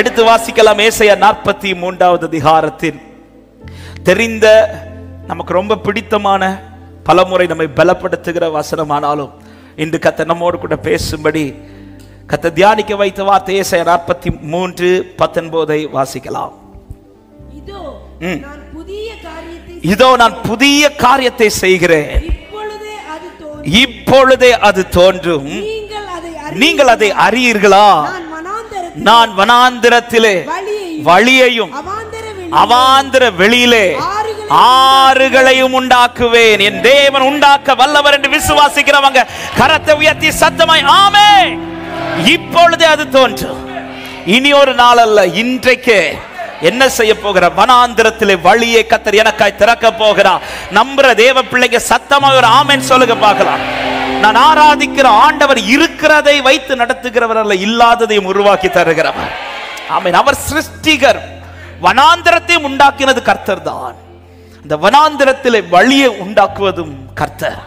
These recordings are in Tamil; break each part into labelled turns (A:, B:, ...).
A: எடுத்து வாசிக்கலாம். ஏசாயா 43வது அதிகாரத்தின் தெரிந்த நமக்கு ரொம்ப பிடித்தமான பலமுறை நம்மை பலப்படுத்துகிற வசனமானாலும் இன்று கர்த்தர் நம்மோடு கூட பேசும்படி கர்த்தர் தியானிக்க வைத்த வார்த்தை ஏசாயா 43:19 வாசிக்கலாம். இதோ நான் புதிய காரியத்தை செய்கிறேன், இப்பொழுதே அது தோன்றும், நீங்கள் அதை அறியீர்களா? நான் வனாந்திரத்திலே வழியையும் அவாந்திர வெளியிலே ஆறுகளையும் உண்டாக்குவேன். என் தேவன் உண்டாக்க வல்லவர் என்று விசுவாசிக்கிறவங்க கரத்தை உயர்த்தி சத்தமாய் ஆமென். இப்பொழுதே அது தோன்றும். இனி ஒரு நாள் அல்ல, இன்றைக்கே என்ன செய்ய போகிற? வனாந்திரத்திலே வழியை கர்த்தர் எனக்காய் திறக்க போகிறார். நம்புற தேவ பிள்ளைங்க சத்தமாக ஒரு ஆமென் சொல்லுங்க பார்க்கலாம். நான் ஆராதிக்கிற ஆண்டவர் இருக்கிறதை வைத்து நடத்துகிறவர் அல்ல, இல்லாததையும் உருவாக்கி தருகிறவர். ஆமென். அவர் சிருஷ்டிகர். வனாந்திரத்தையும் உண்டாக்கினது கர்த்தர் தான். இந்த வனாந்திரத்திலே வழியை உண்டாக்குவதும் கர்த்தர்.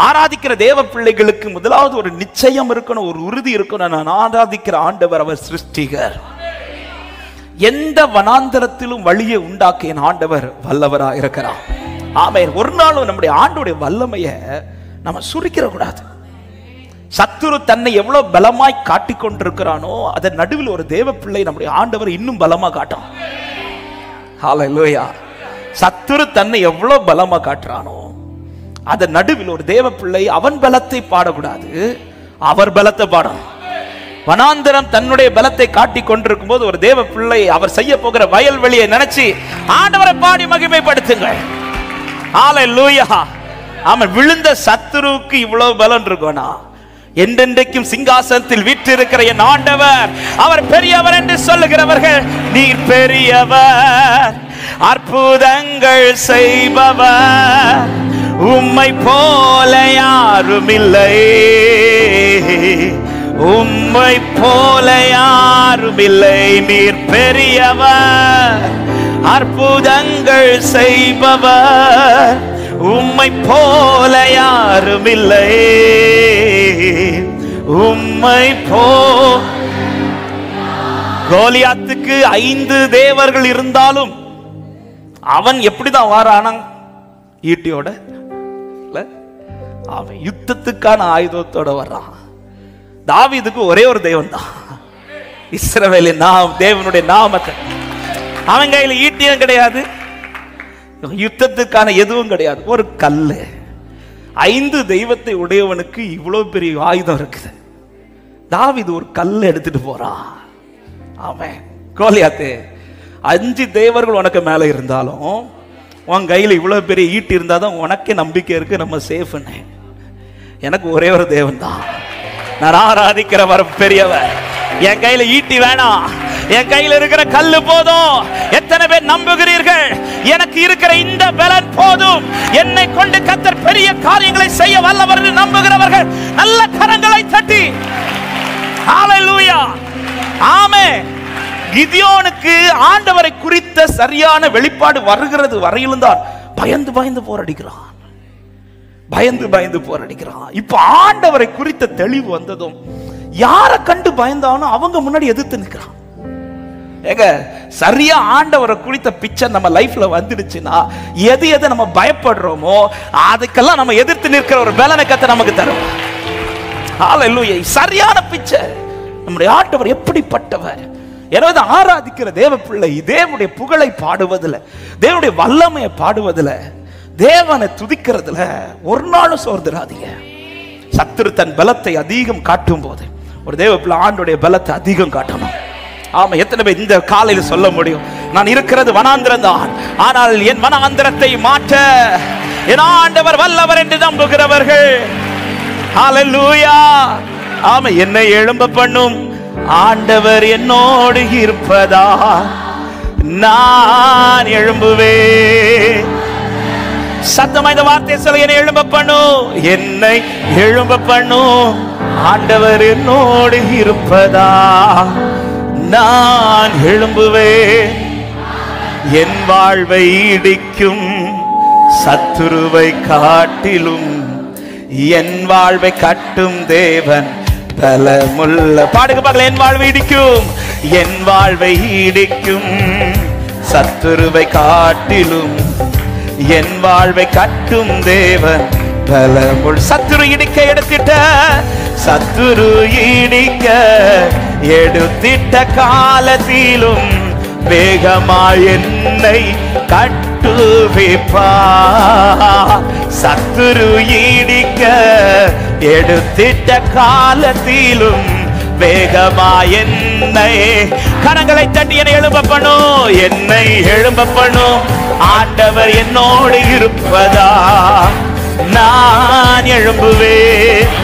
A: ஆராதிக்கிற தேவ பிள்ளைகளுக்கு முதலாவது ஒரு நிச்சயம் இருக்கணும், ஒரு உறுதி இருக்கணும். நான் ஆராதிக்கிற ஆண்டவர் அவர் சிருஷ்டிகர். எந்த வனாந்திரத்திலும் வழியை உண்டாக்க என் ஆண்டவர் வல்லவராக இருக்கிறார். ஆமென். ஒரு நாளும் நம்முடைய ஆண்டவருடைய வல்லமையை நம்ம சுருக்கிற கூடாது. சத்துரு தன்னை எவ்வளவு பலமாய் காட்டிக் கொண்டிருக்கிறானோ அதன் நடுவில் ஒரு தேவ பிள்ளை நம்முடைய ஆண்டவர் இன்னும் பலமா காட்டும். ஹல்லேலூயா. சத்துரு தன்னை எவ்வளவு பலமா காட்டுறானோ அதன் நடுவில் ஒரு தேவ பிள்ளை அவன் பலத்தை பாடக்கூடாது, அவர் பலத்தை பாடும். வனாந்திரம் தன்னுடைய பலத்தை காட்டிக் கொண்டிருக்கும் போது ஒரு தேவ பிள்ளை அவர் செய்ய போகிற வயல்வெளியை நினைச்சு ஆண்டவரை பாடி மகிமைப்படுத்துங்கள். ஹல்லேலூயா. ஆமென். விழுந்த சத்துருவுக்கு இவ்வளவு பலம் இருக்கும்னா என்றென்றைக்கும் சிங்காசனத்தில் வீற்றிருக்கிற என் ஆண்டவர் அவர் பெரியவர் என்று சொல்லுகிறவர்கள், நீர் பெரியவர், அற்புதங்கள் செய்பவர், உம்மை போல யாரும் இல்லை, உம்மை போல யாரும் இல்லை. நீர் பெரியவர், அற்புதங்கள் செய்பவர், உம்மை போல யாரும் இல்லை, உம்மை போ. கோலியாத்துக்கு 5 தேவர்கள் இருந்தாலும் அவன் எப்படிதான் வாரானா? ஈட்டியோட. அவன் யுத்தத்துக்கான ஆயுதத்தோட வர்றான். தாவீதுக்கு ஒரே ஒரு தேவன் தான், இஸ்ரவேலின் தேவனுடைய நாமத்தை. அவன் கையில ஈட்டியும் கிடையாது, யுத்தத்துக்கான எதுவும் கிடையாது, ஒரு கல்லு. 5 தெய்வத்தை உடையவனுக்கு இவ்வளவு பெரிய ஆயுதம் இருக்குது. தாவீது ஒரு கல் எடுத்துட்டு போறான். அவன் கோலியாத்து 5 தேவர்கள் உனக்கு மேல இருந்தாலும் உன் கையில இவ்வளவு பெரிய ஈட்டி இருந்தாதான் உனக்கே நம்பிக்கை இருக்கு, நம்ம சேஃப்னு. எனக்கு ஒரே ஒரு தேவன் தான், நான் ஆராதிக்கிறவர் பெரியவர். என் கையில ஈட்டி வேணாம், என் கையில இருக்கிற கல்லு போதும். எத்தனை பேர் நம்புகிறீர்கள்? எனக்கு இருக்கிற இந்த பலன் போதும், என்னை கொண்டு கர்த்தர் பெரிய காரியங்களை செய்ய வல்லவர் என்று நம்புகிறவர்கள் நல்ல கரங்களை தட்டி ஹல்லேலூயா. ஆமென். கிதியோனுக்கு ஆண்டவரை குறித்த சரியான வெளிப்பாடு வருகிறது வரையிலும் தான் பயந்து பயந்து போராடிக்கிறான், பயந்து பயந்து போராடிக்கிறான். இப்ப ஆண்டவரை குறித்த தெளிவு வந்ததும் யாரை கண்டு பயந்தானோ அவங்க முன்னாடி எதிர்த்து நிற்கிறான். ஏங்க, சரியா ஆண்டவரை குறித்த பிக்சர் நம்ம லைஃப்ல வந்துடுச்சுன்னா எது எது நம்ம பயப்படுறோமோ அதுக்கெல்லாம் நம்ம எதிர்த்து நிற்கிற ஒரு பலனை கர்த்தர் நமக்கு தரும். ஹல்லேலூயா. சரியான பிக்சர் நம்முடைய ஆண்டவர் எப்படிப்பட்டவர். எனவே ஆராதிக்கிற தேவ பிள்ளை தேவனுடைய புகழை பாடுவதில், தேவனுடைய வல்லமையை பாடுவதில், தேவனை துதிக்கிறதுல ஒரு நாளும் சோர்ந்துடாதீங்க. சத்துரு தன் பலத்தை அதிகம் காட்டும் போது ஒரு தேவ பிள்ளை ஆண்டோடைய பலத்தை அதிகம் காட்டணும். ஆமா, எத்தனை பேர் இந்த காலையில் சொல்ல முடியும், நான் இருக்கிறது வனாந்திரம் தான், ஆனால் என் வனாந்திரத்தை மாற்ற என் ஆண்டவர் வல்லவர் என்று நம்புகிறவர்கள்? ஹல்லேலூயா. ஆமா, என்னை எழும்ப பண்ணும் ஆண்டவர் என்னோடு இருப்பதா நான் எழும்புவேன். சத்தமா இந்த வார்த்தை சொல்ல, என்னை எழும்ப பண்ணும், என்னை எழும்ப பண்ணும் ஆண்டவர் என்னோடு இருப்பதா நான் எழும்புவேன். என் வாழ்வை இடிக்கும் சத்துருவை காட்டிலும் என் வாழ்வை கட்டும் தேவன் பலமுள்ள. பாடுக பார்க்கல. என் வாழ்வை இடிக்கும், என் வாழ்வை இடிக்கும் சத்துருவை காட்டிலும் என் வாழ்வை கட்டும் தேவன் பலமுள். சத்துரு இடிக்க எடுத்திட்ட, சத்துரு இடிக்க எடுத்திட்ட காலத்திலும் வேகமாய் என்னை கட்டுவிப்பா. சத்துரு இடிக்க எடுத்திட்ட காலத்திலும் வேகமாய் என்னை, கரங்களை தட்டி என்னை எழும்ப பண்ணும், என்னை எழும்ப பண்ணும். ஆண்டவர் என்னோடு இருப்பதா நான் எழும்புவேன்.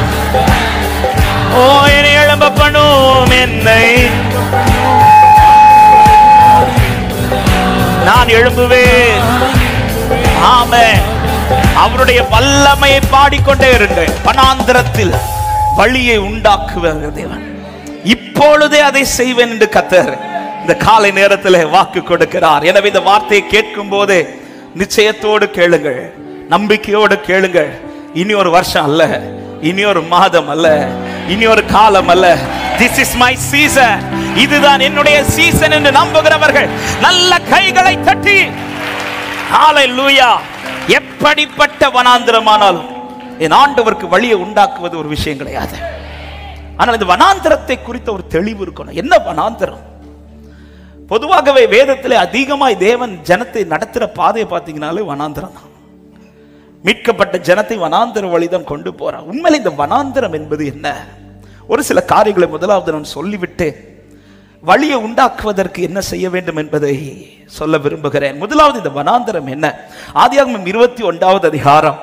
A: ஓ என்னை எழும்ப பண்ணும், என்னை நான் எழும்புவேன். ஆமென். அவருடைய வல்லமையை பாடிக்கொண்டே இருங்கள். வனாந்திரத்தில் வழியை உண்டாக்குவார் தேவன். இப்பொழுதே அதை செய்வேன் என்று கர்த்தர் இந்த காலை நேரத்தில் வாக்கு கொடுக்கிறார். எனவே இந்த வார்த்தையை கேட்கும் போது நிச்சயத்தோடு கேளுங்கள், நம்பிக்கையோடு கேளுங்கள். இனி ஒரு வருஷம் அல்ல, இனி ஒரு மாதம் அல்ல, இனி ஒரு காலம் அல்ல. This is my season. இதுதான் என்னுடைய சீசன் என்று நம்புகிறவர்கள் நல்ல கைகளை தட்டி ஹalleluya. எப்படிப்பட்ட வனாந்திரமானாலும் என் ஆண்டவருக்கு வழியை உண்டாக்குவது ஒரு விஷயம் கிடையாது. ஆனால் இந்த வனாந்திரத்தை குறித்த ஒரு தெளிவு இருக்கணும். என்ன வனாந்திரம்? பொதுவாகவே வேதத்திலே அதிகமாய் தேவன் ஜனத்தை நடத்துற பாதையை பார்த்தீங்கன்னாலே வனாந்திரம் தான். மீட்கப்பட்ட ஜனத்தை வனாந்திர வழிதான் கொண்டு போறார். உண்மையில இந்த வனாந்திரம் என்பது என்ன? ஒரு சில காரியங்களை முதலாவது நான் சொல்லிவிட்டு வழியை உண்டாக்குவதற்கு என்ன செய்ய வேண்டும் என்பதை சொல்ல விரும்புகிறேன். முதலாவது இந்த வனாந்திரம் என்ன? ஆதியாகமம் 21வது அதிகாரம்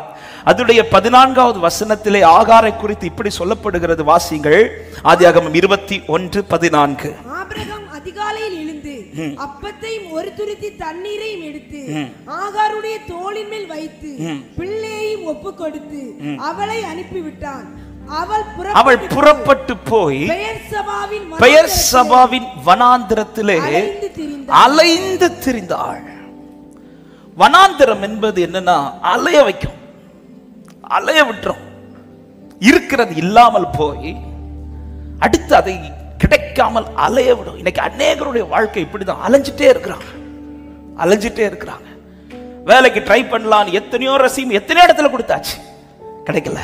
A: அதுடைய 14வது வசனத்திலே ஆகாரை குறித்து இப்படி சொல்லப்படுகிறது. வாசிங்கள். ஆதியாகமம் 21:14.
B: ஆபிரகாம் அதிகாலையில் எழுந்து அப்பத்தையும் ஒரு துருத்தி தண்ணீரையும் எடுத்து ஆகாருடைய தோளின் மேல் வைத்து பிள்ளையையும் ஒப்பு கொடுத்து அவளை அனுப்பிவிட்டான். அவள் புறப்பட்டு போய் பெயர்சபாவின் வனாந்திரத்திலே அலைந்து திரிந்தாள். வனாந்திரம் என்பது என்னன்னா அலைய வைக்கும், அலைய விட்டுரும். இருக்கிறது இல்லாமல் போய் அடுத்து அதை கிடைக்காமல் அலைய விடும். இன்னைக்கு அநேகருடைய வாழ்க்கை இப்படிதான், அலைஞ்சிட்டே இருக்கிறாங்க. வேலைக்கு ட்ரை பண்ணலாம், எத்தனையோ ரசீம் எத்தனையோ இடத்துல கொடுத்தாச்சு, கிடைக்கல.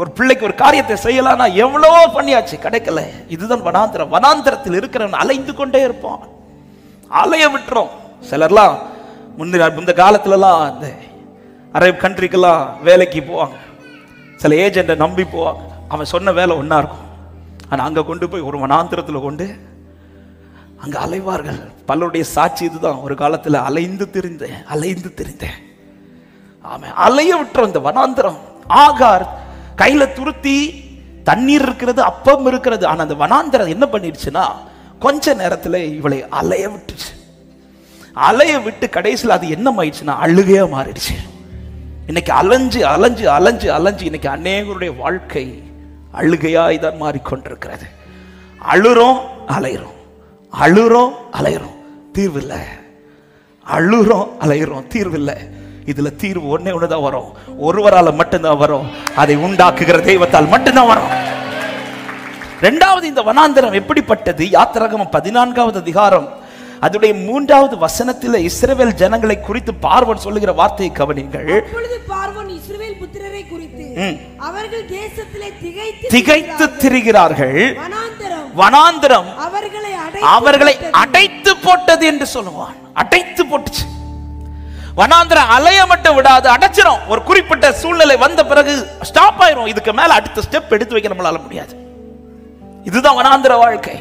B: ஒரு பிள்ளைக்கு ஒரு காரியத்தை செய்யலாம்னா எவ்வளவோ பண்ணியாச்சு, கிடைக்கல. இதுதான் வனாந்திரம். வனாந்திரத்தில் இருக்கிறவன் அலைந்து கொண்டே இருப்பான், அலைய விட்டுரும். சிலர்லாம் முந்த காலத்துலலாம் இந்த அரேப் கண்ட்ரிக்கெல்லாம் வேலைக்கு போவாங்க, சில ஏஜென்ட்டை நம்பி போவாங்க. அவன் சொன்ன வேலை ஒன்றா இருக்கும், ஆனால் அங்கே கொண்டு போய் ஒரு வனாந்திரத்தில் கொண்டு அங்கே அலைவார்கள். பலருடைய சாட்சி இதுதான். ஒரு காலத்தில் அலைந்து திரிந்தேன். ஆமாம், அலைய விட்டுரும் இந்த வனாந்திரம். ஆகார் கையில துருத்தி தண்ணீர் இருக்கிறது, அப்பம் இருக்கிறது. ஆனா அந்த வனாந்திரம் என்ன பண்ணிடுச்சுன்னா கொஞ்ச நேரத்தில் இவளை அலைய விட்டுச்சு. அலைய விட்டு கடைசியில் அது என்ன ஆயிடுச்சுன்னா அழுகையா மாறிடுச்சு. இன்னைக்கு அலைஞ்சு இன்னைக்கு அநேகருடைய வாழ்க்கை அழுகையாய் தான் மாறிக்கொண்டிருக்கிறது. அழுறோம் அலையிறோம், தீர்வில்லை. அழுறோம் அலையிறோம், தீர்வில்லை. இதுல தீர்வு ஒன்னேதான் வரும், ஒருவரால மட்டும்தான் வரும், அதை உண்டாக்குகிற தெய்வத்தால் மட்டும்தான் வரும். இரண்டாவது, இந்த வனாந்திரம் எப்படிப்பட்டது? யாத்திராகமம் 14வது அதிகாரம் அதுடைய 3வது வசனத்தில் இஸ்ரவேல் ஜனங்களை குறித்து பார்வோன் சொல்லுகிற வார்த்தையை கவனிங்கள். அப்பொழுது பார்வோன் இஸ்ரவேல் புத்திரரை குறித்து அவர்கள் தேசத்திலே
A: திகைத்து திரிகிறார்கள், வனாந்திரம் அவர்களை அடைத்து போட்டது என்று சொல்லுவான். அடைத்து போட்டுச்சு. வனாந்திரம் அலைய மட்டும் விடாது, அடைச்சிரும். ஒரு குறிப்பிட்ட சூழ்நிலை வந்த பிறகு ஸ்டாப் ஆயிரும். இதுக்கு மேல அடுத்த ஸ்டெப் எடுத்து வைக்க நம்மளால முடியாது. இதுதான் வனாந்திர வாழ்க்கை.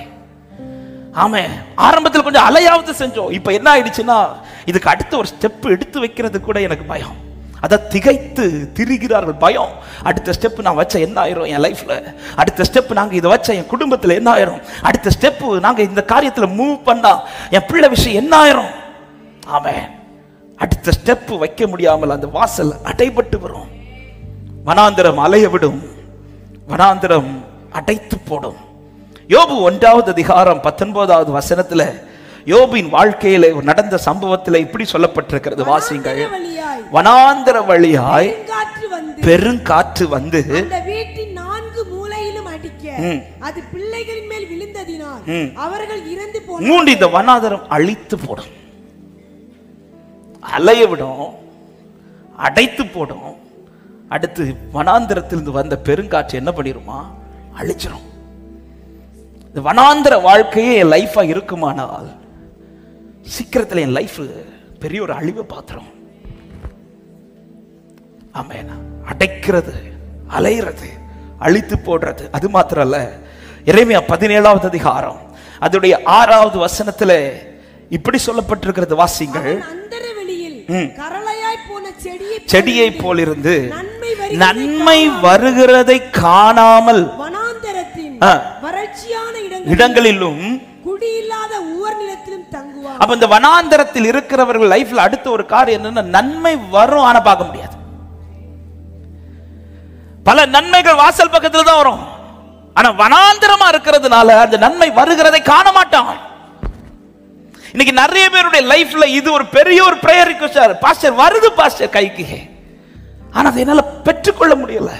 A: ஆமே, ஆரம்பத்தில் கொஞ்சம் அலையாவது செஞ்சோம். இப்ப என்ன ஆயிடுச்சுன்னா இதுக்கு அடுத்த ஒரு ஸ்டெப் எடுத்து வைக்கிறது கூட எனக்கு பயம். அதை திகைத்து திரிகிறார்கள், பயம். அடுத்த ஸ்டெப் நான் வச்ச என்ன ஆயிரும் என் லைஃப்ல, அடுத்த ஸ்டெப் நாங்க இதை வச்ச என் குடும்பத்தில் என்ன ஆயிரும், அடுத்த ஸ்டெப் நாங்க இந்த காரியத்துல மூவ் பண்ணா என் பிள்ளை விஷயம் என்ன ஆயிரும். ஆமே, அடுத்த ஸ்டெப் வைக்க முடியாமல் அந்த வாசல் அடைபட்டு வரும். வனாந்திரம் அலைய விடும், வனாந்திரம் அடைத்து போடும். யோபு 1வது அதிகாரம் 19வது வசனத்துல யோபின் வாழ்க்கையில நடந்த சம்பவத்தில் இப்படி சொல்லப்பட்டிருக்கிறது. வாசிங்கள். வனாந்திர வழியாய் பெருங்காற்று வந்து
B: அந்த வீட்டின் 4 மூலையிலும் அடிக்க அது பிள்ளைகளின் மேல் விழுந்ததினால்
C: போனால் அவர்கள் இறந்து போனால்.
B: மூன்று, இந்த வனாந்தரம் அழித்து போடும், அலைய விடும், அடைத்து போடும். அடுத்து வனாந்தரத்திலிருந்து வந்த பெருங்காற்று என்ன பண்ணிருமா? அழிச்சிடும். இந்த வனாந்தர வாழ்க்கையே என் லைஃபா இருக்குமானால் சீக்கிரத்தில் என் லைஃப் பெரிய ஒரு அழிவை பாத்திரம். ஆமென். அடைக்கிறது, அலைகிறது, அழித்து போடுறது. அது மாத்திரம் அல்ல, எரேமியா 17வது அதிகாரம் அதோடைய 6வது வசனத்துல இப்படி சொல்லப்பட்டிருக்கிறது, வாசிங்கள். செடியை போலிருந்து நன்மை வருகிறதை காணாமல் இடங்களிலும்
C: குடியில்லாத ஊர் நிலத்திலும் தங்குவார்.
B: அப்ப இந்த வனாந்தரத்தில் இருக்கிறவர்கள் லைஃப்ல அடுத்த ஒரு காரியம் என்னன்னா, நன்மை வரும் ஆனா பார்க்க முடியாது. பல நன்மைகள் வாசல் பக்கத்துல தான் வரும், ஆனா வனாந்தரமா இருக்கிறதுனால அந்த நன்மை வருகிறதை காண மாட்டான். இன்னைக்கு நிறைய பேருடைய லைஃப்ல இது ஒரு பெரிய ஒரு பிரேயர் ரிக்வெஸ்ட். பாஸ்டர் வருது பாஸ்டர் கைக்கு, ஆனா அதை என்னால பெற்றுக்கொள்ள முடியல,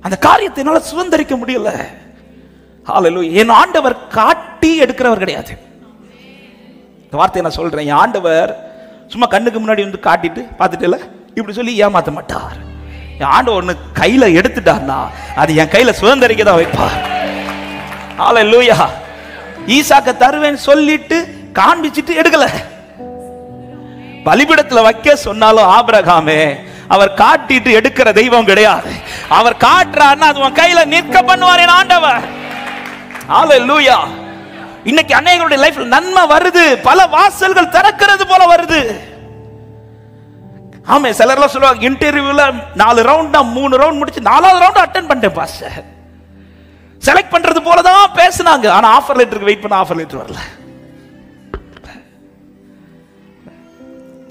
B: அந்த காரியத்தை என்னால சுதந்திரிக்க முடியல. ஹல்லேலூயா. என் ஆண்டவர் காட்டி எடுக்கிறவர் கிடையாது. இந்த வார்த்தையை நான் சொல்றேன், என் ஆண்டவர் சும்மா கண்ணுக்கு முன்னாடி வந்து காட்டிட்டு பார்த்துட்டு இல்ல இப்படி சொல்லி ஏமாத்த மாட்டார். என் ஆண்டவர் ஒண்ணு கையில எடுத்துட்டார்னா அது என் கையில சுதந்திரிக்க தான் வைப்பார். ஹல்லேலூயா. ஈசாக்க தருவேன்னு சொல்லிட்டு காண்பிச்சிட்டு எடுக்கல. பலிபீடத்துல வைக்க சொன்னாலும் ஆபிரகாமே அவர் காட்டிட்டு எடுக்கிற தெய்வம் கிடையாது. அவர் காட்டுறாருன்னா அது உன் கையில நிற்க பண்ணுவார் என் ஆண்டவர். ஹல்லேலூயா. இன்னைக்கு அநேகருடைய லைஃப்ல நன்மை வருது, பல வாசல்கள் திறக்கிறது போல வருது. ஆமே, சிலர்லாம் சொல்லுவாங்க இன்டர்வியூல 4 ரவுண்ட் 3 ரவுண்ட் முடிச்சு 4வது ரவுண்ட் அட்டெண்ட் பண்ணிட்டேன் பாஸ்டர். செலக்ட் பண்றது போலதான் பேசினாங்க, ஆனா ஆஃபர் லெட்டருக்கு வெயிட் பண்ண ஆஃபர் லெட்டர் வரல.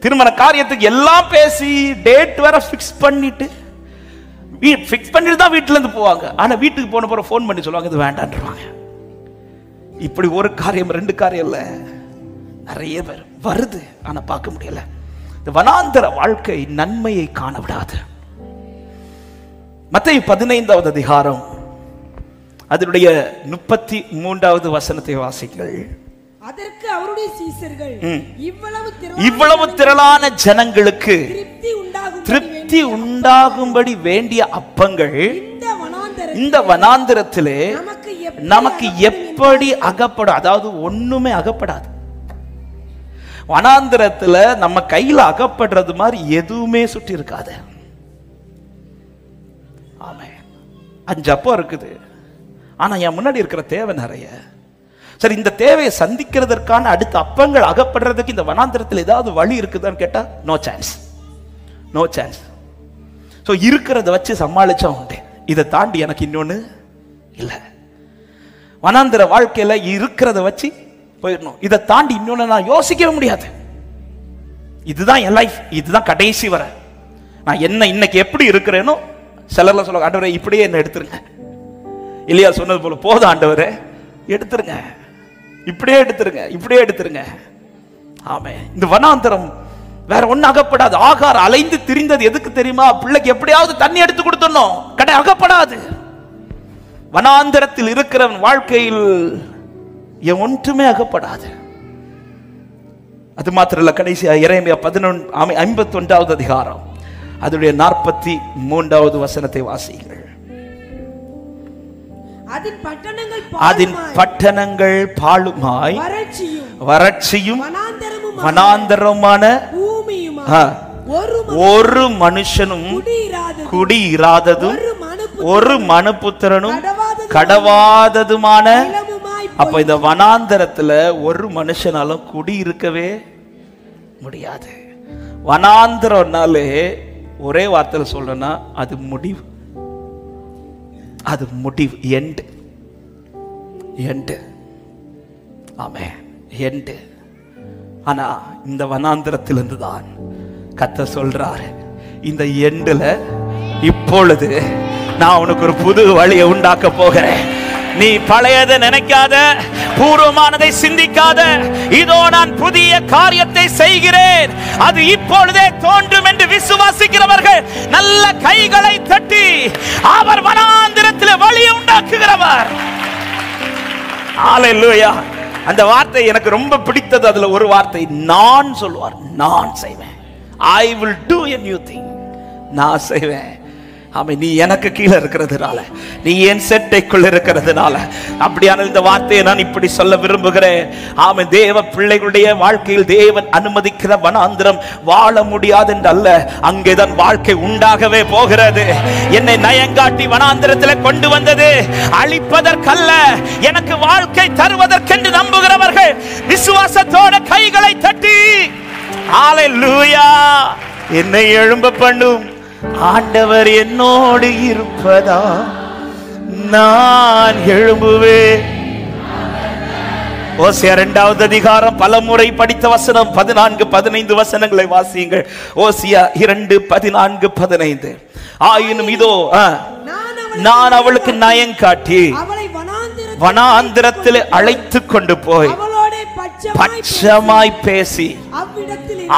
B: திருமண காரியத்துக்கு எல்லாம் பேசி டேட் வேற ஃபிக்ஸ் பண்ணிட்டு தான் வீட்டுல இருந்து போவாங்க. ஆனா வீட்டுக்கு போன பிறகு ஃபோன் பண்ணி சொல்லுவாங்க இது வேண்டான்றாங்க. இப்படி ஒரு காரியம் 2 காரியம் இல்ல, நிறைய பேர் வருது ஆனா பார்க்க முடியல. இந்த வனாந்தர வாழ்க்கை நன்மையை காண விடாது. மத்தேயு 15வது அதிகாரம் அதனுடைய 33வது வசனத்தை வாசிங்கள்.
C: அதற்கு அவருடைய சீசர்கள்
B: இவ்வளவு திரளான ஜனங்களுக்கு திருப்தி உண்டாகும்படி வேண்டிய அப்பங்கள் இந்த வனாந்தரத்திலே நமக்கு எப்படி அகப்படும்? அதாவது ஒண்ணுமே அகப்படாது. வனாந்தரத்துல நம்ம கையில அகப்படுறது மாதிரி எதுவுமே சுற்றி இருக்காது. ஆமே, 5 அப்பம் இருக்குது, ஆனா என் முன்னாடி இருக்கிற தேவை நிறைய. சரி, இந்த தேவையை சந்திக்கிறதற்கான அடுத்த அப்பங்கள் அகப்படுறதுக்கு இந்த வனாந்தரத்தில் ஏதாவது வழி இருக்குதான்னு கேட்டா no chance, no chance. So இருக்கிறத வச்சு சமாளிச்சா உண்டு, இதை தாண்டி எனக்கு இன்னொன்னு இல்லை. வனாந்தர வாழ்க்கையில இருக்கிறத வச்சு போயிடணும், இதை தாண்டி இன்னொன்னு நான் யோசிக்கவே முடியாது. இதுதான் என் லைஃப், இதுதான் கடைசி வர. நான் என்ன இன்னைக்கு எப்படி இருக்கிறேனோ, சிலர்லாம் சொல்லுவாங்க ஆண்டவரே இப்படியே என்ன எடுத்துருங்க. இல்லையா சொன்னது போல போதும் ஆண்டவரே எடுத்துருங்க, இப்படியே எடுத்துருங்க, இப்படியே எடுத்துருங்க. ஆமே, இந்த வனாந்தரம் வேற ஒண்ணு அகப்படாது. ஆகார் அலைந்து திரிந்தது எதுக்கு தெரியுமா? பிள்ளைக்கு எப்படியாவது தண்ணி எடுத்து கொடுத்தணும், கடை அகப்படாது. வனாந்தரத்தில் இருக்கிறவன் வாழ்க்கையில் ஒன்றுமே அகப்படாது. அது மாத்திரம் இல்ல, கடைசியா எரேமியா 51வது அதிகாரம் அதனுடைய 43வது வசனத்தை வாசியுங்கள். அதின் பட்டணங்கள் பாழுமாய் வறட்சியும் வனாந்தரமான ஒரு மனுஷனும் குடியிராததும் ஒரு மனுபுத்திரனும் கடவாததுமான. அப்ப இந்த வனாந்தரத்துல ஒரு மனுஷனாலும் குடி இருக்கவே முடியாது. வனாந்தரம்னாலே ஒரே வார்த்தையில சொல்றேன்னா அது முடிவு, அது முடிவு, எண்டு, எண்டு. ஆமே, எண்டு. ஆனா இந்த வனாந்தரத்திலிருந்து தான் கர்த்தர் சொல்றாரு, இந்த எண்டுல இப்பொழுது நான் உனக்கு ஒரு புது வழியை உண்டாக்க போகிறேன். நீ பழையதை நினைக்காத, பூர்வமானதை சிந்திக்காத. இதோ நான் புதிய காரியத்தை செய்கிறேன், அது இப்பொழுதே தோன்றும் என்று விசுவாசிக்கிறவர்கள் நல்ல கைகளை தட்டி, அவர் வனாந்திரத்தில் வழியை உண்டாக்குகிறவர்.
A: ஹalleluya. அந்த வார்த்தை எனக்கு ரொம்ப பிடித்தது. அதுல ஒரு வார்த்தை நான் சொல்வார், நான் செய்வேன். I will do a new thing. நான் செய்வேன். ஆமே, நீ எனக்கு கீழே இருக்கிறதுனால, நீ என் செட்டைக்குள் இருக்கிறதுனால. அப்படியான இந்த வார்த்தையை நான் இப்படி சொல்ல விரும்புகிறேன். ஆமே, தேவ பிள்ளைகளுடைய வாழ்க்கையில் தேவன் அனுமதிக்கிற வனாந்திரம் வாழ முடியாது என்று அல்ல, அங்கேதான் வாழ்க்கை உண்டாகவே போகிறது. என்னை நயங்காட்டி வனாந்திரத்தில் கொண்டு வந்தது அழிப்பதற்கல்ல, எனக்கு வாழ்க்கை தருவதற்கென்று நம்புகிறவர்கள் விசுவாசத்தோட கைகளை தட்டி ஹalleluya, என்னை எழும்ப பண்ணும் ஆண்டவர் என்னோடு இருப்பதா நான் எழும்புவேன். ஓசியா 2வது அதிகாரம் பலமுறை படித்த வசனம் 14-15 வசனங்களை வாசியுங்கள். ஓசியா 2:14-15. ஆயினும் இதோ நான் அவளுக்கு நயம் காட்டி வனாந்திரத்தில் அழைத்து கொண்டு போய் பட்சமாய் பேசி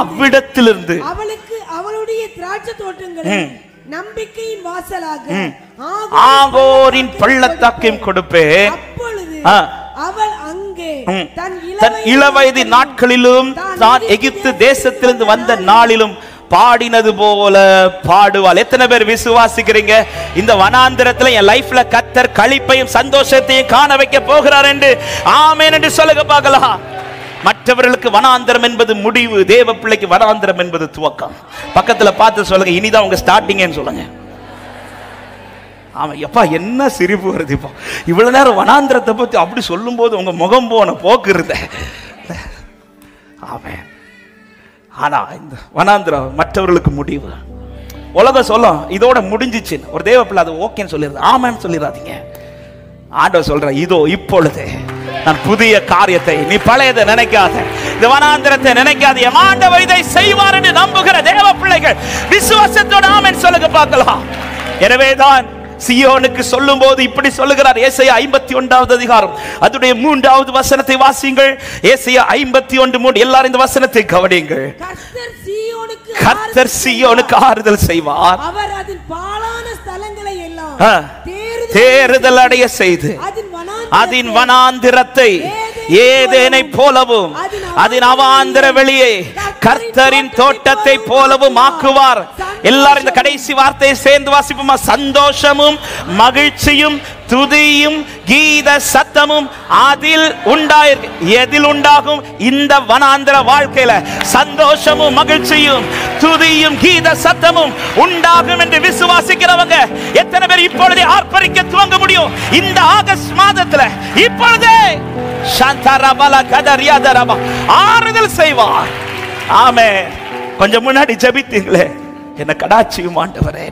A: அவ்விடத்திலிருந்து
C: அவளுக்கு அவளுடைய திராட்சை தோட்டங்களை நம்பிக்கையின் வாசலாக
A: ஆகோரின் பள்ளத்தாக்கையும் கொடுப்பேன்.
C: அப்பொழுது அவள் அங்கே
A: தன் இளவயது நாட்களிலும் தான் எகிப்து தேசத்திலிருந்து வந்த நாளிலும் பாடினது போல பாடுவாள். எத்தனை பேர் விசுவாசிக்கிறீங்க இந்த வனாந்திரத்தில் என் லைஃப்ல கர்த்தர் களிப்பையும் சந்தோஷத்தையும் காண வைக்க போகிறார் என்று? ஆமென் என்று சொல்லுங்க பார்க்கலாம். மற்றவர்களுக்கு வனாந்திரம் என்பது முடிவு, தேவ பிள்ளைக்கு வனாந்திரம் என்பது துவக்கம். பக்கத்துல பார்த்து சொல்லுங்க, இனிதான் உங்க ஸ்டார்டிங்னு சொல்லுங்க. ஆமா, எப்பா என்ன சிரிப்பு வருது இப்போ. இவ்வளவு நேரம் வனாந்திரத்தை பத்தி அப்படி சொல்லும் போது உங்க முகம் போன போக்கு இருந்த. ஆமென். ஆனா இந்த வனாந்திரம் மற்றவர்களுக்கு முடிவு. உலகம் சொல்லும் இதோட முடிஞ்சிச்சு. ஒரு தேவ பிள்ளை அது ஓகேன்னு சொல்லிடுது, ஆமான்னு சொல்லிடாதீங்க. ஆண்டவர் சொல்ற, இதோ இப்பொழுது நான் புதிய காரியத்தை, நீ பழையதை நினைக்காத, இந்த வனாந்திரத்தை நினைக்காத, ஆண்டவர் இதை செய்வார் என்று நம்புகிற தேவ பிள்ளைகள் விசுவாசத்தோட ஆமென் சொல்லுங்க பார்க்கலாம். எனவேதான் சியோனுக்கு சொல்லும் போது இப்படி சொல்லுகிறார். ஏசாயா 51வது அதிகாரம் அதுடைய 3வது வசனத்தை வாசியுங்கள். ஏசாயா 51:3. எல்லாரும் இந்த வசனத்தை கவனியுங்கள். கர்த்தர் சீயோனுக்கு ஆறுதல் செய்வார்,
C: அவர் அதின் பாழான ஸ்தலங்களை எல்லாம்
A: தேறுதல் அடைய செய்து அதின் வனாந்திரத்தை ஏதேனை போலவும் அதன் அவாந்திர வெளியை கர்த்தரின் தோட்டத்தை போலவும் ஆக்குவார். எல்லாரும் இந்த கடைசி வார்த்தையை சேர்ந்து வாசிப்போமா? சந்தோஷமும் மகிழ்ச்சியும் துதியும் கீத சத்தமும் அதில் உண்டாயிருக்கு. எதில் உண்டாகும்? இந்த வனாந்திர வாழ்க்கையில சந்தோஷமும் மகிழ்ச்சியும் துதியும் கீத சத்தமும் உண்டாகும் என்று விசுவாசிக்கிறவங்க எத்தனை பேர் இப்பொழுதே ஆர்ப்பரிக்க துவங்க முடியும்? இந்த ஆகஸ்ட் மாதத்துல இப்பொழுதே ஆறுதல் செய்வார். ஆமென். கொஞ்சம் முன்னாடி ஜெபித்தீங்களே, என்னை கடாட்சியும் ஆண்டவரே,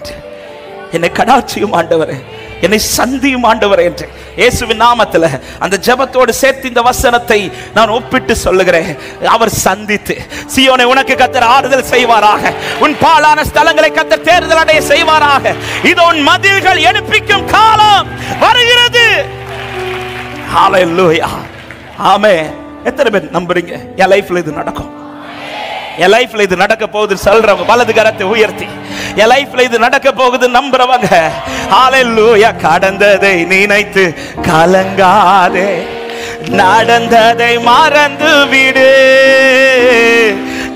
A: என்னை கடாட்சியும் ஆண்டவரே, என்னை சந்தியும் ஆண்டவரே என்று இயேசுவின் நாமத்தில் அந்த ஜெபத்தோடு சேர்த்து இந்த வசனத்தை நான் ஒப்பிட்டு சொல்லுகிறேன். அவர் சந்தித்து சீயோனை உனக்கு கர்த்தர் ஆறுதல் செய்வாராக, உன் பாழான ஸ்தலங்களை கர்த்தர் தேறுதல் அடைய செய்வாராக. இது உன் மதில்கள் எடுப்பிக்கும் காலம் வருகிறது. ஹalleluya. ஆமென். எத்தனை பேர் நம்புறீங்க என் லைஃப்ல இது நடக்கும்? என் லைஃப்ல இது நடக்க போகுது சொல்றவங்க வலது கரத்தை உயர்த்தி, என் லைஃப்ல இது நடக்க போகுது நம்புறவங்க ஹalleluya. கடந்ததை நினைத்து கலங்காதே, நடந்ததை மறந்து விடு.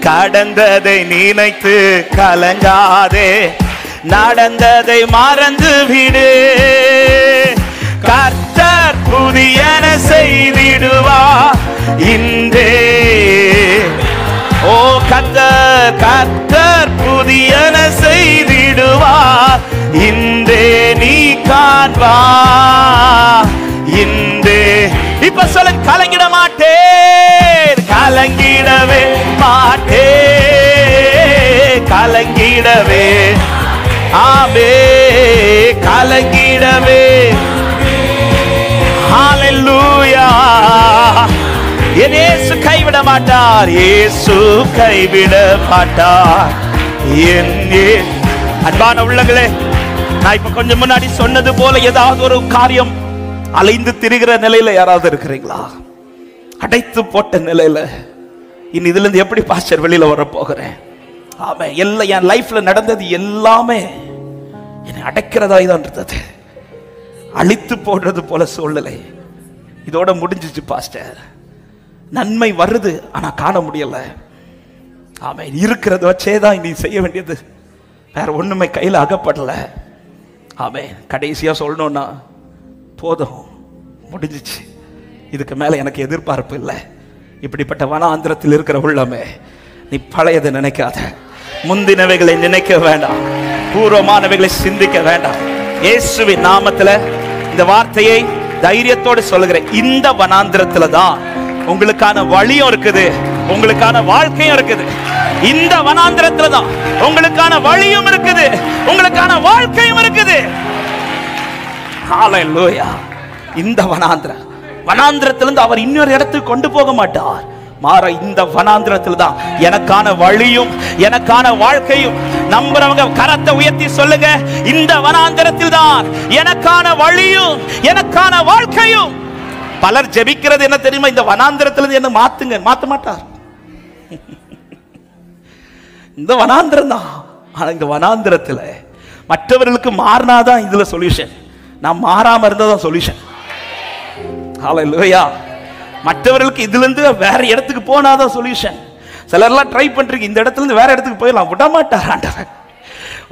A: கடந்ததை நினைத்து கலங்காதே, நடந்ததை மறந்து விடு. கர்த்தர் புதியன செய்திடுவார் இன்றே. ஓ கர்த்தர், கர்த்தர் புதியன செய்திடுவார் இன்றே நீ காண்பா. இன்றே இப்ப சொல்ல, கலங்கிட மாட்டேன், கலங்கிடவே மாட்டேன், கலங்கிடவே ஆமே, கலங்கிடவே. ஹalleluya. இயேசு கைவிட மாட்டார், இயேசு கைவிட மாட்டார். அன்பான உள்ளங்களே, நான் இப்ப கொஞ்சம் முன்னாடி சொன்னது போல ஏதாவது ஒரு காரியம் அலைந்து திரிகிற நிலையில யாராவது இருக்கிறீங்களா? அடைத்து போட்ட நிலையில, இனி இதுல இருந்து எப்படி பாஸ்டர் வெளியில வர போகிறேன்? ஆமா, எல்லாம் என் லைஃப்ல நடந்தது எல்லாமே என்னை அடைக்கிறதாய் தான் இருந்தது. அழித்து போடுறது போல சூழ்நிலை.
B: இதோட முடிஞ்சிச்சு பாஸ்டர். நன்மை வருது, ஆனா காண முடியல. ஆமென். இருக்கிறத வச்சேதான் நீ செய்ய வேண்டியது, வேற ஒண்ணுமே கையில அகப்படல. ஆமென். கடைசியா சொல்லணும்னா போதும், முடிஞ்சிச்சு, இதுக்கு மேல எனக்கு எதிர்பார்ப்பு இல்லை. இப்படிப்பட்ட வனாந்திரத்தில் இருக்கிற உள்ளமே, நீ பழையதை நினைக்காத, முந்தினவைகளை நினைக்க வேண்டாம், பூர்வமானவைகளை சிந்திக்க வேண்டாம். இயேசுவின் நாமத்துல இந்த வார்த்தையை தைரியத்தோடு சொல்லுகிறேன். இந்த வனாந்திரத்துல தான் உங்களுக்கான வழியும் இருக்குது, உங்களுக்கான வாழ்க்கையும் இருக்குது. இந்த வனாந்திரத்துல தான் உங்களுக்கான வழியும் இருக்குது, உங்களுக்கான வாழ்க்கையும் இருக்குது. ஹல்லேலூயா. இந்த வனாந்திரத்திலிருந்து அவர் இன்னொரு இடத்துக்கு கொண்டு போக மாட்டார். மாற இந்த வனாந்திரத்தில் தான் எனக்கான வழியும் எனக்கான வாழ்க்கையும். நம்புறவங்க கரத்தை உயர்த்தி சொல்லுங்க, இந்த வனாந்திரத்தில் தான் எனக்கான வழியும் எனக்கான வாழ்க்கையும். பலர் ஜெபிக்கிறது என்ன தெரியுமா? இந்த வனாந்திரத்திலிருந்து என்ன மாத்துங்க, மாத்த மாட்டார். இந்த வனாந்திரம் தான். ஆனா இந்த வனாந்திரத்துல மற்றவர்களுக்கு மாறினாதான் இதுல சொல்யூஷன், நான் மாறாம இருந்ததான் சொல்யூஷன். ஹல்லேலூயா. மற்றவர்களுக்கு இதுல இருந்து வேற இடத்துக்கு போனாதான் சொல்யூஷன். சிலர்லாம் ட்ரை பண்றீங்க, இந்த இடத்துல இருந்து வேற இடத்துக்கு போயிடலாம், விட மாட்டார் ஆண்டவர்.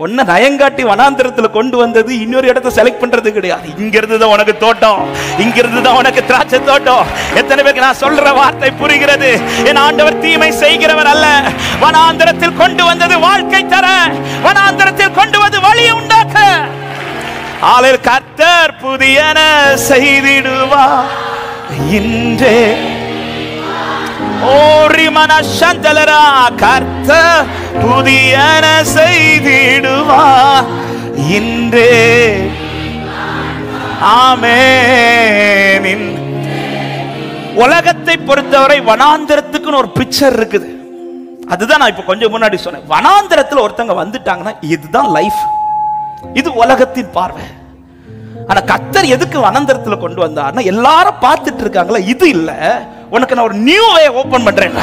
B: ஒன்ன நயங்காட்டி வனாந்திரத்துல கொண்டு வந்தது இன்னொரு இடத்தை செலக்ட் பண்றது கிடையாது. இங்க இருந்து தான் உனக்கு தோட்டம், இங்க இருந்து தான் உனக்கு திராட்சை தோட்டம். எத்தனை பேருக்கு நான் சொல்ற வார்த்தை புரிகிறது? என் ஆண்டவர் தீமை செய்கிறவர் அல்ல. வனாந்திரத்தில் கொண்டு வந்தது வாழ்க்கை தர, வனாந்திரத்தில் கொண்டு வந்து வழியை உண்டாக்க. ஆளர் கர்த்தர் புதியன செய்திடுவார் இன்றே. ஓரி மனசந்தலரா கர்த்தர் புதியன செய்திடுவார் இன்றே. ஆமென். உலகத்தை பொறுத்தவரை வனாந்திரத்துக்குன்னு ஒரு பிக்சர் இருக்குது. அதுதான் நான் இப்ப கொஞ்சம் முன்னாடி சொன்னேன். வனாந்திரத்தில் ஒருத்தங்க வந்துட்டாங்கன்னா இதுதான் லைஃப், இது உலகத்தின் பார்வை. ஆனா கர்த்தர் எதுக்கு வனாந்திரத்துல கொண்டு வந்தார்னா, எல்லாரும் பார்த்துட்டு இருக்காங்களா, இது இல்ல, உனக்கு நான் ஒரு நியூ வே ஓபன் பண்றேன்.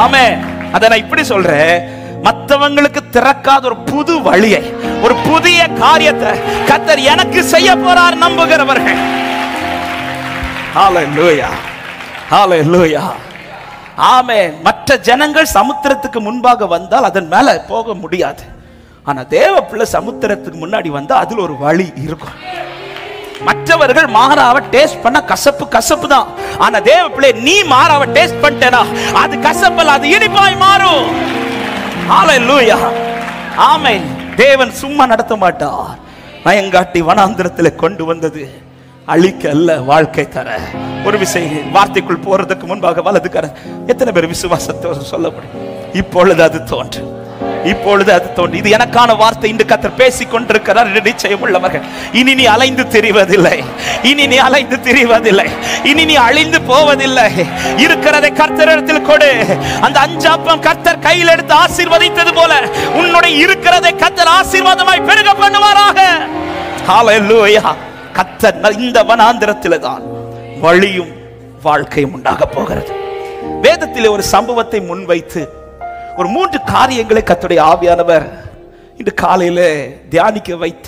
B: ஆமென். அத நான் இப்படி சொல்றேன், மற்றவங்களுக்கு திறக்காத ஒரு புது வழியை, ஒரு புதிய காரியத்தை கர்த்தர் எனக்கு செய்ய போறார் நம்புகிறவர்கள். ஹல்லேலூயா, ஹல்லேலூயா. ஆமென். மற்ற ஜனங்கள் சமுத்திரத்துக்கு முன்பாக வந்தால் அதன் மேல போக முடியாது. ஆனா தேவ பிள்ளை சமுத்திரத்துக்கு முன்னாடி வந்தா அதுல ஒரு வழி இருக்கும். மற்றவர்கள் மாறாவை டேஸ்ட் பண்ண கசப்பு கசப்பு தான். ஆனா தேவ பிள்ளை நீ மாறாவை டேஸ்ட் பண்ணிட்டேனா அது கசப்பல்ல, அது இனிப்பாய் மாறும். ஹல்லேலூயா. ஆமென். தேவன் சும்மா நடத்த மாட்டார். நயங்காட்டி வனாந்திரத்தில் கொண்டு வந்தது அழிக்க அல்ல, வாழ்க்கை தர. ஒரு விஷயம் வார்த்தைக்குள் போறதுக்கு முன்பாக வலது கர. எத்தனை பேர் விசுவாசத்தோடு சொல்ல முடியும்? இப்பொழுது அது தோன்று, இப்பொழுது அது தோன்றி. இது எனக்கான வார்த்தை. இன்று கர்த்தர் பேசிக் கொண்டிருக்கிறார். நிச்சயம் உள்ளவர்கள், இனி நீ அலைந்து திரிவதில்லை, இனி நீ அலைந்து திரிவதில்லை, இனி நீ அழிந்து போவதில்லை. இருக்கிறதை கர்த்தரிடத்தில் கொடு. அந்த அஞ்சாப்பம் கர்த்தர் கையில் எடுத்து ஆசீர்வதித்தது போல உன்னுடைய இருக்கிறதை கர்த்தர் ஆசீர்வாதமாய் பெருக பண்ணுவாராக. ஹல்லேலூயா. கர்த்தர் இந்த வனாந்திரத்திலே தான் வழியும் வாழ்க்கையும் உண்டாக போகிறது. வேதத்திலே ஒரு சம்பவத்தை முன்வைத்து ஒரு 3 காரியங்களை கர்த்தருடைய ஆவியானவர் இன்று காலையில தியானிக்க வைத்த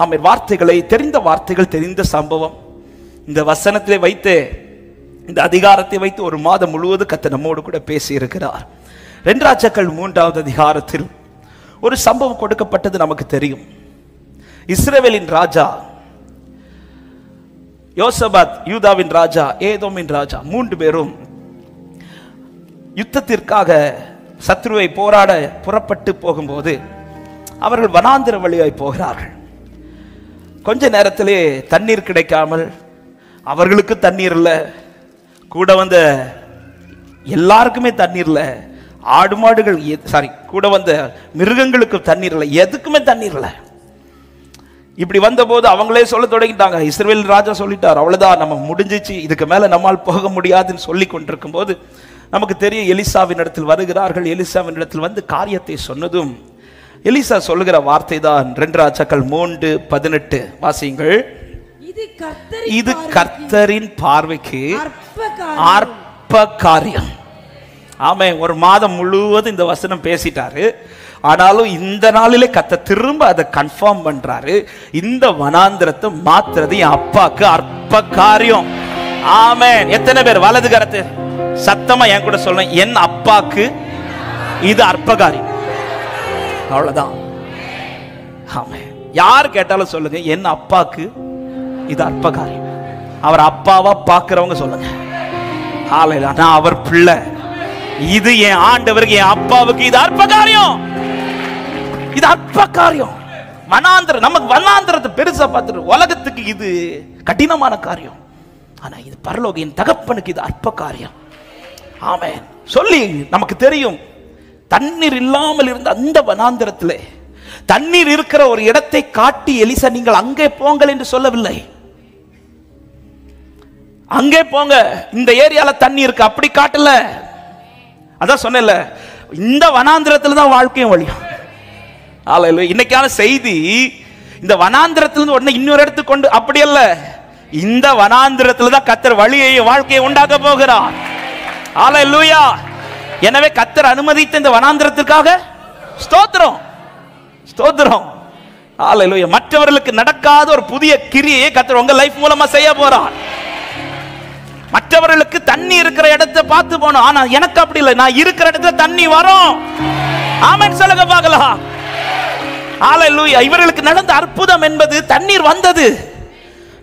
B: ஆமென் வார்த்தைகளை, தெரிந்த வார்த்தைகள், தெரிந்த சம்பவம். இந்த வசனத்திலே வைத்து, இந்த அதிகாரத்தை வைத்து ஒரு மாதம் முழுவதும் கர்த்தர் நம்மோடு கூட பேசி இருக்கிறார். 2 ராஜாக்கள் 3வது அதிகாரத்தில் ஒரு சம்பவம் கொடுக்கப்பட்டது நமக்கு தெரியும். இஸ்ரவேலின் ராஜா யோசபாத், யூதாவின் ராஜா, ஏதோமின் ராஜா, 3 பேரும் யுத்தத்திற்காக சத்ருவை போராட புறப்பட்டு போகும்போது அவர்கள் வனாந்திர வழியாய் போகிறார்கள். கொஞ்ச நேரத்திலே தண்ணீர் கிடைக்காமல், அவர்களுக்கு தண்ணீர் இல்லை, கூட வந்த எல்லாருக்குமே தண்ணீர் இல்லை, ஆடு மாடுகள் கூட வந்த மிருகங்களுக்கு தண்ணீர் இல்லை, எதுக்குமே தண்ணீர் இல்லை. இப்படி வந்தபோது அவங்களே சொல்ல தொடங்கிட்டாங்க. இஸ்ரவேல் ராஜா சொல்லிட்டார், அவ்வளவுதான், நம்ம முடிஞ்சிச்சு, இதுக்கு மேல நம்மால் போக முடியாதுன்னு சொல்லி கொண்டிருக்கும் போது நமக்கு தெரியும் எலிசாவின் இடத்தில் வருகிறார்கள். எலிசாவின் இடத்தில் வந்து காரியத்தை சொன்னதும் எலிசா சொல்லுகிற வார்த்தை தான் 2 ராஜாக்கள் 3:18 வாசியுங்கள். இது கர்த்தரின் பார்வைக்கு அற்ப காரியம். ஆமே, ஒரு மாதம் முழுவதும் இந்த வசனம் பேசிட்டாரு. ஆனாலும் இந்த நாளிலே கர்த்தர் திரும்ப அதை கன்ஃபார்ம் பண்றாரு. இந்த வனாந்திரத்தை மாத்துறது என் அப்பாக்கு அற்ப
A: அற்ப காரியம். ஆமென். எத்தனை பேர் வலது கரத்தை சத்தமா என் கூட சொல்லுங்க, என் அப்பாக்கு இது அற்ப காரியம். அவ்வளவுதான். ஆமென். யார் கேட்டாலும் சொல்லுங்க, என் அப்பாக்கு இது அற்ப காரியம். அவர் அப்பாவா பார்க்கிறவங்க சொல்லுங்க, ஹalleluya, நான் அவர் பிள்ளை, இது என் ஆண்டவருக்கு என் அப்பாவுக்கு இது அற்ப காரியம். இது அற்ப காரியம். வனாந்திரம், நமக்கு வனாந்திரத்தை பெருசா பார்த்துட்டு உலகத்துக்கு இது கடினமான காரியம். ஆனா இது பரலோக என் தகப்பனுக்கு இது அற்ப காரியம். ஆமென். சொல்லி நமக்கு தெரியும், தண்ணீர் இல்லாமல் இருந்த அந்த வனாந்திரத்திலே தண்ணீர் இருக்கிற ஒரு இடத்தை காட்டி எலிசா நீங்கள் அங்கே போங்கள் என்று சொல்லவில்லை. அங்கே போங்க, இந்த ஏரியால தண்ணி இருக்கு அப்படி காட்டல. அதான் சொன்னேன்ல, இந்த வனாந்திரத்துல தான் வாழ்க்கையும் வழியும். ஹalleluya. இன்னைக்கான செய்தி இந்த வனாந்திரத்திலிருந்து உடனே இன்னொரு இடத்துக்கு கொண்டு அப்படி அல்ல, இந்த வனாந்திரத்துல தான் கர்த்தர் வழியை வாழ்க்கையை உண்டாக்க போகிறார். ஹalleluya. எனவே கர்த்தர் அனுமதித்த இந்த வனாந்திரத்திற்காக ஸ்தோத்திரம், ஸ்தோத்திரம். ஹalleluya. மற்றவர்களுக்கு நடக்காத ஒரு புதிய கிரியை கர்த்தர் உங்க லைஃப் மூலமா செய்ய போறார். மற்றவர்களுக்கு தண்ணி இருக்கிற இடத்தை பார்த்து போனோம், ஆனா எனக்கு அப்படி இல்லை, நான் இருக்கிற இடத்துல தண்ணி வரும். ஆமென் சொல்லுங்க பார்க்கலாம். ஹalleluya. இவர்களுக்கு நடந்த அற்புதம் என்பது தண்ணீர் வந்தது.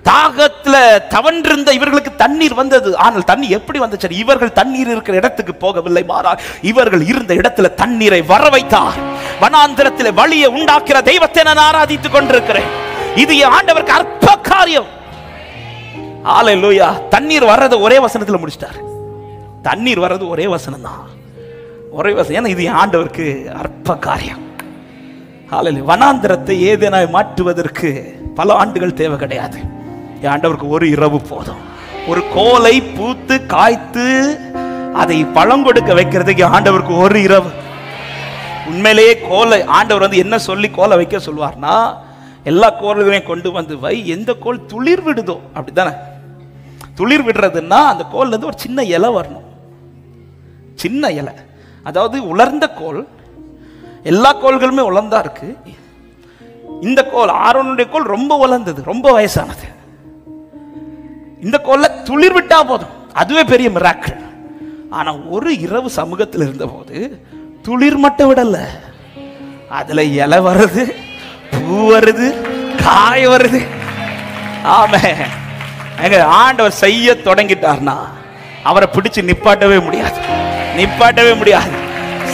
A: தாகத்துல தவன்றிருந்த இவர்களுக்கு தண்ணீர் வந்தது. ஆனால் தண்ணி எப்படி வந்துச்சு? இவர்கள் தண்ணீர் இருக்கிற இடத்துக்கு போகவில்லை, மாறா இவர்கள் இருந்த இடத்துல தண்ணீரை வர வைத்தார். வனாந்திரத்தில் வழியை உண்டாக்குற தெய்வத்தை நான் ஆராதித்துக் கொண்டிருக்கிறேன். இது ஆண்டவருக்கு அற்ப காரியம். ஹalleluya. தண்ணீர் வர்றது ஒரே வசனத்துல முடிச்சிட்டார். தண்ணீர் வர்றது ஒரே வசனம் தான், ஒரே வசனம். ஏன்னா இது ஆண்டவருக்கு அற்ப காரியம். ஹalleluya. வனாந்திரத்தை ஏதேனாய் மாற்றுவதற்கு பல ஆண்டுகள் தேவை கிடையாது. ஆண்டவருக்கு ஒரு இரவு போதும். ஒரு கோலை பூத்து காய்த்து அதை பழம் கொடுக்க வைக்கிறதுக்கு ஆண்டவருக்கு ஒரு இரவு. உண்மையிலேயே கோலை ஆண்டவர் வந்து என்ன சொல்லி கோலை வைக்க சொல்வார்னா, எல்லா கோல்களையும் கொண்டு வந்து வை, எந்த கோல் துளிர் விடுதோ, அப்படித்தானே? துளிர் விடுறதுன்னா அந்த கோல்ல இருந்து ஒரு சின்ன இலை வரணும், சின்ன இலை. அதாவது உலர்ந்த கோல், எல்லா கோள்களுமே உலர்ந்தா இருக்கு. இந்த கோல் ஆரோனுடைய கோல் ரொம்ப உலர்ந்தது, ரொம்ப வயசானது. இந்த கோல்ல துளிர் விட்டா போதும், அதுவே பெரிய மிராக்கிள். ஆனா ஒரு இரவு சமூகத்தில் இருந்த போது துளிர் மட்டும் விடல, அதுல இலை வருது, பூ வருது, காய் வருது. ஆமென். எங்க ஆண்டவர் செய்ய தொடங்கிட்டார்னா அவரை பிடிச்சு நிப்பாட்டவே முடியாது, நிப்பாட்டவே முடியாது.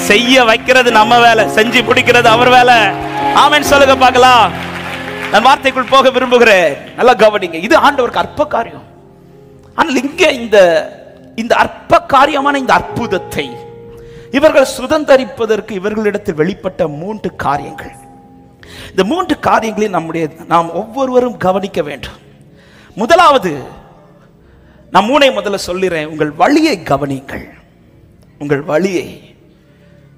A: செய்ய வைக்கிறது நம்ம வேலை, செஞ்சு பிடிக்கிறது அவர் வேலை. ஆமென் சொல்லுங்க பார்க்கலாம். நான் வார்த்தைக்குள் போக விரும்புகிறேன், நல்லா கவனிங்க. இது ஆண்டவருக்கு அற்ப காரியம். ஆனால் இங்க இந்த அற்ப காரியமான இந்த அற்புதத்தை இவர்கள் சுதந்தரிப்பதற்கு இவர்களிடத்தில் வெளிப்பட்ட 3 காரியங்கள். இந்த 3 காரியங்களை நாம் ஒவ்வொருவரும் கவனிக்க வேண்டும். முதலாவது, நான் 3 முதல்ல சொல்லிறேன், உங்கள் வழியை கவனிங்கள். உங்கள் வழியை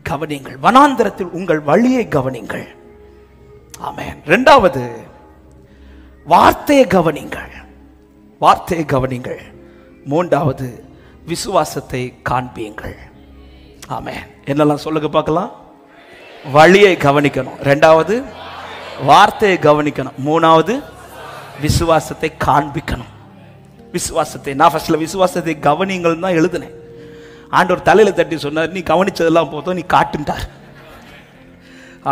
A: கவனிங்கள். வனாந்திரத்தில் உங்கள் வழியை கவனிங்கள். ஆமென். இரண்டாவது, வார்த்தையை கவனிங்கள், வார்த்தையை கவனிங்கள். மூன்றாவது, விசுவாசத்தை காண்பியுங்கள். ஆமென். என்னெல்லாம் சொல்லுங்க பார்க்கலாம். வழியை கவனிக்கணும், இரண்டாவது வார்த்தையை கவனிக்கணும், மூணாவது விசுவாசத்தை காண்பிக்கணும். விசுவாசத்தை நான் ஃபர்ஸ்ட்ல விசுவாசத்தை கவனிங்கள் தான் எழுதினேன். ஆண்டவர் தலையில தட்டி சொன்னார், நீ கவனிச்சதெல்லாம் போதும், நீ காட்டுண்டார்.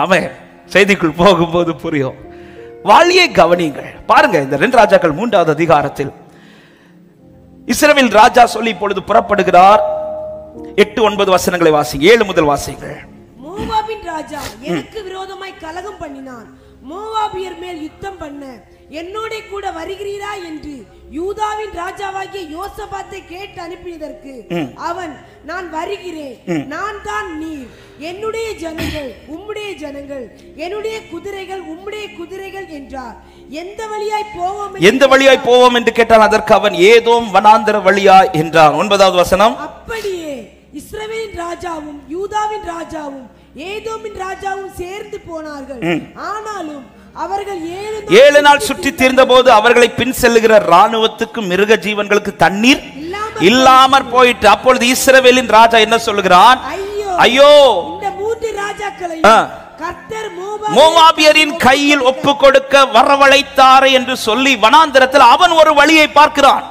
A: ஆமென். செய்திக்குள் போகும்போது புரியும். வழியை கவனிங்கள். பாருங்க, இந்த 2 ராஜாக்கள் 3வது அதிகாரத்தில் இஸ்ரவேல் ராஜா சொல்லி இப்பொழுது புறப்படுகிறார். 8-9 வசனங்களை வாசிங்க. 7 முதல் வாசிங்கள்.
C: மோவாபின் ராஜா எனக்கு விரோதமாய் கலகம் பண்ணினான். மோவாபியர் மேல் யுத்தம் பண்ண என்னோட கூட வருகிறீரா என்று யூதாவின் ராஜாவாகிய யோசபாத்தை கேட்டு அனுப்பியதற்கு அவன், நான் வருகிறேன், நான் தான் நீர், என்னுடைய ஜனங்கள் உம்முடைய ஜனங்கள், என்னுடைய குதிரைகள் உம்முடைய குதிரைகள் என்றார். எந்த வழியாய் போவோம்
A: என்று கேட்டான். அதற்கு அவன், ஏதோம் வனாந்தர வழியா என்றான். 9வது வசனம்.
C: அப்படியே இஸ்ரவேலின் ராஜாவும் யூதாவின் ராஜாவும் ஏதோமின் ராஜாவும் சேர்ந்து போனார்கள். ஆனாலும் அவர்கள்
A: 7 நாள் சுற்றி தீர்ந்த போது அவர்களை பின் செல்லுகிற ராணுவத்துக்கு மிருக ஜீவன்களுக்கு தண்ணீர் இல்லாமற் போயிட்டு. அப்பொழுது இஸ்ரவேலின் ராஜா என்ன சொல்லுகிறான்?
C: ஐயோ, இந்த 3 ராஜாக்களையும் கர்த்தர்
A: மோவாபியரின் கையில் ஒப்பு கொடுக்க வரவழைத்தாரே என்று சொல்லி வனாந்தரத்தில் அவன் ஒரு வழியை பார்க்கிறான்.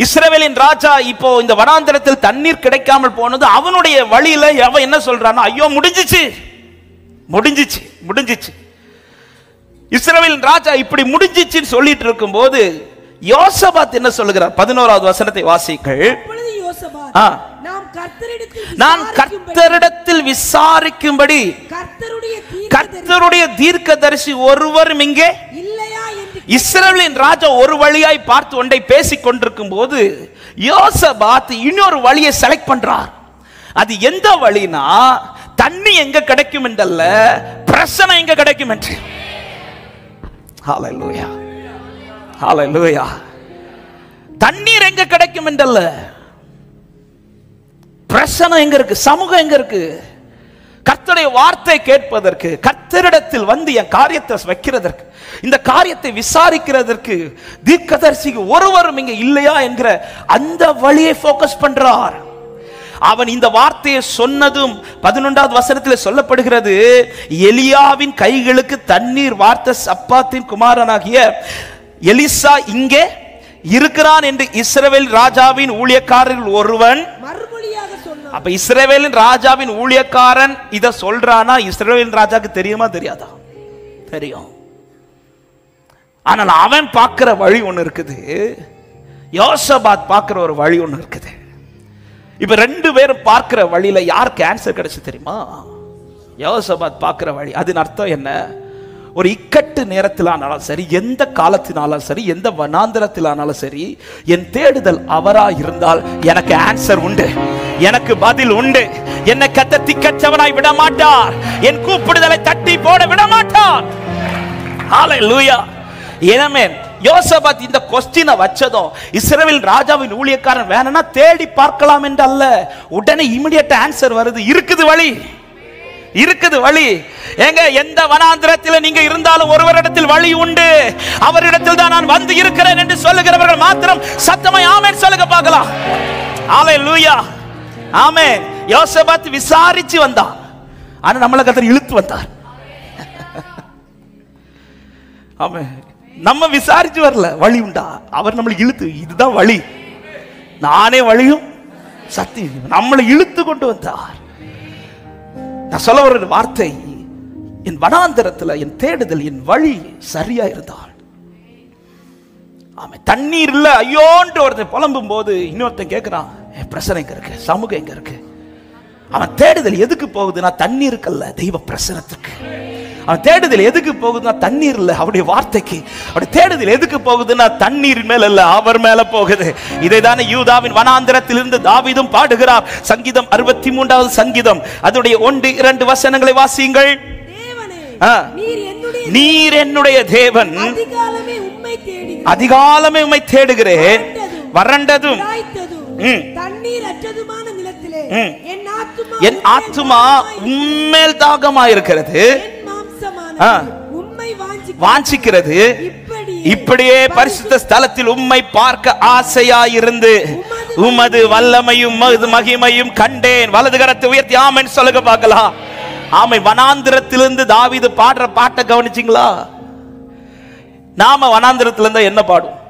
A: இஸ்ரவேலின் ராஜா இப்போ இந்த வனாந்தரத்தில் தண்ணீர் கிடைக்காமல் போனது அவனுடைய வழியில அவன் என்ன சொல்றான், ஐயோ முடிஞ்சிச்சு முடிஞ்சிச்சு முடிஞ்சிச்சு. இஸ்ரவேலின் ராஜா இப்படி முடிஞ்சிச்சுன்னு சொல்லிட்டு இருக்கும் போது யோசபாத் என்ன சொல்லுகிறார்? 11வது வசனத்தை வாசிங்கள். நான் கர்த்தரிடத்தில் விசாரிக்கும்படி கர்த்தருடைய தீர்க்கதரிசி ஒருவரும் இங்கே இல்லையா என்று இஸ்ரவேலின் ராஜா ஒரு வழியாய் பார்த்து ஒன்றை பேசிக் கொண்டிருக்கும் போது யோசபாத் இன்னொரு வழியை செலக்ட் பண்றார். அது எந்த வழினா, தண்ணி எங்க கிடைக்கும் என்றல்ல, பிரசனை எங்க கிடைக்கும் என்று. ஹல்லேலூயா ஹல்லேலூயா. தண்ணீர் எங்க கிடைக்கும் என்றல்ல, பிரசனை எங்க இருக்கு, சமூகம் எங்க இருக்கு, கர்த்தருடைய வார்த்தை கேட்பதற்கு, கர்த்தரிடத்தில் வந்து என் காரியத்தை வைக்கிறதற்கு, இந்த காரியத்தை விசாரிக்கிறதற்கு தீர்க்கதரிசிக்கு ஒருவரும் இங்க இல்லையா என்கிற அந்த வழியை போக்கஸ் பண்றார். அவன் இந்த வார்த்தையை சொன்னதும் 11வது வசனத்தில் சொல்லப்படுகிறது, எலியாவின் கைகளுக்கு தண்ணீர் வார்த்த சப்பாத்தின் குமாரனாகிய எலிசா இங்கே இருக்கிறான் என்று இஸ்ரவேல் ராஜாவின் ஊழியக்காரர்கள் ஒருவன் மறுமொழியாக சொன்னான். அப்ப இஸ்ரவேலின் ராஜாவின் ஊழியக்காரன் இத சொல்றானா, இஸ்ரவேலின் ராஜாக்கு தெரியுமா தெரியாதா? தெரியும். ஆனால் அவன் பார்க்கிற வழி ஒண்ணு இருக்குது, யோசபாத் பார்க்கிற ஒரு வழி ஒண்ணு இருக்குது. இப்ப ரெண்டு பேரும் பார்க்கிற வழியில யாருக்கு ஆன்சர் கிடைச்சு தெரியுமா? யோசபாத் பார்க்கிற வழி. அதன் அர்த்தம் என்ன? ஒரு இக்கட்டு நேரத்தில் ஆனாலும் சரி, எந்த காலத்தினாலும் சரி, எந்த வனாந்தரத்திலானாலும் சரி, என் தேடுதல் அவரா இருந்தால் எனக்கு ஆன்சர் உண்டு, எனக்கு பதில் உண்டு. என்னை கத்த திக்கற்றவனாய் விட மாட்டார், என் கூப்பிடுதலை தட்டி போட விட மாட்டார். ஹல்லேலூயா. ஆமென். யோசபாத் இந்த கொஸ்டினை வச்சதும் இஸ்ரவேல் ராஜாவின் ஊழியக்காரன் வேணும்னா தேடி பார்க்கலாம் என்று அல்ல, உடனே இமிடியேட் ஆன்சர் வருது. இருக்குது வழி, இருக்குது வழி. எங்க எந்த வனாந்திரத்தில் நீங்க இருந்தாலும் ஒருவரிடத்தில் வழி உண்டு, அவரிடத்தில் தான் நான் வந்து இருக்கிறேன் என்று சொல்லுகிறவர்கள் மாத்திரம் சத்தமாய் ஆமென் சொல்லுங்க பார்க்கலாம். ஹல்லேலூயா ஆமென். யோசபாத் விசாரிச்சு வந்தான், ஆனா நம்மள கர்த்தர் இழுத்து வந்தார். ஆமென். நம்ம விசாரிச்சு வரல, வழி உண்டா, அவர் நம்மளை இழுத்து, இதுதான் வழி, நானே வழியும் சத்தியம், நம்மளை இழுத்து கொண்டு வந்தார். நான் சொல்ல ஒரு வார்த்தை, என் வனாந்தரத்துல என் தேடுதல், என் வழி சரியா இருந்தால், ஆமா தண்ணீர் இல்ல ஐயோன்று ஒருத்தன் புலம்பும் போது இன்னொருத்தன் கேட்கிறான், பிரசனை எங்க இருக்கு, சமூகம் எங்க இருக்கு. அவன் தேடுதல் எதுக்கு போகுதுன்னா தண்ணீருக்கு அல்ல, தெய்வ பிரசனத்துக்கு. அவன் தேடுதல் எதுக்கு போகுதுன்னா தண்ணீர் இல்ல, அவருடைய வார்த்தைக்கு. அவருடைய தேடுதல் எதுக்கு போகுதுன்னா தண்ணீர் மேல இல்ல, அவர் மேல போகுது. இதைதானே யூதாவின் வனாந்தரத்திலிருந்து தாவீதும் பாடுகிறார். சங்கீதம் 63வது சங்கீதம் அதனுடைய 1-2 வசனங்களை வாசியுங்கள். நீர் என்னுடைய தேவன், அதிகாலமே உம்மை தேடுகிறேன், வறண்டதும் என் ஆத்துமா உம்மேல் தாகமாயிருக்கிறது, வாஞ்சிக்கிறது. இப்படியே பரிசுத்த ஸ்தலத்தில் உம்மை பார்க்க ஆசையாயிருந்து உமது வல்லமையும் மகிமையும் கண்டேன். வலது கரத்தை உயர்த்தி ஆமென் சொல்லுங்க பார்க்கலாம். ஆமென். வனாந்திரத்திலிருந்து தாவீது பாடுற பாட்டை கவனிச்சிங்களா? நாம வனாந்திரத்திலிருந்து என்ன பாடுவோம்?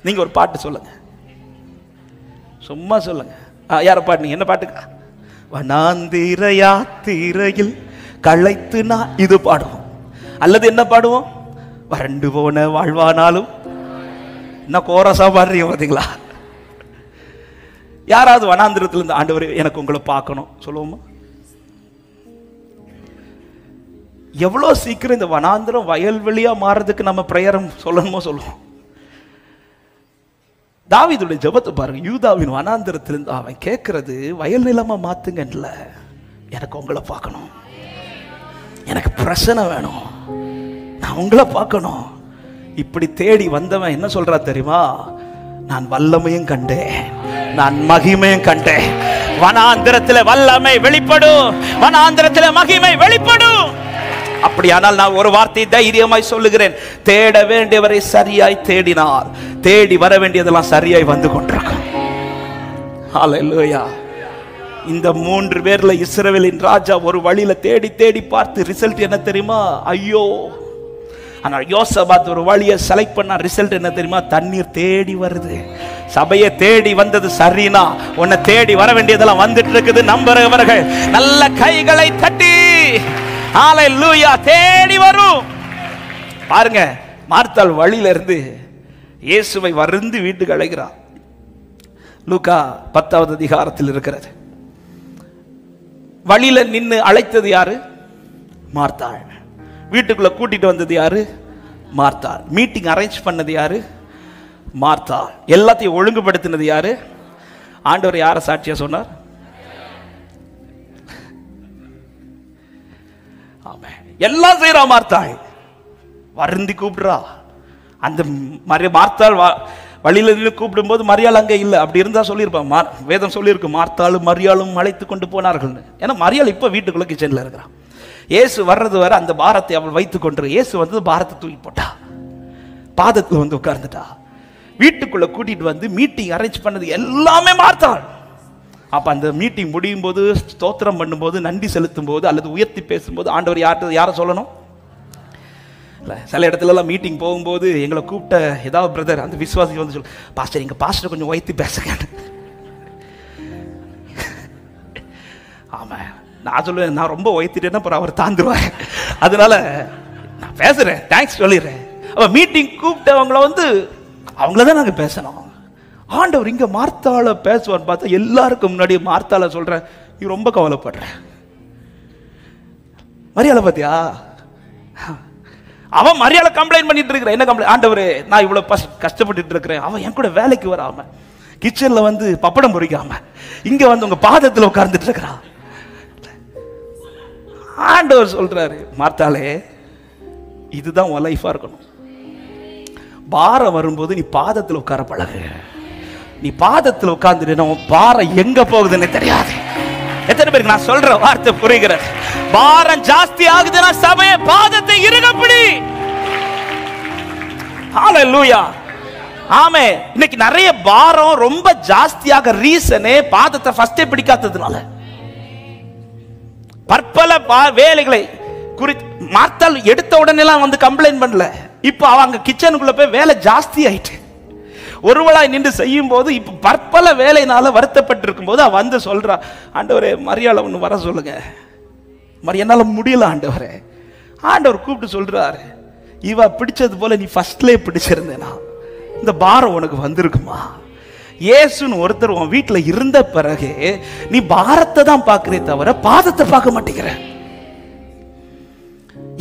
A: நீங்க ஒரு பாட்டு சொல்லுங்க, சும்மா சொல்லுங்க. யார பாடுனீங்க? என்ன பாட்டுக்கா? வனாந்திர யாத்திரையில் களைத்து நான் இது பாடுவோம். அல்லது என்ன பாடுவோம்? வறண்டு போன வாழ்வானாலும். என்ன கோரசா பாடுறீங்க பாத்தீங்களா? யாராவது வனாந்திரத்தில் இருந்து ஆண்டவரே எனக்கு உங்களை பார்க்கணும் சொல்லுவோமா? எவ்வளவு சீக்கிரம் இந்த வனாந்திரம் வயல்வெளியா மாறதுக்கு நம்ம பிரேயரம் சொல்லணுமோ சொல்லுவோம். தாவீதுடைய ஜெபத்தை பாருங்க. யூதாவின் வனாந்திரத்திலிருந்து அவன் கேட்கிறது வயல் நிலமா மாத்துங்கல்ல, எனக்கு உங்களை பார்க்கணும், எனக்கு பிரச்சனை வேணும், நான் உங்களை பார்க்கணும். இப்படி தேடி வந்தவன் என்ன சொல்றா தெரியுமா? நான் வல்லமையும் கண்டேன், நான் மகிமையும் கண்டேன். வனாந்திரத்தில் வல்லமை வெளிப்படும், வனாந்திரத்தில் மகிமை வெளிப்படும். அப்படியானால் நான் ஒரு வார்த்தை தைரியமாய் சொல்லுகிறேன், தேட வேண்டியவரை சரியாய் தேடினார், தேடி வர வேண்டியதெல்லாம் சரியாய் வந்து கொண்டிருக்கும். ஹல்லேலூயா.
B: இந்த 3 பேர்ல இஸ்ரவேலின் ராஜா ஒரு வழியில தேடி தேடி பார்த்து ரிசல்ட் என்ன தெரியுமா? ஐயோ. ஆனா யோசபாத் ஒரு வழியை செலக்ட் பண்ண ரிசல்ட் என்ன தெரியுமா? தண்ணீர் தேடி வருது. சபையை தேடி வந்தது சரினா, உன்னை தேடி வர வேண்டியதெல்லாம் வந்துட்டு இருக்குது. நம்புறவர்கள் நல்ல கைகளை தட்டி ஹalleluya தேடி வரும். பாருங்க, மார்த்தாள் வழியில இருந்து இயேசுவை வருந்து வீட்டுக்கு அழைக்கிறார். லூக்கா 10வது அதிகாரத்தில் இருக்கிறது. வழியில நின்று அழைத்தது யாரு? மார்த்தாள். வீட்டுக்குள்ள கூட்டிட்டு வந்தது யாரு? மார்த்தாள். மீட்டிங் அரேஞ்ச் பண்ணது யாரு? மார்த்தாள். எல்லாத்தையும் ஒழுங்குபடுத்தினது யாரு? ஆண்டவர் யாரை சாட்சியா சொன்னார்? ஆமென். எல்லாம் செய்றா மார்த்தாள். வருந்தி கூப்பிடுறா. அந்த மார்த்தாள் வழியில நின்று கூப்பிடும் போது மரியாள் அங்கே இல்லை. அப்படி இருந்தா சொல்லியிருப்பான், வேதம் சொல்லியிருக்கு மார்த்தாளும் மரியாளும் அழைத்து கொண்டு போனார்கள். ஏன்னா மரியாள் இப்ப வீட்டுக்குள்ள கிச்சன்ல இருக்கிறான். இயேசு வர்றது வரை அந்த பாரத்தை அவள் வைத்துக் கொண்டு, இயேசு வந்து பாரத்தை தூக்கி போட்டா, பாதத்துல வந்து உட்கார்ந்துட்டா. வீட்டுக்குள்ள கூட்டிட்டு வந்து மீட்டிங் அரேஞ்ச் பண்ணது எல்லாமே மார்த்தாள். அப்ப அந்த மீட்டிங் முடியும் போது, ஸ்தோத்திரம் பண்ணும்போது, நன்றி செலுத்தும் போது அல்லது உயர்த்தி பேசும்போது ஆண்டவர் யாரை சொல்லணும்? சில இடத்துல எல்லாம் மீட்டிங் போகும்போது எங்களை கூப்பிட்ட ஏதாவது பிரதர் அந்த விசுவாசி வந்து சொல்லு, பாஸ்டர் எங்க பாஸ்டர் கொஞ்சம் உயர்த்தி பேசுங்க. ஆமா, நான் சொல்லுவேன், நான் ரொம்ப உயர்த்திட்டேன்னா அப்புறம் அவர் தாந்துருவார். அதனால நான் பேசுறேன், தேங்க்ஸ் சொல்லிடுறேன். அப்ப மீட்டிங் கூப்பிட்டவங்கள வந்து அவங்களதான் நாங்க பேசணும். ஆண்டவர் இங்க மார்த்தாள பேசுவான்னு பார்த்தா எல்லாருக்கும் முன்னாடி மார்த்தாள சொல்றேன், நீ ரொம்ப கவலைப்படுற. மரியாதை பாத்தியா? அவன் மரியாதை கம்ப்ளைண்ட் பண்ணிட்டு இருக்கிற. என்ன கம்ப்ளைண்ட்? ஆண்டவரே நான் இவ்வளவு கஷ்டப்பட்டு இருக்கிறேன், அவன் என் கூட வேலைக்கு வராம, கிச்சன்ல வந்து பப்படம் பொரிக்காம, இங்க வந்து உங்க பாதத்துல உட்கார்ந்துட்டு இருக்கிறான். ஆண்டவர் சொல்றாரு, மார்த்தாளே இதுதான் உன் லைஃபா இருக்கணும். பாரம் வரும்போது நீ பாதத்தில் உட்கார பழகு. நீ பாதத்தில் உட்கார்ந்துட்டு உன் பாரம் எங்க போகுதுன்னு தெரியாது. எத்தனை பேருக்கு நான் சொல்ற வார்த்தை புரிகிறது? பாரம் ஜாஸ்தி ஆகுதுன்னா சபையை பாதத்தை இறுகப்பிடி. ஹalleluya. ஆமே. இன்னைக்கு நிறைய பாரம் ரொம்ப ஜாஸ்தியாக ரீசனே பாதத்தை ஃபர்ஸ்டே பிடிக்காததுனால. பற்பல வேலைகளை குறித்து மார்த்தாள் எடுத்த உடனே எல்லாம் வந்து கம்ப்ளைண்ட் பண்ணல. இப்ப அவங்க கிச்சனுக்குள்ள போய் வேலை ஜாஸ்தி ஆயிட்டு ஒருவளாய் நின்று செய்யும் போது இப்ப பற்பல வேலைனால வருத்தப்பட்டு இருக்கும் போது அவன் வந்து சொல்றா, ஆண்டவரே மரியாதை ஒண்ணு வர சொல்லுங்க, என்னால முடியல ஆண்டவரே. ஆண்டவர் கூப்பிட்டு சொல்றாரு, இவ பிடிச்சது போல நீ ஃபர்ஸ்ட்லயே பிடிச்சிருந்தேனா இந்த பாரம் உனக்கு வந்திருக்குமா? இயேசுன்னு ஒருத்தர் உன் வீட்டுல இருந்த பிறகு நீ பாரத்தை தான் பார்க்கிறே தவிர பாதத்தை பார்க்க மாட்டேங்கிற.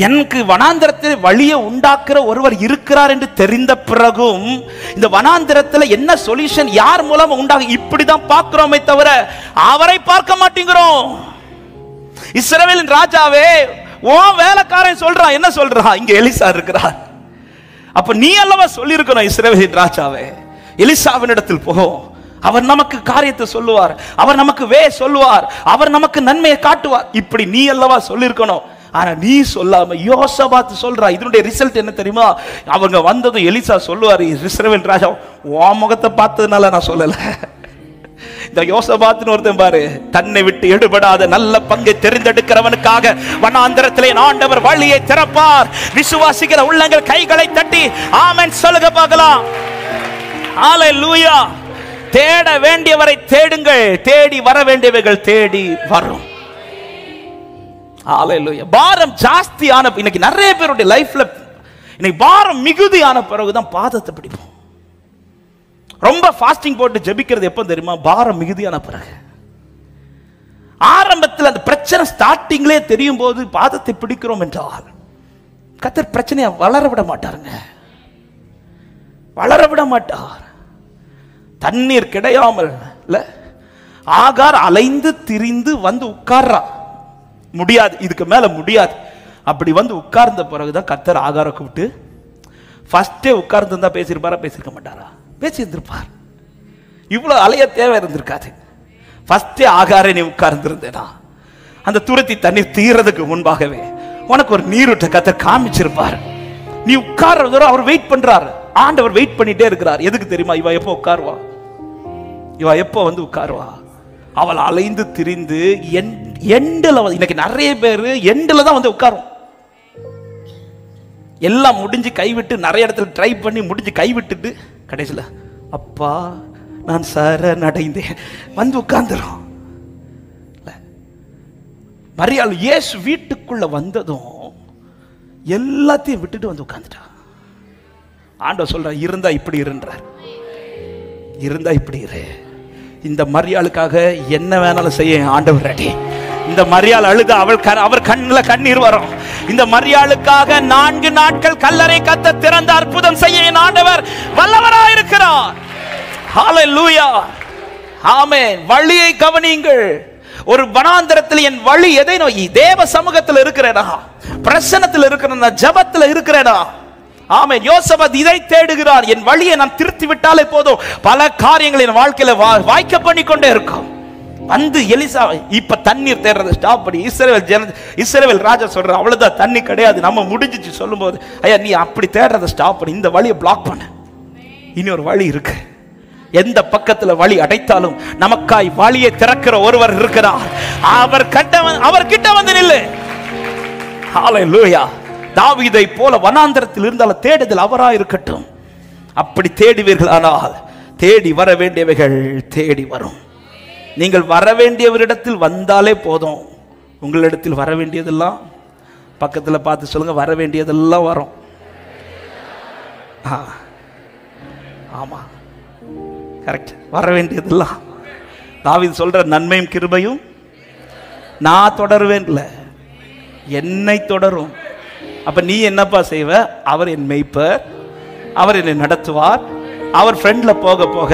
B: எனக்கு வனாந்திரத்தில் வழியை உண்டாக்குற ஒருவர் இருக்கிறார் என்று தெரிந்த பிறகும் இந்த வனாந்திரத்தில் என்ன சொல்யூஷன் யார் மூலம் உண்டாக இப்படிதான் பார்க்கிறோமே தவிர அவரை பார்க்க மாட்டேங்கிறோம். இஸ்ரவேலின் ராஜாவே, ஓ வேலைக்காரன் சொல்றான், என்ன சொல்றான்? இங்க எலிசா இருக்கிறார். அப்ப நீ அல்லவா சொல்லி இருக்கணும், இஸ்ரவேலின் ராஜாவே எலிசாவின் இடத்தில் போ, அவர் நமக்கு காரியத்தை சொல்லுவார், அவர் நமக்கு சொல்லுவார், அவர் நமக்கு நன்மையை காட்டுவார். இப்படி நீ அல்லவா சொல்லி இருக்கணும். ஆனா நீ சொல்லாம யோசபாத் சொல்றா. இதனுடைய ரிசல்ட் என்ன தெரியுமா? அவங்க வந்ததும் எலிசா சொல்லுவாரு, இஸ்ரவேல் ராஜா உன் முகத்தை பார்த்ததுனால நான் சொல்லல. இந்த யோசபாத்னு ஒருத்தன் பாரு, தன்னை விட்டு எடுபடாத நல்ல பங்கை தெரிந்தெடுக்கிறவனுக்காக வனாந்தரத்திலே ஆண்டவர் வழியை திறப்பார். விசுவாசிக்கிற உள்ளங்கள் கைகளை தட்டி ஆமென் சொல்லுங்க பார்க்கலாம். ஹalleluya. தேட வேண்டியவரை தேடுங்கள், தேடி வர வேண்டியவைகள் தேடி வரும். ஹalleluya. பாரம் ஜாஸ்தியான இன்னைக்கு நிறைய பேருடைய லைஃப்ல இன்னைக்கு பாரம் மிகுதியான பிறகுதான் பாதத்தை பிடிப்போம். ரொம்ப ஃபாஸ்டிங் போட்டு ஜெபிக்கிறது எப்ப தெரியுமா? பாரம் மிகுதியான பிறகு. ஆரம்பத்தில் அந்த பிரச்சனை ஸ்டார்டிங்லே தெரியும் போது பாதத்தை பிடிக்கிறோம் என்றால் கர்த்தர் பிரச்சனையை வளர விட மாட்டாருங்க, வளர விட மாட்டார். தண்ணீர் கிடையாமல் ஆகார் அலைந்து திரிந்து வந்து உட்கார்றா, முடியாது, இதுக்கு மேல முடியாது. அப்படி வந்து உட்கார்ந்த பிறகுதான் கர்த்தர் ஆகார கூப்பிட்டு, ஃபர்ஸ்டே உட்கார்ந்து இருந்தா பேசியிருப்பாரா? பேசியிருக்க மாட்டாரா? பேசி இருந்திருப்பார். இவ்வளவு அலைய தேவை இருந்திருக்காது. ஃபர்ஸ்டே ஆகாரே நீ உட்கார்ந்து இருந்தேனா அந்த துருத்தி தண்ணீர் தீரதுக்கு முன்பாகவே உனக்கு ஒரு நீரூற்ற கர்த்தர் காமிச்சிருப்பார். நீ உட்கார்றதோ அவர் வெயிட் பண்றாரு. ஆண்டவர் வெயிட் பண்ணிட்டே இருக்கிறார். எதுக்கு தெரியுமா? இவ எப்போ உட்காருவா, இவ எப்போ வந்து உட்காருவா. அவள் அலைந்து திரிந்து எண்டில், இன்னைக்கு நிறைய பேர் எண்டில் தான் வந்து உட்காரும். எல்லாம் முடிஞ்சு கைவிட்டு, நிறைய இடத்துல ட்ரை பண்ணி முடிஞ்சு கைவிட்டுட்டு கடைசியில் அப்பா நான் சரணடைந்தேன் வந்து உட்கார்ந்துரும். மரியாள் இயேசு வீட்டுக்குள்ள வந்ததும் எல்லாத்தையும் விட்டுட்டு வந்து உட்கார்ந்துட்டா. ஆண்டவர் சொல்ற, இருந்தா இப்படி இருன்றார், இருந்தா இப்படி இரு. இந்த மரியாளுக்காக என்ன வேணாலும் செய்ய ஆண்டவர் ரெடி. இந்த மரியாள் அழுத அவர் கண்ணில் கண்ணீர் வரும். இந்த மரியாளுக்காக 4 நாட்கள் கல்லறை கத்த திறந்த அற்புதம் செய்ய என் ஆண்டவர் வல்லவராயிருக்கிறார். ஹல்லேலூயா, ஆமென். வழியை கவனியுங்கள். ஒரு வனாந்தரத்தில் என் வழி எதை நோக்கி? தேவ சமூகத்தில் இருக்கிறேனா, பிரசன்னத்தில் இருக்கிறேனா, ஜபத்தில் இருக்கிறேனா? ஆமென். யோசபாத் இதை தேடுகிறார். என் வழியை நான் திருத்தி விட்டாலே போதும், பல காரியங்கள் என் வாழ்க்கையில வாய்க்க பண்ணி கொண்டே இருக்கும். வந்து எலிசா இப்ப தண்ணீர் தேடுறதை ஸ்டாப் பண்ணி இஸ்ரவேல் ராஜா சொல்ற, அவ்வளவுதான், தண்ணி கிடையாது, நம்ம முடிஞ்சிச்சு சொல்லும் போது, ஐயா நீ அப்படி தேடுறதை ஸ்டாப் பண்ணி இந்த வழியை பிளாக் பண்ண. இனி ஒரு வழி இருக்கு. எந்த பக்கத்துல வழி அடைத்தாலும் நமக்காய் வழியை திறக்கிற ஒருவர் இருக்கிறார். அவர் கிட்ட வந்து நில்லு. ஹல்லேலூயா. தாவீதை போல வனாந்தரத்தில் இருந்தாலும் தேடுதல் அவராய் இருக்கட்டும். அப்படி தேடுவீர்கள் ஆனால் தேடி வர வேண்டியவைகள் தேடி வரும். நீங்கள் வர வேண்டியவரிடத்தில் வந்தாலே போதும். உங்களிடத்தில் வர வேண்டியதெல்லாம், பக்கத்துல பார்த்து சொல்லுங்க, வர வேண்டியதெல்லாம் வரும். ஆமா, கரெக்ட். வர வேண்டியதெல்லாம் தாவீது சொல்ற, நன்மையும் கிருபையும் நான் தொடருவேன், என்னை தொடரும். அப்ப நீ என்னப்பா செய்வ? அவர் என் மேய்ப்பர், அவர் என்னை நடத்துவார். அவர் ஃப்ரெண்ட்ல போக போக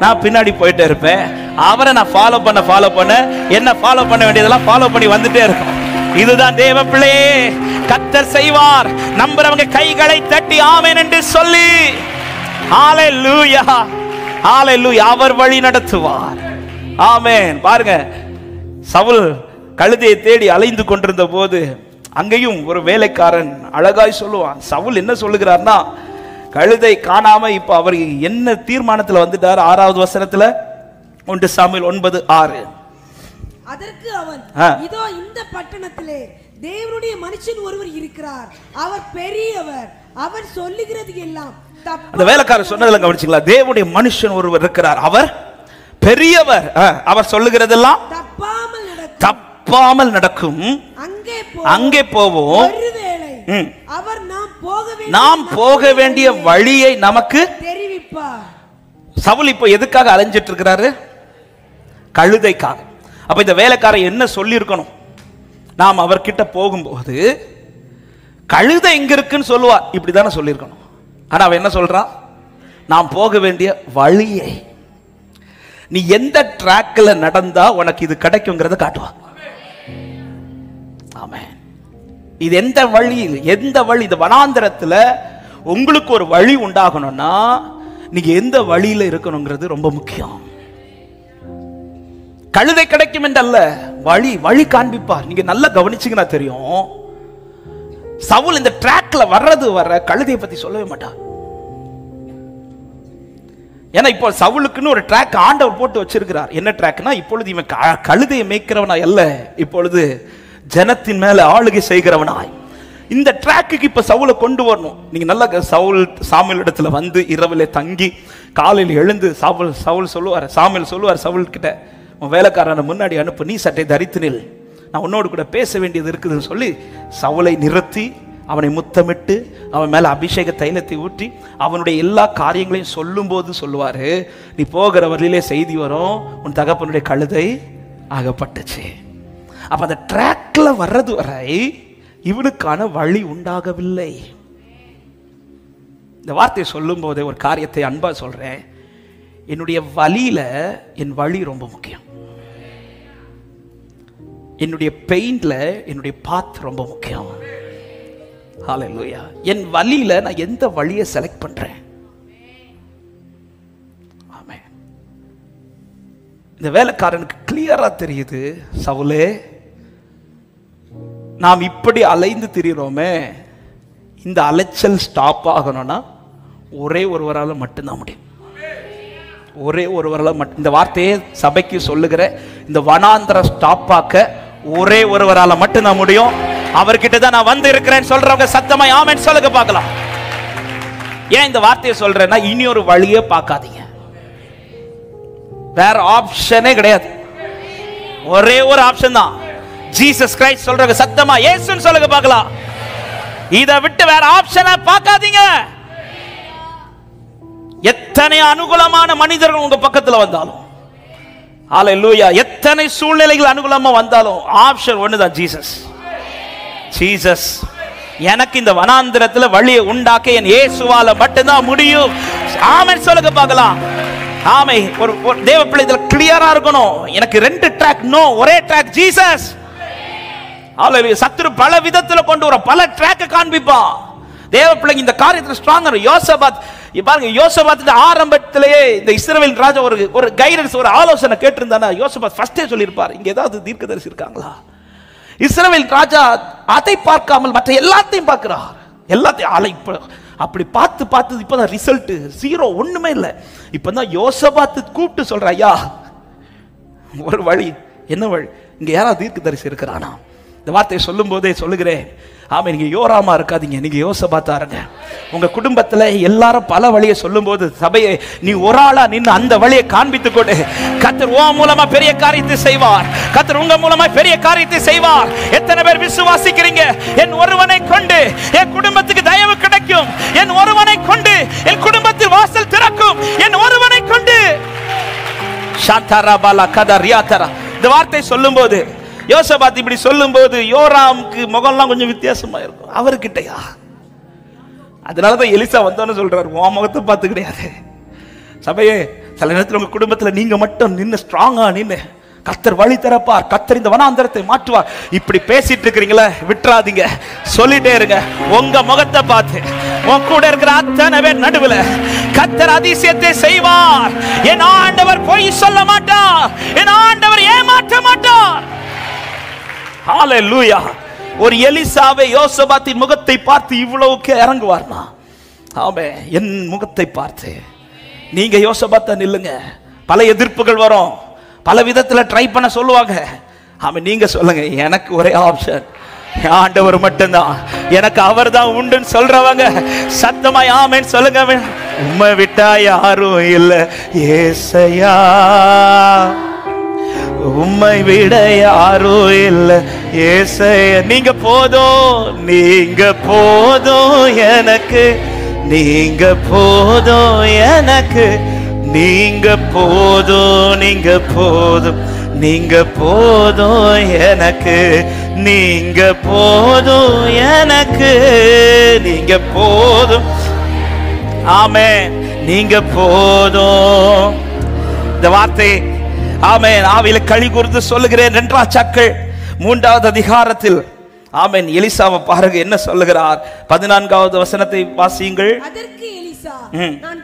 B: நான் பின்னாடி போயிட்டே இருப்பேன். அவரை நான் ஃபாலோ பண்ண என்ன ஃபாலோ பண்ண வேண்டியதெல்லாம் ஃபாலோ பண்ணி வந்துட்டே இருக்கும். இதுதான் தேவ பிள்ளையே, கர்த்தர் செய்வார். நம்புறவங்க கைகளை தட்டி ஆமென் என்று சொல்லி, ஹல்லேலூயா, ஹல்லேலூயா, அவர் வழி நடத்துவார். ஆமென். பாருங்க, சவுல் கழுதையை தேடி அலைந்து கொண்டிருந்த போது அங்கேயும் ஒரு வேலைக்காரன் அழகாய் சொல்லுவான். சவுல் என்ன சொல்லுகிறார்னா, கழுதை காணாம இப்ப அவர் என்ன தீர்மானத்துல வந்துட்டார்? 6வது வசனத்துல 1 சாமுவேல் 9:6.
C: அதற்கு அவன், இதோ இந்த பட்டணத்திலே தேவனுடைய மனுஷன் ஒருவர் இருக்கிறார், அவர் பெரியவர், அவர் சொல்லுகிறது எல்லாம்.
B: அந்த வேலைக்காரர் சொன்னதுல கவனிச்சீங்களா? தேவனுடைய மனுஷன் ஒருவர் இருக்கிறார், அவர் பெரியவர், அவர் சொல்லுகிறதெல்லாம் தப்பாமல் நடக்கும். அங்கே போவோம்.
C: அவர்
B: நாம் போக வேண்டிய வழியை நமக்கு
C: தெரிவிப்பார்.
B: சவுல் இப்போ எதுக்காக அலைஞ்சிட்டு இருக்கிறாரு? கழுதைக்காக. அப்ப இந்த வேலைக்காரர் என்ன சொல்லி இருக்கணும்? நாம் அவர்கிட்ட போகும்போது கழுதை எங்க இருக்குன்னு சொல்லுவார், இப்படிதானே சொல்லியிருக்கணும். ஆனா அவன் என்ன சொல்றான்? நாம் போக வேண்டிய வழியை, நீ எந்த ட்ராக்ல நடந்தா உனக்கு இது கிடைக்குங்கிறத காட்டுவா. ஆமென். இது எந்த வழி? இந்த வனாந்தரத்துல உங்களுக்கு ஒரு வழி உண்டாகணும்னா நீங்க எந்த வழியில இருக்கணுங்கிறது ரொம்ப முக்கியம். கழுதை கிடைக்கும் என்றல்ல, வழி காண்பிப்பார். நீங்க நல்லா கவனிச்சீங்கன்னா தெரியும், சவுல் இந்த ட்ராக்ல வர கழுதையை பத்தி சொல்லவே மாட்டார். ஏன்னா இப்போ சவுலுக்குன்னு ஒரு ட்ராக் ஆண்டவர் போட்டு வச்சிருக்கிறார். என்ன ட்ராக்னா, இப்பொழுது இவன் கழுதையை மேய்க்கிறவனா அல்ல, இப்பொழுது ஜனத்தின் மேல ஆளுகை செய்கிறவனாய் இந்த ட்ராக்குக்கு இப்ப சவுலை கொண்டு வரணும். நீங்க நல்லா சாமுவேல் இடத்துல வந்து இரவிலே தங்கி காலையில் எழுந்து சாமுவேல் சொல்லுவார் சவுல் கிட்ட, உன் வேலைக்காரனை முன்னாடி அனுப்பு, நீ சட்டை தரித்து நில், நான் உன்னோடு கூட பேச வேண்டியது இருக்குதுன்னு சொல்லி சவுலை நிறுத்தி அவனை முத்தமிட்டு அவன் மேல அபிஷேக தைலத்தை ஊற்றி அவனுடைய எல்லா காரியங்களையும் சொல்லும் போது சொல்லுவாரு, நீ போகிற வழியிலே செய்தி வரும், உன் தகப்பனுடைய கழுதை ஆகப்பட்டுச்சு. அப்ப அந்த ட்ராக்ல வர்றது வரை இவனுக்கான வழி உண்டாகவில்லை. இந்த வார்த்தையை சொல்லும் போதே ஒரு காரியத்தை அன்பா சொல்றேன், என்னுடைய வழியில என் வழி ரொம்ப முக்கியம். என்னுடைய பெயின்ல என்னுடைய பாத் ரொம்ப முக்கியம். ஹல்லேலூயா. என் வழியில நான் எந்த வழியை செலக்ட் பண்றேன். ஆமென். இந்த வேலைக்காரனுக்கு கிளியரா தெரியுது, சவுலே நாம் இப்படி அலைந்து திரிகிறோமே, இந்த அலைச்சல் ஸ்டாப் ஆகணும்னா ஒரே ஒருவரால் மட்டும்தான் முடியும். ஒரே ஒருவரால் மட்டும். இந்த வார்த்தையை சபைக்கு சொல்லுகிற
A: இந்த வனாந்தர ஸ்டாப் ஆக்க ஒரே ஒருவரால மட்டும்தான் முடியும். அவர்கிட்ட தான் நான் வந்து இருக்கிறேன்னு சொல்றவங்க சத்தமா ஆமென் சொல்லுங்க பார்க்கலாம். ஏன் இந்த வார்த்தையை சொல்றேன்னா, இனி ஒரு வழியே பார்க்காதீங்க. வேற ஆப்ஷனே கிடையாது. ஒரே ஒரு ஆப்ஷன் தான். ஜீசஸ் கிரைஸ்ட் சொல்றவங்க சத்தமா இயேசுன்னு சொல்லுங்க பார்க்கலாம். இதை விட்டு வேற ஆப்ஷனை பார்க்காதீங்க. எத்தனை அனுகூலமான மனிதர்கள் உங்க பக்கத்துல வந்தாலும், ஹalleluya, எத்தனை சூழ்நிலைகள் அனுகூலமா வந்தாலும் ஆப்ஷன் ஒண்ணுதான், ஜீசஸ். ஜீசஸ் எனக்கு இந்த வனாந்திரத்துல வழியை உண்டாக்க என் இயேசுவால மட்டும்தான் முடியும். ஆமென் சொல்லுங்க பார்க்கலாம். ஆமை ஒரு தேவ பிள்ளைகள கிளியரா இருக்கணும். எனக்கு ரெண்டு ட்ராக் நோ, ஒரே ட்ராக் ஜீசஸ். ஹalleluya. சத்துரு பல விதத்துல கொண்டு வர பல ட்ராக்க காண்பிப்பான். தேவ பிள்ளைங்க இந்த காரியத்துல ஸ்ட்ராங்கர். யோசபாத் பாருங்க, யோசபாத் ஆரம்பத்திலேயே இந்த இஸ்ரவேல் ராஜா ஒரு கைடன்ஸ், ஒரு ஆலோசனை கேட்டிருந்தானா யோசபாத் ஃபர்ஸ்டே சொல்லியிருப்பார். இங்க ஏதாவது தீர்க்கதரிசி இருக்காங்களா? இஸ்ரவேல் ராஜா அதை பார்க்காமல் மற்ற எல்லாத்தையும் பார்க்கிறார். எல்லாத்தையும் அப்படி பார்த்து பார்த்து இப்பதான் ரிசல்ட் ஜீரோ, ஒண்ணுமே இல்லை. இப்பதான் யோசபாத்து கூப்பிட்டு சொல்ற, ஐயா ஒரு வழி. என்ன வழி? இங்க யாராவது தீர்க்கதரிசி இருக்கிறானா? இந்த வார்த்தையை சொல்லும் போதே சொல்லுகிறேன், ஆமா, நீங்க யோராமா இருக்காதீங்க, நீங்க யோசபாத்தா இருங்க. உங்க குடும்பத்துல எல்லாரும் பல வழியை சொல்லும் போது, சபையை நீ ஒரு ஆளா நின்று அந்த வழியை காண்பித்து கொண்டு, கர்த்தர் உன் மூலமா பெரிய காரியத்தை செய்வார். கர்த்தர் உங்க மூலமா பெரிய காரியத்தை செய்வார். எத்தனை பேர் விசுவாசிக்கிறீங்க? என் ஒருவனை கொண்டு என் குடும்பத்துக்கு தயவு கிடைக்கும், என் ஒருவனை கொண்டு என் குடும்பத்தில் வாசல் திறக்கும், என் ஒருவனை கொண்டு. ஷாந்தரபாலா கதரியாதரா. இந்த வார்த்தை சொல்லும் போது, யோசபாத் இப்படி சொல்லும் போது யோராமுக்கு முகம்லாம் கொஞ்சம் வித்தியாசமா இருக்கும். அவர்கிட்டயா? அதனாலதான் எலிசா வந்தோன்னு சொல்றாரு, உன் முகத்தை பார்த்து கிடையாது. சபையே, சில நேரத்தில் உங்க குடும்பத்துல நீங்க மட்டும் நின்று ஸ்ட்ராங்கா நின்று, கர்த்தர் வழி திறப்பார், கர்த்தர் இந்த வனாந்தரத்தை மாற்றுவார், இப்படி பேசிட்டு இருக்கிறீங்களே, விட்டுறாதீங்க, சொல்லிட்டே இருங்க. உங்க முகத்தை பார்த்து உன் கூட இருக்கிற அத்தனை பேர் நடுவில் கர்த்தர் அதிசயத்தை செய்வார். என் ஆண்டவர் பொய் சொல்ல மாட்டார், என் ஆண்டவர் ஏமாற்ற மாட்டார். ஹalleluya. ஒரு எலிசாவை யோசபாத்தின் முகத்தை பார்த்து இவ்வளவுக்கு இறங்குவார்னா, ஆமே, என் முகத்தை பார்த்து நீங்க யோசபாத்தா நில்லுங்க. பல எதிர்ப்புகள் வரும், பல விதத்துல ட்ரை பண்ண சொல்லுவாங்க. ஆமே, நீங்க சொல்லுங்க, எனக்கு ஒரே ஆப்ஷன் ஆண்டவர் மட்டும்தான், எனக்கு அவர் தான் உண்டுன்னு சொல்றவங்க சத்தமா ஆமென் சொல்லுங்க. உம்மை விட்டா யாரும் இல்ல ஏசையா, உம்மை விட யாரும் இல்ல ஏசையா. நீங்க போதும், நீங்க போதும் எனக்கு, நீங்க போதும் எனக்கு, நீங்க போதும், நீங்க போதும், நீங்க போதும் எனக்கு, நீங்க போதும் எனக்கு, நீங்க போதும். ஆமென், நீங்க போதும். இந்த வார்த்தை ஆமென் ஆவியில களி கூர்ந்து சொல்லுகிறேன். 2 3வது அதிகாரத்தில் ஆமென் எலிசாவை பாருங்க என்ன சொல்லுகிறார். 14வது வசனத்தை வாசியுங்கள்.
C: அதற்கு எலிசா, நான்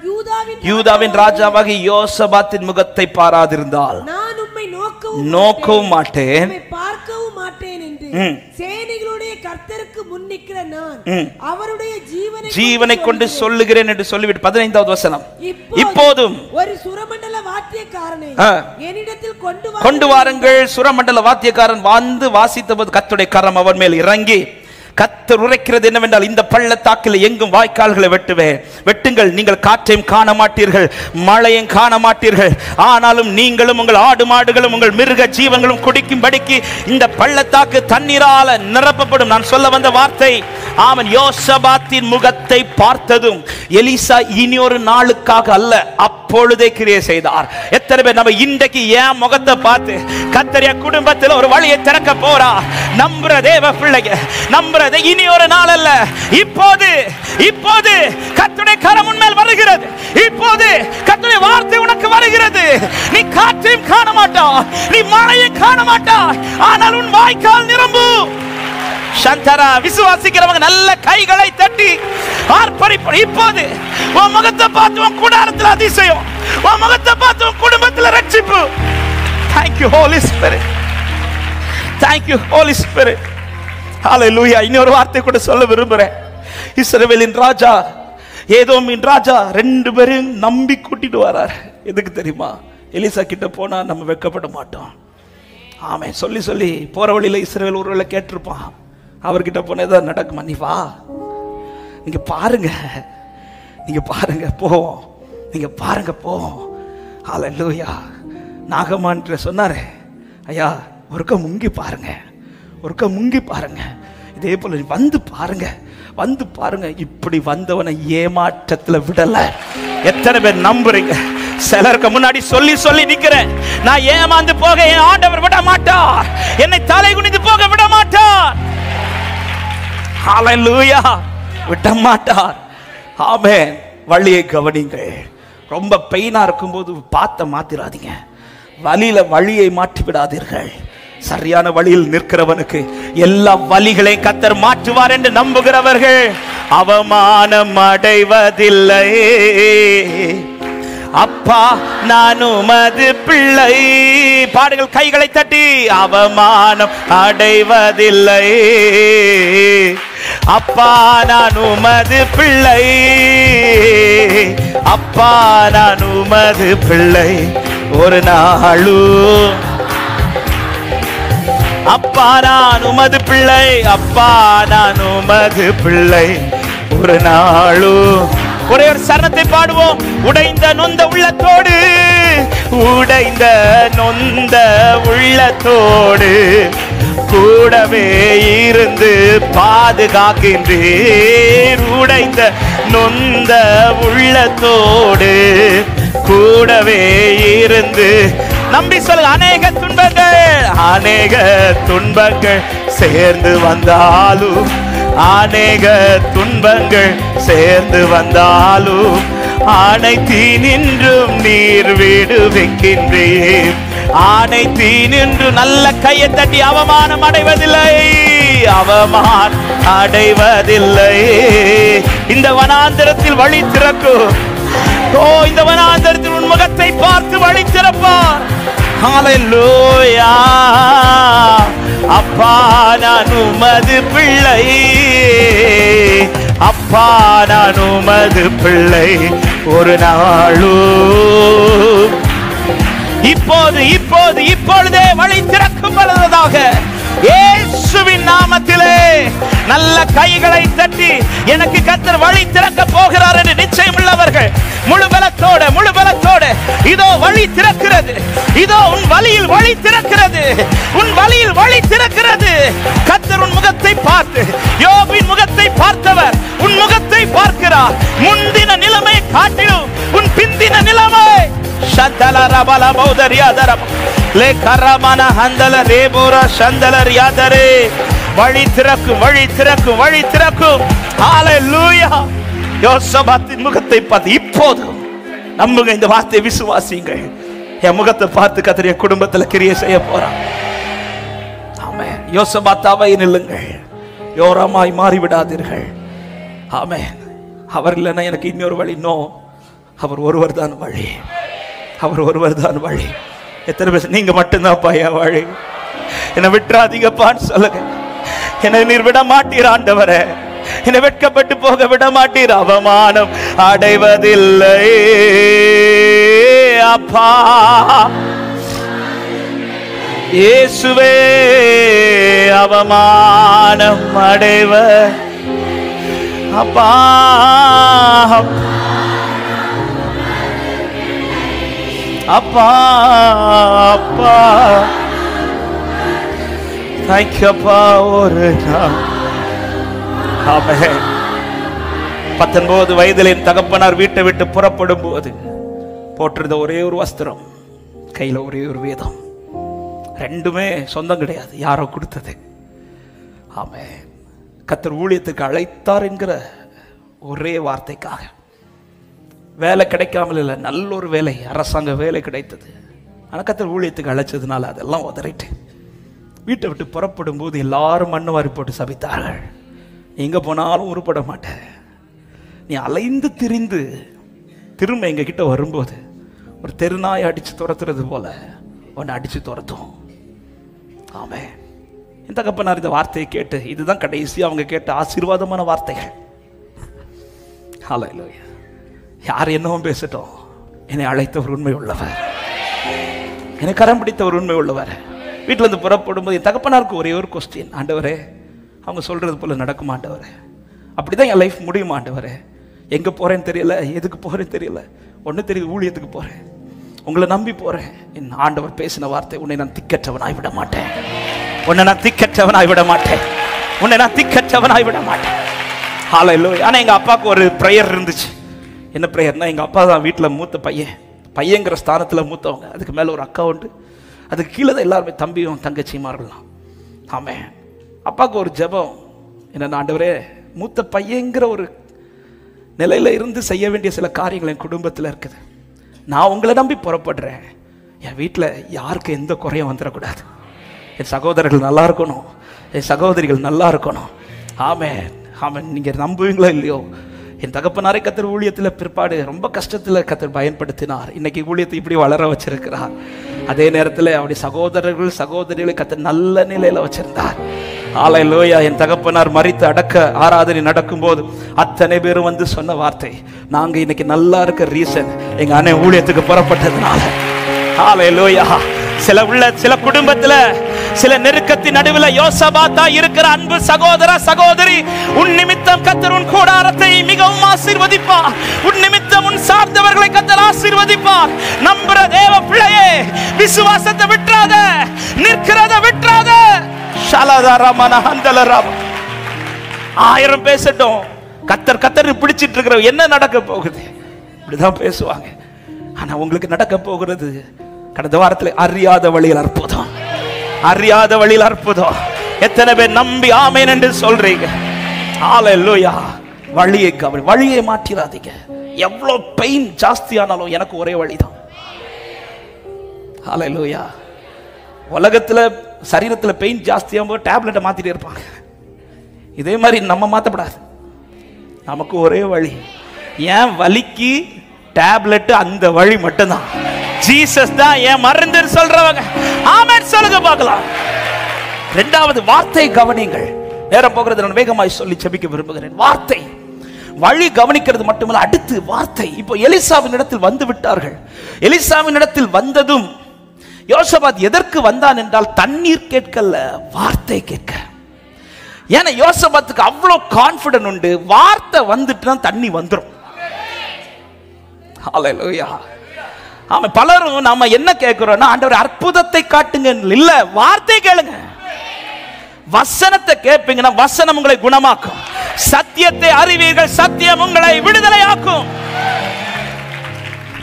A: யூதாவின் ராஜாவாகிய யோசபாத்தின் முகத்தை பாராதிருந்தால்
C: நான் உம்மை
A: நோக்கவும் மாட்டேன்,
C: உம்மை பார்க்கவும் மாட்டேன் என்று சேனைகளுடைய கர்த்தருக்கு முன்னிக்கிற நான் அவருடைய ஜீவனை கொண்டு சொல்லுகிறேன் என்று சொல்லிவிட்டு 15வது வசனம், இப்போதும் ஒரு சுரமண்டல வாத்தியக்காரனை என்னிடத்தில் கொண்டு வாருங்கள். சுரமண்டல வாத்தியக்காரன் வந்து வாசித்தபோது கர்த்தருடைய கரம் அவன் மேல் இறங்கி, கர்த்தர் உரைக்கிறது என்னவென்றால், இந்த பள்ளத்தாக்கில் எங்கும் வாய்க்கால்களை வெட்டுங்கள், நீங்கள் காற்றையும் காண மாட்டீர்கள், மழையும் காண மாட்டீர்கள், ஆனாலும் நீங்களும் உங்கள் ஆடு மாடுகளும் உங்கள் மிருக ஜீவங்களும் குடிக்கும்படிக்கு இந்த பள்ளத்தாக்கு தண்ணீரால நிரப்பப்படும். நான் சொல்ல வந்த வார்த்தை, அவன் யோசபாத்தின் முகத்தை பார்த்ததும் எலிசா இனி ஒரு நாளுக்காக அல்ல, அப்பொழுதே கிரியை செய்தார். எத்தனை பேர் நம்ம இன்றைக்கு என் முகத்தை பார்த்து கர்த்தர் குடும்பத்தில் ஒரு வழியை திறக்க போறார்? நம்புற தேவ பிள்ளைங்க, நம்புற இனி ஒரு நாள் அல்ல, இப்போது கர்த்தருடைய கரம் உன்மேல் வருகிறது, இப்போது கர்த்தருடைய வார்த்தை உனக்கு வருகிறது. நீ காற்றையும் காண மாட்டாய், நீ மழையும் காண மாட்டாய், ஆனால் உன் வாய்க்கால் நிரம்பும். சந்தரா, விசுவாசிக்கிறவங்க நல்ல கைகளை தட்டி ஆர்ப்பரிப்பு. இப்போது உன் முகத்தை பார்த்து உன் கூடாரத்தில் அதிசயம், உன் முகத்தை பார்த்து உன் குடும்பத்தில் ரட்சிப்பு. Thank you Holy Spirit, thank you Holy Spirit. ஹalleluya. இன்னொரு வார்த்தை கூட சொல்ல விரும்புறேன். இஸ்ரவேலின் ராஜா ஏதோமின் ராஜா 2 பேரையும் நம்பி கூட்டிட்டு வரார். எதுக்கு தெரியுமா? எலிசா கிட்ட போனா நம்ம வெட்கப்பட மாட்டோம்.
B: ஆமே. சொல்லி சொல்லி போற வழியில இஸ்ரவேல் ஒருவேளை கேட்டிருப்பான், அவர்கிட்ட போனதான் நடக்குமா? நீ வா, நீங்க பாருங்க, நீங்க பாருங்க போவோம், நீங்க பாருங்க போவோம். ஹல்லேலூயா. நாகமான் சொன்னாரு, ஐயா ஒருக்க முங்கி பாருங்க, ஒருக்க முங்கி பாருங்க, இதே போல வந்து பாருங்க, வந்து பாருங்க. இப்படி வந்தவனை ஏமாற்றத்துல விடல. எத்தனை பேர் நம்புறீங்க? சிலருக்கு முன்னாடி சொல்லி சொல்லி நிக்கிறேன், நான் ஏமாந்து போக என் ஆண்டவர் விட மாட்டார், என்னை தலை குனிந்து போக விட மாட்டார். ஹல்லேலூயா, விட மாட்டார். ஆமென். வழியை கவனிங்கள். ரொம்ப பெயினா இருக்கும்போது பார்த்த மாத்திராதீங்க, வழியில வழியை மாற்றி விடாதீர்கள். சரியான வழியில் நிற்கிறவனுக்கு எல்லா வழிகளையும் கர்த்தர் மாற்றுவார் என்று நம்புகிறவர்கள் அவமானம் அடைவதில்லை. அப்பா நான் உமது பிள்ளை. பாடுகள் கைகளை தட்டி. அவமானம் அடைவதில்லை. அப்பா நான் உமது பிள்ளை. அப்பா நான் உமது பிள்ளை. ஒரு நாளும் அப்பா நான் உமது பிள்ளை. அப்பா நான் உமது பிள்ளை. ஒரு நாளும் ஒரே ஒரு சரணத்தை பாடுவோம். உடைந்த நொந்த உள்ளத்தோடு, உடைந்த நொந்த உள்ளத்தோடு கூடவே இருந்து பாதுகாக்கின்றீர். உடைந்த நொந்த உள்ளத்தோடு கூடவே இருந்து நம்பி சொல்லுங்க. அநேக துன்பங்கள், அநேக துன்பங்கள் சேர்ந்து வந்தாலும், அநேக துன்பங்கள் சேர்ந்து வந்தாலும் அனைத்தினின்றும் நீர் விடுவிக்கின்றீர். அனைத்தினின்று நல்ல கையை தட்டி. அவமானம் அடைவதில்லை, அவமானம் அடைவதில்லை. இந்த வனாந்தரத்தில் வழி திறக்கும். ஓ, இந்த வனாந்தரத்தில் உன் முகத்தை பார்த்து வழி திறப்பார். ஹல்லேலூயா. அப்பா நான் உமது பிள்ளை. அப்பா நான் உமது பிள்ளை. ஒரு நாளும் இப்போது இப்போது இப்பொழுதே வழி திறக்கும் பொழுதாக இயேசுவின் நாமத்திலே நல்ல கைகளை தட்டி எனக்கு கர்த்தர் வழி திறக்க போகிறார் என்று நிச்சயம் உள்ளவர்கள் முழு பலத்தோட முழு பலத்தோட இதோ வழி திறக்கிறது. இதோ உன் வழியில் வழி திறக்கிறது. உன் வழியில் வழி திறக்கிறது. கர்த்தர் உன் முகத்தை பார்த்து, யோபின் முகத்தை பார்த்தவர் உன் முகத்தை பார்க்கிறார். முந்தின நிலைமை காட்டிலும் உன் பிந்தின நிலைமை சந்தல ரபல பௌதரியாதரம் லே கரமன ஹந்தல ரேபோரா சந்தல ரியாதரே. வழி திறக்கும், வழி திறக்கும், வழி திறக்கும். ஹல்லேலூயா. யோசபாத்தின் முகத்தை பார்த்து இப்போது நம்புங்க. இந்த வார்த்தையை விசுவாசிங்கள். என் முகத்தை பார்த்து கர்த்தர் என் குடும்பத்துல கிரியை செய்ய போறான். ஆமென். யோசபாத்தாவை நில்லுங்கள், யோராமாய் மாறிவிடாதீர்கள். ஆமென். அவர் இல்லைன்னா எனக்கு இன்னொரு வழி. நோ, அவர் ஒருவர் தான் வழி. அவர் ஒருவர் தான் வழி. எத்தனை பேர் நீங்க மட்டும்தான் பையன் வழி, என்னை விட்டுறாதீங்கப்பான்னு சொல்லுங்க. என்னை நீர் விட மாட்டீர் ஆண்டவரே, என்னை வெட்கப்பட்டு போக விட மாட்டீர். அவமானம் அடைவதில்லை அப்பா. இயேசுவே அவமானம் அடைவ அப்பா. அப்பா அப்பா தேங்க்யூப்பா. ஒரு 19 வயதில் என் தகப்பனார் வீட்டை விட்டு புறப்படும் போது போட்டிருந்த ஒரே ஒரு வஸ்திரம், கையில ஒரே ஒரு வேதம். ரெண்டுமே சொந்தம் கிடையாது, யாரோ கொடுத்தது. ஆமென். கர்த்தர் ஊழியத்துக்கு அழைத்தார் என்கிற ஒரே வார்த்தைக்காக வேலை கிடைக்காமல் இல்லை, நல்ல ஒரு வேலை, அரசாங்க வேலை கிடைத்தது. ஆனால் கர்த்தர் ஊழியத்துக்கு அழைச்சதுனால அதெல்லாம் உதறிட்டு வீட்டை விட்டு புறப்படும் போது எல்லாரும் மண்ணு வாரி போட்டு சபித்தார்கள். எங்கே போனாலும் உருப்பட மாட்டேன், நீ அலைந்து திரிந்து திரும்ப எங்க கிட்ட வரும்போது ஒரு தெருநாயை அடிச்சு துரத்துறது போல உன்னை அடிச்சு துரத்தும். ஆமென். என் தகப்பனார் இந்த வார்த்தையை கேட்டு, இதுதான் கடைசி அவங்க கேட்ட ஆசீர்வாதமான வார்த்தைகள். ஹல்லேலூயா. யார் என்னவும் பேசட்டும், என்னை அழைத்தவர் உண்மை உள்ளவர், என்னை கரம் பிடித்தவர் உண்மை உள்ளவர். வீட்டுல இருந்து புறப்படும் போது என் தகப்பனாருக்கு ஒரே ஒரு கொஸ்டின், ஆண்டவரே அவங்க சொல்றது போல நடக்குமா ஆண்டவரே? அப்படிதான் என் லைஃப் முடியுமா ஆண்டவரே? எங்க போறேன்னு தெரியல, எதுக்கு போறேன்னு தெரியல, ஒண்ணு தெரியுது, ஊழியத்துக்கு போறேன், உங்களை நம்பி போறேன். என் ஆண்டவர் பேசின வார்த்தை, உன்னை நான் திக்கற்றவனாய் விட மாட்டேன், உன்னை நான் திக்கற்றவனாய் விட மாட்டேன், உன்னை நான் திக்கற்றவனாய் விட மாட்டேன். ஹல்லேலூயா. ஆனா எங்க அப்பாவுக்கு ஒரு பிரேயர் இருந்துச்சு. என்ன பிரேயர்னா, எங்க அப்பா தான் வீட்டில் மூத்த பையன், பையங்கிற ஸ்தானத்துல மூத்தவங்க. அதுக்கு மேல ஒரு அக்கா உண்டு, அதுக்கு கீழே தான் எல்லாருமே தம்பியும் தங்கச்சியுமா இருக்கலாம். ஆமே. அப்பாவுக்கு ஒரு ஜெபம் என்னன்னா, ஆண்டவரே மூத்த பையங்கிற ஒரு நிலையில இருந்து செய்ய வேண்டிய சில காரியங்கள் என் குடும்பத்தில் இருக்குது. நான் உங்களை நம்பி புறப்படுறேன், என் வீட்டில் யாருக்கு எந்த குறையும் வந்துடக்கூடாது, என் சகோதரர்கள் நல்லா இருக்கணும், என் சகோதரிகள் நல்லா இருக்கணும். ஆமென் ஆமென். நீங்க நம்புவீங்களோ இல்லையோ, என் தகப்பனாரை கர்த்தர் ஊழியத்தில் பிற்பாடு ரொம்ப கஷ்டத்தில் கர்த்தர் பயன்படுத்தினார். இன்னைக்கு ஊழியத்தை இப்படி வளர வச்சிருக்கிறார். அதே நேரத்தில் அவருடைய சகோதரர்கள் சகோதரிகளை கர்த்தர் நல்ல நிலையில வச்சிருந்தார். ஹல்லேலூயா. என் தகப்பனார் மரித்து அடக்க ஆராதனை நடக்கும் போது அத்தனை பேரும் வந்து சொன்ன வார்த்தை, நாங்க இன்னைக்கு நல்லா இருக்க ரீசன் எங்க அண்ணன் ஊழியத்துக்கு புறப்பட்டதுனால. ஹல்லேலூயா. சில குடும்பத்துல சில நெருக்கத்தின் நடுவில் யோசபாத்தா இருக்கிற அன்பு சகோதர சகோதரி, உன் நிமித்தம் கர்த்தர் உன் கூடாரத்தை மிகவும் ஆசீர்வதிப்பார், உன் நிமித்தம் உன் சார்ந்தவர்களை கர்த்தர் ஆசீர்வதிப்பார். நம்புற தேவ பிள்ளையே, விசுவாசத்தை விட்டுறாத, நிற்கிறத விட்டுறாத. ஆயிரம் பேசட்டும், கர்த்தர் கர்த்தர் பிடிச்சிட்டு இருக்கிற என்ன நடக்க போகுது இப்படிதான் பேசுவாங்க. ஆனா உங்களுக்கு நடக்க போகிறது, கடந்த வாரத்தில் அறியாத வழியில் அற்புதம், அறியாத வழியில் அற்புதம். எத்தனை பேர் நம்பி ஆமென் என்று சொல்றீங்க? ஹல்லேலூயா. வழியை மாற்றிராதீங்க. எவ்வளவு பெயின் ஜாஸ்தியானாலும் எனக்கு ஒரே வழிதான். ஹல்லேலூயா. உலகத்துல சரீரத்துல பெயின் ஜாஸ்தியாகும் போது டேப்லெட்டை மாத்திட்டே இருப்பாங்க. இதே மாதிரி நம்ம மாத்தப்படாது, நமக்கு ஒரே வழி. ஏன் வலிக்கு டேப்லெட் அந்த வழி மட்டும்தான். ஜீசஸ் தான் என் மருந்து சொல்றவங்க ஆமென் சொல்லுங்க பார்க்கலாம். இரண்டாவது வார்த்தை கவனிங்கள். நேரம் போகிறது, நான் வேகமாய் சொல்லி ஜெபிக்க விரும்புகிறேன். வார்த்தை வழி கவனிக்கிறது மட்டுமல்ல, அடுத்து வார்த்தை. இப்போ எலிசாவின் இடத்தில் வந்து விட்டார்கள். எலிசாவின் இடத்தில் வந்ததும் யோசபாத் எதற்கு வந்தான் என்றால் தண்ணீர் கேட்கல, வார்த்தை கேட்க. ஏன்னா யோசபாத்துக்கு அவ்வளவு கான்பிடன்ட் உண்டு, வார்த்தை வந்துட்டுனா தண்ணி வந்துடும். ஹல்லேலூயா. ஆமா, பலரும் நாம என்ன கேட்கிறோம்னா, ஆண்டவர் அற்புதத்தை காட்டுங்க இல்ல, வார்த்தை கேளுங்க. வசனத்தை கேட்பீங்கன்னா வசனம் உங்களை குணமாக்கும். சத்தியத்தை அறிவீர்கள், சத்தியம் உங்களை விடுதலையாக்கும்.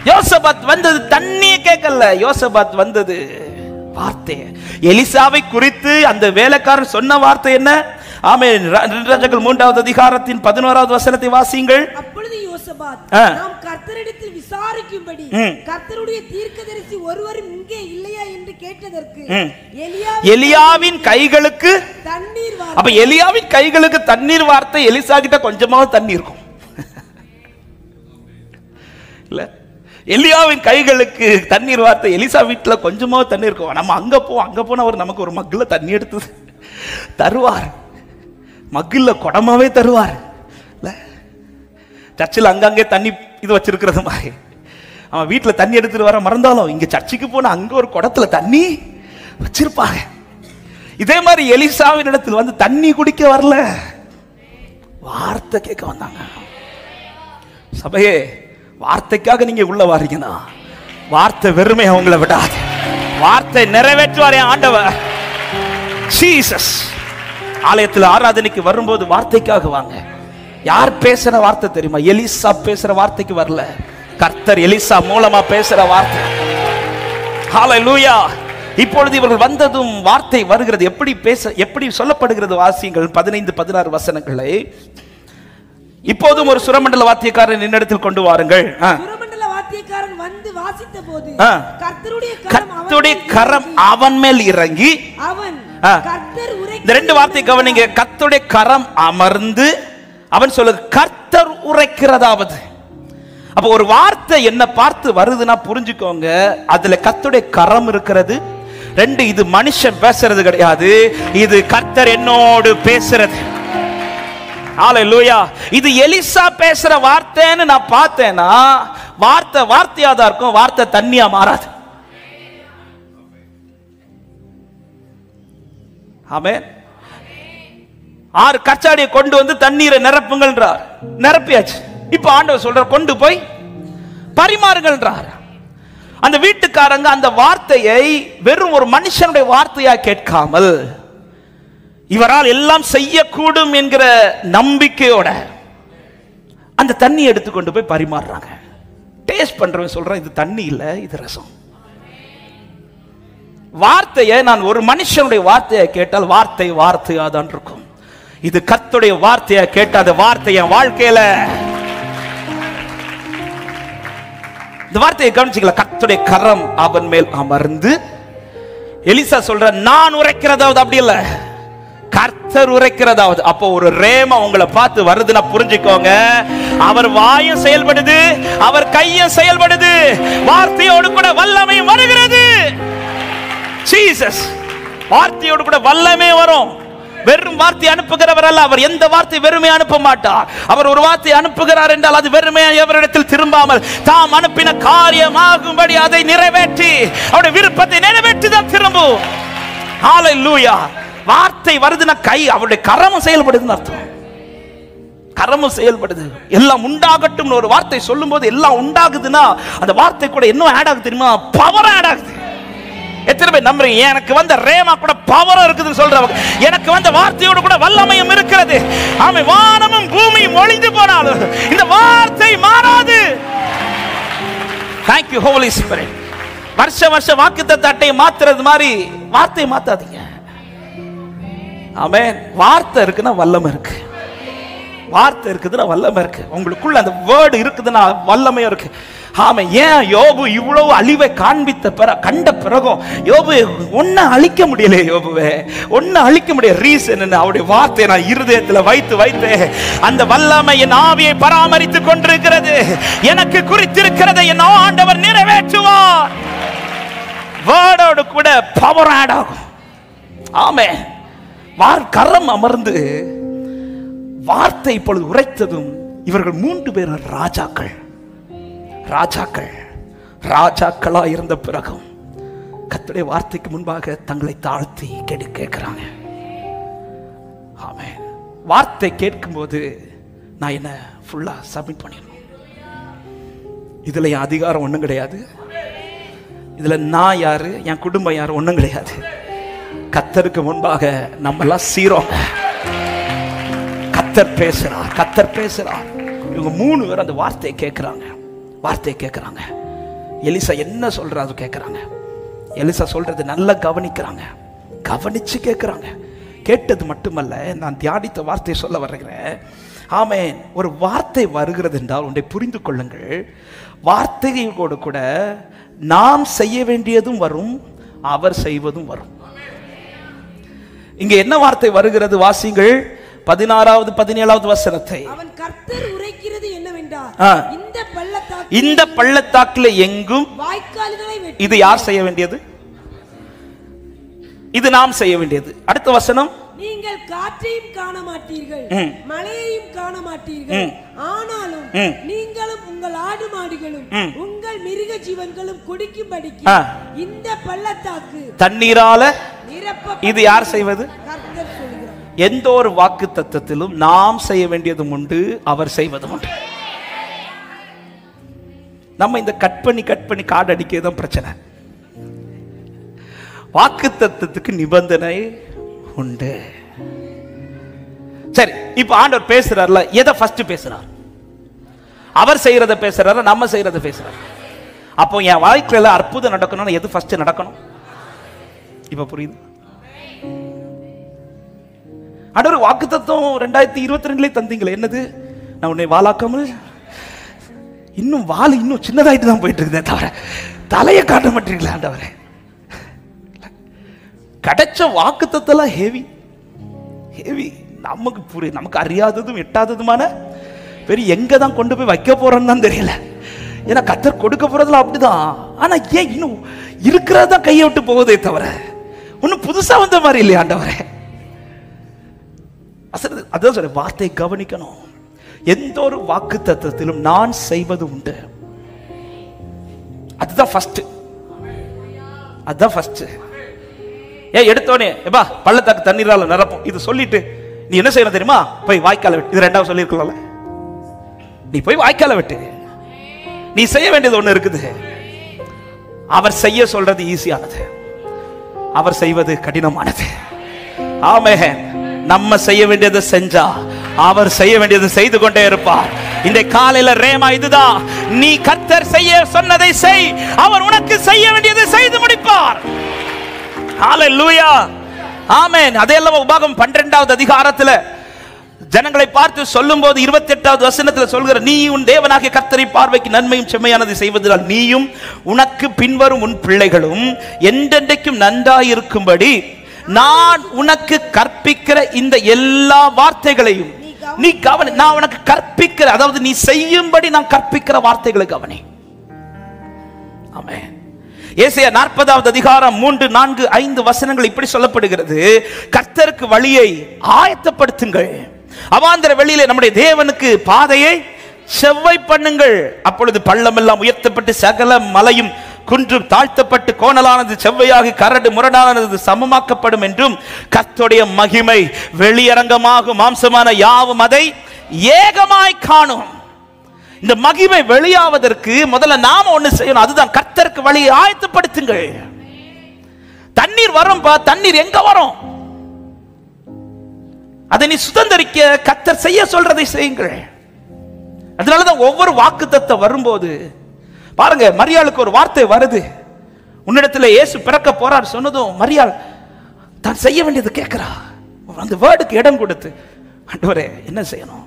B: யோசபாத் வந்தது தண்ணியை கேட்கல, யோசபாத் வந்தது வார்த்தை. எலிசாவை குறித்து அந்த வேலைக்காரன் சொன்ன வார்த்தை என்ன? ஆமென். 3வது அதிகாரத்தின் 11வது வசனத்தை வாசியுங்கள்.
C: அப்பொழுது யோசபாத், நாம் கர்த்தரிடத்தில் விசாரிக்கும்படி கர்த்தருடைய தீர்க்கதரிசி ஒருவரும் இங்கே இல்லையா என்று கேட்டதற்கு
B: எலியாவின் கைகளுக்கு
C: தண்ணீர் வார்த்தை.
B: அப்ப எலியாவின் கைகளுக்கு தண்ணீர் வார்த்தை. எலிசா கிட்ட கொஞ்சமாவது தண்ணி இருக்கும் இல்ல? எலியாவின் கைகளுக்கு தண்ணீர் வார்த்தை. எலிசா வீட்டுல கொஞ்சமாவது தண்ணி இருக்கும். நம்ம அங்க போன அவர் நமக்கு ஒரு மக்குல தண்ணி எடுத்து தருவார், மக்குல குடமாவே தருவார். சர்ச்சில் அங்கங்கே தண்ணி இது வச்சிருக்கிறது மாதிரி அவன் வீட்டுல தண்ணி எடுத்துட்டு வர மறந்தாலும் இங்க சர்ச்சுக்கு போன அங்க ஒரு குடத்துல தண்ணி வச்சிருப்பாங்க. இதே மாதிரி எலிசாவின் இடத்தில் வந்து தண்ணி குடிக்க வரல, வார்த்தை கேட்க வந்தாங்க. சபையே, வார்த்தைக்காக நீங்க உள்ள வாரீங்கன்னா வார்த்தை வெறுமை அவங்களை விடாது, வார்த்தை நிறைவேற்றுவாரே ஆண்டவர். ஜீசஸ் ஆலயத்தில் ஆராதனைக்கு வரும்போது வார்த்தைக்காக வாங்க. யார் பேசுற வார்த்தை தெரியுமா? எலிசா பேசுற வார்த்தைக்கு வரல, கர்த்தர் எலிசா மூலமா பேசுற வார்த்தை. ஹல்லேலூயா. இப்பொழுது இவர்கள் வந்ததும் வார்த்தை வருகிறது. எப்படி சொல்லப்படுகிறது வாசியுங்கள் 15-16 வசனங்களை. இப்போதும் ஒரு சுரமண்டல வாத்தியக்காரன் என்னிடத்தில் கொண்டு வாருங்கள்.
C: சுரமண்டல வாத்தியக்காரன் வந்து வாசித்தபோது
B: கர்த்தருடைய கரம் அவன் மேல் இறங்கி,
C: அவன் கர்த்தர்
B: இந்த ரெண்டு வார்த்தை கவனிங்க. கர்த்தருடைய கரம் அமர்ந்து, அவன் சொல்லுது கர்த்தர் உரைக்கிறதாவது. அப்ப ஒரு வார்த்தை என்ன பார்த்து வருதுன்னா புரிஞ்சுக்கோங்க, அதுல கர்த்தருடைய கரம் இருக்கிறது. ரெண்டு, இது மனுஷன் பேசுறது கிடையாது, இது கர்த்தர் என்னோடு பேசுறது. ஹல்லேலூயா. இது எலிசா பேசுற வார்த்தைன்னு நான் பார்த்தேன்னா வார்த்தை வார்த்தையா தான் இருக்கும், வார்த்தை தண்ணியா மாறாது.
A: ஆமென். 6 கச்சாடியை கொண்டு வந்து தண்ணீரை நிரப்புங்கள்ன்றார். நிரப்பியாச்சு. இப்ப ஆண்டவர் சொல்ற கொண்டு போய் பரிமாறுங்கள்ன்றார். அந்த வீட்டுக்காரங்க அந்த வார்த்தையை வெறும் ஒரு மனுஷனுடைய வார்த்தையா கேட்காமல் இவரால் எல்லாம் செய்யக்கூடும் என்கிற நம்பிக்கையோட அந்த தண்ணி எடுத்துக்கொண்டு போய் பரிமாறுறாங்க. டேஸ்ட் பண்றவன் சொல்றான், இது தண்ணி இல்ல, இது ரசம். வார்த்தையை நான் ஒரு மனுஷனுடைய வார்த்தையை கேட்டால் வார்த்தை வார்த்தையா தான் இருக்கும். இது கர்த்தருடைய வார்த்தையை கேட்ட அந்த வார்த்தை என் வாழ்க்கையில, இந்த வார்த்தையை கவனிச்சுக்கல, கர்த்தருடைய கரம் அவன் மேல் அமர்ந்து. எலிசா சொல்ற, நான் உரைக்கிறதாவது அப்படி இல்ல, கர்த்தர் உரைக்கிறதாவது. அப்போ ஒரு ரேமா உங்களை பார்த்து வருதுன்னா புரிஞ்சுக்கோங்க, அவர் வாயும் செயல்படுது, அவர் கையும் செயல்படுது, வார்த்தையோடு கூட வல்லமை வருகிறது. ஜீசஸ் வார்த்தையோடு கூட வல்லமை வரும். வெறும் வார்த்தை அனுப்புகிறவர் அல்ல, அவர் எந்த வார்த்தை வெறுமே அனுப்ப மாட்டார். அவர் ஒரு வார்த்தை அனுப்புகிறார் என்றால் அது வெறுமே எவரிடத்தில் திரும்பாமல் தாம் அனுப்பின காரியமாகும்படி அதை நிறைவேற்றி அவருடைய விருப்பத்தை நிறைவேற்றி தான் திரும்பும். ஹalleluya. வார்த்தை வருதுன்னா கை, அவருடைய கரமும் செயல்படுதுன்னு அர்த்தம். கரமும் செயல்படுது. எல்லாம் உண்டாகட்டும் ஒரு வார்த்தை சொல்லும் போது எல்லாம் உண்டாகுதுன்னா அந்த வார்த்தை கூட என்ன ஆட் ஆகுது தெரியுமா? பவர் ஆட் ஆகுது. எத்தனை பேர் நம்புறீங்க? எனக்கு வந்த ரேமா கூட பவர் இருக்குதுன்னு சொல்றவங்க, எனக்கு வந்த வார்த்தையோடு கூட வல்லமையும் இருக்கிறது. ஆமே, வானமும் பூமியும் ஒளிந்து போனாலும் இந்த வார்த்தை மாறாது. Thank you Holy Spirit. வருஷம் வாக்குத்தத்த அட்டையை மாத்துறது மாதிரி வார்த்தையை மாத்தாதீங்க. ஆமென். வார்த்தை இருக்குன்னா வல்லமை இருக்கு. வார்த்தை இருக்குதுன்னா வல்லமை இருக்கு. உங்களுக்குள்ள அந்த வேர்டு இருக்குதுன்னா வல்லமையும் இருக்கு. ஆமா, ஏன் யோபு இவ்வளவு அழிவை கண்ட பிறகும் யோபு ஒன்ன அழிக்க முடியல. யோபுவே ஒன்ன அழிக்க முடியல. ரீசன் என்ன? அவருடைய வார்த்தையை நான் இருதயத்துல வைத்து அந்த வல்லமை என் ஆவியை பராமரித்துக் கொண்டிருக்கிறது. எனக்கு குறித்திருக்கிறதை என் ஆண்டவர் நிறைவேற்றுவார். வேர்டோடு கூட பவர் ஆட் ஆகும். ஆமே, கரம் அமர்ந்து வார்த்தை இப்பொழுது உரைத்ததும் இவர்கள் 3 பேரும் ராஜாக்களா இருந்த பிறகும் கர்த்தருடைய வார்த்தைக்கு முன்பாக தங்களை தாழ்த்தி கேட்கிறாங்க. ஆமென். வார்த்தை கேட்கும் போது நான் என்ன ஃபுல்லா சப்மிட் பண்ணிடணும். இதுல என் அதிகாரம் ஒண்ணும் கிடையாது. இதுல நான் யாரு, என் குடும்பம் யாரு ஒண்ணும் கிடையாது. கர்த்தருக்கு முன்பாக நம்ம எல்லாம் சீரோங்க. கர்த்தர் பேசுறார். இவங்க 3 பேர் அந்த வார்த்தையை கேட்கிறாங்க. எலிசா என்ன சொல்றாரு கேட்கிறாங்க. எலிசா சொல்றது நல்லா கவனிச்சு கேட்கிறாங்க. கேட்டது மட்டுமல்ல, நான் தியானித்த வார்த்தையை சொல்ல வருகிறேன். ஆமென். ஒரு வார்த்தை வருகிறது என்றால் ஒன்றை புரிந்து கொள்ளுங்கள், வார்த்தையோடு கூட நாம் செய்ய வேண்டியதும் வரும், அவர் செய்வதும் வரும். இங்க என்ன வார்த்தை வருகிறது? வாசிங்கள் 16வது 17வது வசனத்தை. அவன் கர்த்தர் உரைக்கிறது என்னவென்றால், இந்த பள்ளத்தாக்குல எங்கும் வாய்க்கால்களை வெட்டி. இது யார் செய்ய வேண்டியது? இது நாம் செய்ய வேண்டியது. அடுத்த வசனம், நீங்கள் காற்றையும் காண மாட்டீர்கள், மழையையும் காண மாட்டீர்கள், ஆனாலும் நீங்களும் உங்கள் ஆடு மாடுகளும் உங்கள் மிருக ஜீவன்களும் குடிக்கும்படிக்கு இந்த பள்ளத்தாக்கு தண்ணீரால நிரப்ப. இது யார் செய்வது? கர்த்தர் சொல்கிறார். எந்த ஒரு வாக்கு தத்தத்திலும் நாம் செய்ய வேண்டியதும் உண்டு, அவர் செய்வதும் உண்டு. நம்ம இந்த கட் பண்ணி கார்டு அடிக்கிறதுதான் பிரச்சனை. வாக்கு தத்தத்துக்கு நிபந்தனை உண்டு. சரி, இப்ப ஆண்டவர் பேசுறாருல, எதை ஃபர்ஸ்ட் பேசுறார்? அவர் செய்யறத பேசுறாரு, நம்ம செய்யறத பேசுறாரு. அப்போ என் வாழ்க்கையில அற்புதம் நடக்கணும்னா எது ஃபர்ஸ்ட் நடக்கணும்? இப்ப புரியுது? ஆண்டவர் வாக்குத்தத்தம் 2022 தந்தீங்களே, என்னது? நான் உன்னை வாளாக்காமல், இன்னும் வால் இன்னும் சின்னதாயிட்டு தான் போயிட்டு இருக்குதே தவிர தலையை காட்ட மாட்டீங்களா ஆண்டவரே? கிடைச்ச வாக்குத்தத்தெல்லாம் ஹெவி. நமக்கு அறியாததும் எட்டாததுமான பெரிய எங்க தான் கொண்டு போய் வைக்க போறோம்னு தான் தெரியல. ஏன்னா கர்த்தர் கொடுக்க போறதுல அப்படிதான். ஆனா ஏன் இன்னும் இருக்கிறதான் கையை விட்டு போவதே தவிர ஒன்னும் புதுசா வந்த மாதிரி இல்லையா ஆண்டவரே? அதான் சொல்ற, வார்த்தை கவனிக்கணும். எந்த ஒரு வாக்கு தத்தத்திலும் நான் செய்வது உண்டு. அதுதான் ஃபர்ஸ்ட்.
B: எடுத்தோனே எப்பா பள்ளத்தாக்கு தண்ணீரால நிரப்பும் இது சொல்லிட்டு நீ என்ன செய்யணும் தெரியுமா? போய் வாய்க்கால வெட்டு. இது ரெண்டாவது சொல்லியிருக்கல, நீ போய் வாய்க்கால வெட்டு. நீ செய்ய வேண்டியது ஒண்ணு இருக்குது. அவர் செய்ய சொல்றது ஈஸியானது, அவர் செய்வது கடினமானது. ஆமென். நம்ம செய்ய வேண்டியதை செஞ்சா அவர் செய்ய வேண்டியதை செய்து கொண்டே இருப்பார். இந்த காலையில ரேமா இதுதான், நீ கர்த்தர் செய்ய சொன்னதை செய், அவர் உனக்கு செய்ய வேண்டியதை செய்து முடிப்பார். ஹalleluya, ஆமென். அதேல்ல உபாகமம் 12வது அதிகாரத்துல ஜனங்களை பார்த்து சொல்லும்போது 28வது வசனத்தில் சொல்கிற, நீ உன் தேவனாகிய கர்த்தரை பார்வைக்கு நன்மையும் செம்மையானதை செய்வதால் நீயும் உனக்கு பின்வரும் உன் பிள்ளைகளும் என்றென்றைக்கும் நன்றாயிருக்கும்படி நான் உனக்கு கற்பிக்கிற இந்த எல்லா வார்த்தைகளையும் நீ கவனி. நான் உனக்கு கற்பிக்கிற, அதாவது நீ செய்யும்படி நான் கற்பிக்கிற வார்த்தைகளை கவனி. ஆமென். ஏசாயா 40வது அதிகாரம் 3, 4, 5 வசனங்கள் இப்படி சொல்லப்படுகிறது, கர்த்தருக்கு வழியை ஆயத்தப்படுத்துங்கள், அவாந்தர வெளியிலே நம்முடைய தேவனுக்கு பாதையை செவ்வை பண்ணுங்கள். அப்பொழுது பள்ளம் எல்லாம் உயர்த்தப்பட்டு சகல மலையும் குன்றும் தாழ்த்தப்பட்டு கோணலானது செவ்வையாகி கரடு முரடானது சமமாக்கப்படும் என்றும் கர்த்தருடைய மகிமை வெளியரங்கமாகும், மாம்சமான யாவும் அதை ஏகமாய் காணும். இந்த மகிமை வெளியாவதற்கு முதல்ல நாம ஒண்ணு செய்யணும், அதுதான் கர்த்தருக்கு வழியை ஆயத்தப்படுத்துங்கள். தண்ணீர் வரும், தண்ணீர் எங்க வரும்? அதை நீ சுதந்திரிக்க கர்த்தர் செய்ய சொல்றதை செய்யுங்கள். அதனாலதான் ஒவ்வொரு வாக்குத்தத்தம் வரும்போது பாருங்க, மரியாளுக்கு ஒரு வார்த்தை வருது, உன்னிடத்துல இயேசு பிறக்க போறார் சொன்னதும் மரியாள் தான் செய்ய வேண்டியது கேட்கிறா. அந்த வேர்டுக்கு இடம் கொடுத்து, ஆண்டவரே என்ன செய்யணும்,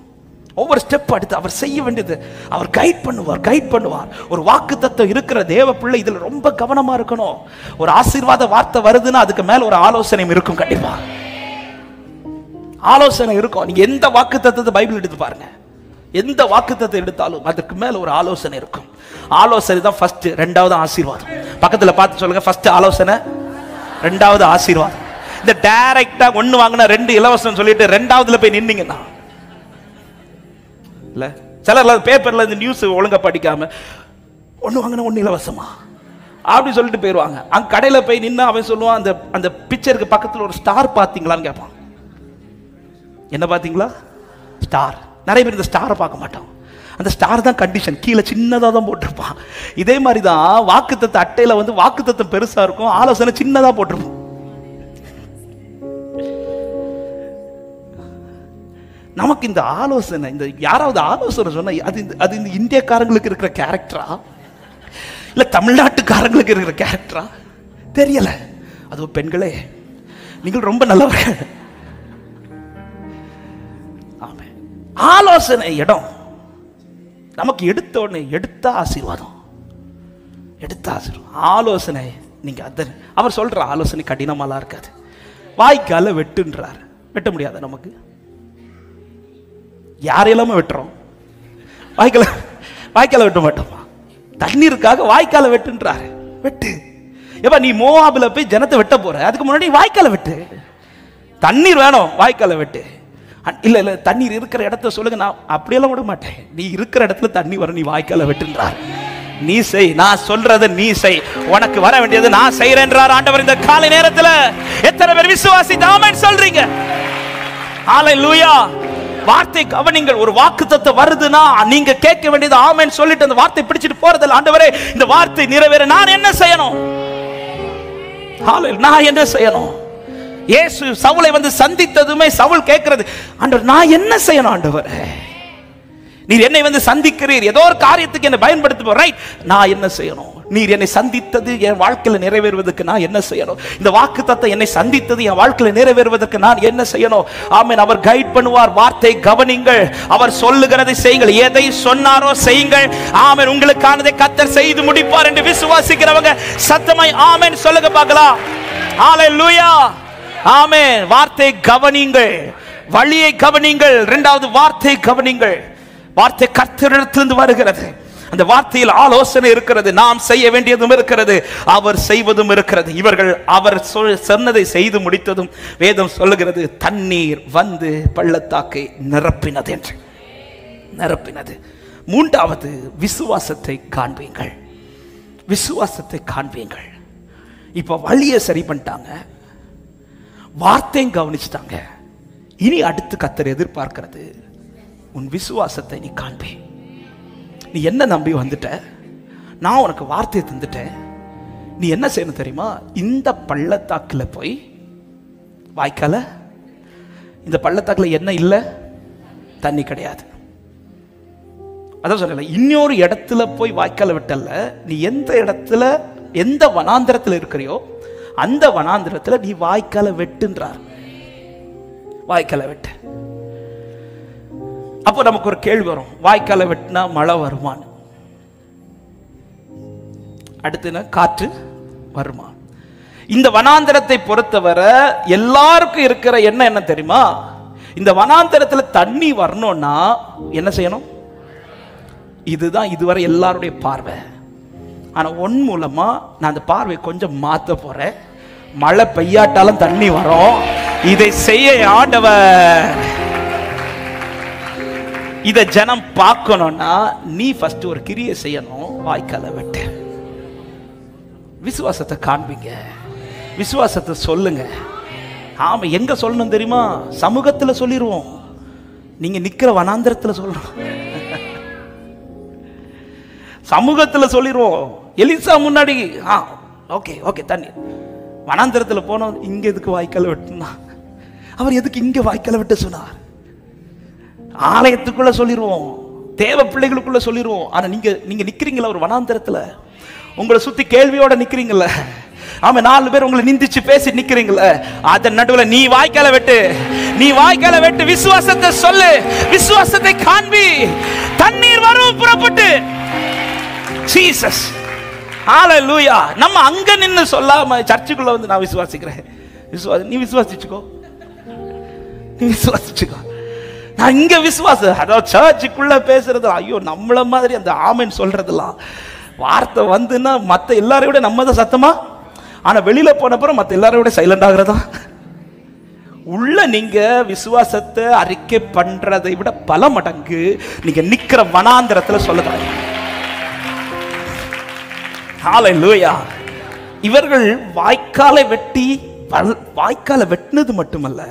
B: ஒவ்வொரு ஸ்டெப் எடுத்து அவர் செய்ய வேண்டியது அவர் கைட் பண்ணுவார். ஒரு வாக்குத்தத்தம் இருக்கிற தேவ பிள்ளை இதுல ரொம்ப கவனமா இருக்கணும். ஒரு ஆசீர்வாத வார்த்தை வருதுன்னா அதுக்கு மேல ஒரு ஆலோசனை இருக்கும், கண்டிப்பா ஆலோசனை இருக்கும். நீங்க எந்த வாக்குத்தத்தத்தை பைபிள் எடுத்து பாருங்க, எந்த வாக்குத்தத்தத்தை எடுத்தாலும் அதுக்கு மேல ஒரு ஆலோசனை இருக்கும். ஆலோசனை தான் ஃபர்ஸ்ட், ரெண்டாவது ஆசீர்வாதம். பக்கத்துல பார்த்து சொல்லுங்க, ஃபர்ஸ்ட் ஆலோசனை, ரெண்டாவது ஆசீர்வாதம். இந்த டைரக்டா ஒண்ணு வாங்கினா 2 இலவசம் சொல்லிட்டு ரெண்டாவதுல போய் நின்னீங்கன்னா இல்ல, சிலர் பேப்பர்ல இந்த நியூஸ் ஒழுங்கா படிக்காம ஒண்ணு வாங்கினா 1 இலவசமா அப்படி சொல்லிட்டு போயிருவாங்க. அங்க கடையில போய் நின்னா அவன் சொல்லுவான், அந்த அந்த பிக்சருக்கு பக்கத்துல ஒரு ஸ்டார் பாத்தீங்களான்னு கேட்பான். என்ன பாத்தீங்களா? ஸ்டார். நிறைய பேர் இந்த ஸ்டாரை பார்க்க மாட்டோம், அந்த ஸ்டார் தான் கண்டிஷன், கீழே சின்னதாக தான் போட்டிருப்பான். இதே மாதிரி தான் வாக்குத்தத்த அட்டையில வாக்குத்தத்தம் பெருசா இருக்கும், ஆலோசனை சின்னதா போட்டிருப்போம். நமக்கு இந்த ஆலோசனை, இந்த யாராவது ஆலோசனை சொன்னா அது இந்த இந்தியக்காரங்களுக்கு இருக்கிற கேரக்டரா இல்ல தமிழ்நாட்டுக்காரங்களுக்கு இருக்கிற கேரக்டரா தெரியல. அது பெண்களே, நீங்கள் ரொம்ப நல்லவர்கள். ஆலோசனை இடம் நமக்கு எடுத்த ஆசீர்வாதம். ஆலோசனை நீங்க அவர் சொல்ற ஆலோசனை கடினமாலாம் இருக்காது. வாய்க்கால வெட்டுன்றார், வெட்ட முடியாது நமக்கு. யாரையெல்லாம வெட்டுறோம், வாய்க்கால வெட்ட மாட்டோமா? தண்ணீருக்காக வாய்க்கால வெட்டுன்றாரு, வெட்டு. எப்ப நீ மோவாபில போய் ஜனத்தை வெட்ட போற, அதுக்கு முன்னாடி வாய்க்கால வெட்டு. தண்ணீர் வேணும், வாய்க்கால வெட்டு. இல்ல இல்ல, தண்ணீர் இருக்கிற இடத்த சொல்லுங்க, நான் அப்படியெல்லாம் விட மாட்டேன். நீ இருக்கிற இடத்துல தண்ணி வர, நீ வாய்க்கால வெட்டுன்றார். நீ செய், நான் சொல்றத நீ செய், உனக்கு வர வேண்டியது நான் செய்யறேன்றார் ஆண்டவர். இந்த காலை நேரத்துல எத்தனை பேர் விசுவாசித்து ஆமென் சொல்றீங்க? ஹalleluya. வார்த்தை கவனிங்கள். ஒரு வாக்குத்தத்தம் வருதுன்னா நீங்க கேட்க வேண்டியது ஆமென் சொல்லிட்டு அந்த வார்த்தை பிடிச்சிட்டு போறதில்ல. ஆண்டவரே இந்த வார்த்தை நிறைவேற நான் என்ன செய்யணும்? ஹalleluya, நான் என்ன செய்யணும்? இயேசு சவுலை சந்தித்ததுமே சவுல் கேட்கிறது, ஆண்டவர் நான் என்ன செய்யணும்? ஆண்டவரே நீர் என்னை சந்திக்கிறீர், ஏதோ ஒரு காரியத்துக்கு என்னை பயன்படுத்த, ரைட், நான் என்ன செய்யணும்? நீர் என்னை சந்தித்தது என் வாழ்க்கையில் நிறைவேறுவதற்கு நான் என்ன செய்யணும்? இந்த வாக்குத்தத்தம் என்னை சந்தித்தது என் வாழ்க்கையில் நிறைவேறுவதற்கு நான் என்ன செய்யணும்? ஆமென். அவர் கைட் பண்ணுவார். வார்த்தை கவனிங்கள், அவர் சொல்லுகிறதை செய்யுங்கள், எதை சொன்னாரோ செய்யுங்கள். ஆமென். உங்களுக்கானதை கர்த்தர் செய்து முடிப்பார் என்று விசுவாசிக்கிறவங்க சத்தமாய் ஆமென் சொல்லுங்க பார்க்கலாம். ஹalleluya. ஆமென். வார்த்தை கவனிங்கள், வழியை கவனிங்கள். இரண்டாவது வார்த்தை கவனிங்கள். வார்த்தை கர்த்தரிடத்திலிருந்து வருகிறது. அந்த வார்த்தையில் ஆலோசனை இருக்கிறது, நாம் செய்ய வேண்டியதும் இருக்கிறது, அவர் செய்வதும் இருக்கிறது. இவர்கள் அவர் சொன்னதை செய்து முடித்ததும் வேதம் சொல்லுகிறது, தண்ணீர் வந்து பள்ளத்தாக்கை நிரப்பினது என்று. நிரப்பினது. மூன்றாவது விசுவாசத்தை காண்பீங்கள். விசுவாசத்தை காண்பீங்கள். இப்ப வழியை சரி பண்ணிட்டாங்க,
A: வார்த்தையும் கவனிச்சுட்டாங்க. இனி அடுத்து கர்த்தர் எதிர்பார்க்கிறது உன் விசுவாசத்தை நீ காண்பே. நீ என்ன நம்பி வந்துட்ட, நான் உனக்கு வார்த்தையை தந்துட்டேன், நீ என்ன செய்யணும் தெரியுமா? இந்த பள்ளத்தாக்கில் போய் வாய்க்கால, இந்த பள்ளத்தாக்கில் என்ன இல்லை, தண்ணி கிடையாது. அதான் சொல்லல, இன்னொரு இடத்துல போய் வாய்க்கால விட்டல்ல, நீ எந்த இடத்துல எந்த வனாந்திரத்தில் இருக்கிறியோ அந்த வனாந்திரத்தில் நீ வாய்க்கால வெட்டுன்றார். வாய்க்கால வெட்டு. அப்போ நமக்கு ஒரு கேள்வி வரும், வாய்க்கால வெட்டினா மழை வருமான்னு, அடுத்து காற்று வருமா? இந்த வனாந்திரத்தை பொறுத்தவரை எல்லாருக்கும் இருக்கிற எண்ணம் என்ன தெரியுமா? இந்த வனாந்திரத்தில் தண்ணி வரணும்னா என்ன செய்யணும்? இதுதான் இதுவரை எல்லாருடைய பார்வை. ஆனா ஒன் மூலமா நான் அந்த பார்வையை கொஞ்சம் மாத்த போறேன். மழை பெய்யாட்டாலும் தண்ணி வரும். இதை செய்ய ஆண்டவர், இத ஜனம் பார்க்கணும்னா நீ ஃபர்ஸ்ட் ஒரு கிரியை செய்யணும். வாய்க்கால வெட்டு. விசுவாசத்தை காண்பீங்க, விசுவாசத்தை சொல்லுங்க. ஆமா, எங்க சொல்லணும் தெரியுமா? சமூகத்துல சொல்லிடுவோம். நீங்க நிக்கிற வனாந்திரத்துல சொல்லணும். சமூகத்துல சொல்லிடுவோம். எலிசா முன்னாடி ஓகே ஓகே தண்ணி. வனாந்திரத்துல போனோம், இங்க எதுக்கு வாய்க்கால வெட்டுனா? அவர் எதுக்கு இங்க வாய்க்கால வெட்ட சொன்னார்? ஆலயத்துக்குள்ள சொல்லிடுவோம், தேவ பிள்ளைகளுக்குள்ள சொல்லிடுவோம். ஆனா நீங்க நீங்க நிக்கிறீங்களா ஒரு வனாந்திரத்துல? உங்களை சுத்தி கேள்வியோட நிக்கிறீங்கல்ல? ஆமா, 4 பேர் உங்களை நிந்திச்சு பேசி நிக்கிறீங்கல்ல? அதன் நடுவுல நீ வாய்க்கால வெட்டு, நீ வாய்க்கால வெட்டு. விசுவாசத்தை சொல்லு, விசுவாசத்தை காண்பி. தண்ணீர் வரும் புறப்பட்டு. ஜீசஸ், ஹalleluya. நம்ம அங்க நின்னு சொல்லாம சர்ச்சுக்குள்ள வந்து நான் விசுவாசிக்கிறேன். நீ விசுவாசிச்சுக்கோ, நீ விசுவாசிச்சுக்கோ. நான் இங்க விசுவாசம், அதாவது சர்ச்சுக்குள்ள பேசுறது, ஐயோ நம்மள மாதிரி அந்த ஆமென் சொல்றதெல்லாம் வார்த்தை வந்துன்னா மற்ற எல்லாரையும் விட நம்ம தான் சத்தமா. ஆனா வெளியில போன அப்புறம் மற்ற எல்லாரையும் விட சைலண்ட் ஆகுறதா. உள்ள நீங்க விசுவாசத்தை அறிக்கை பண்றதை விட பல மடங்கு நீங்க நிக்கிற வனாந்திரத்துல சொல்லுங்க. ஹalleluya. இவர்கள் வாய்க்காலை வெட்டி, வாய்க்காலை வெட்டினது மட்டுமல்ல,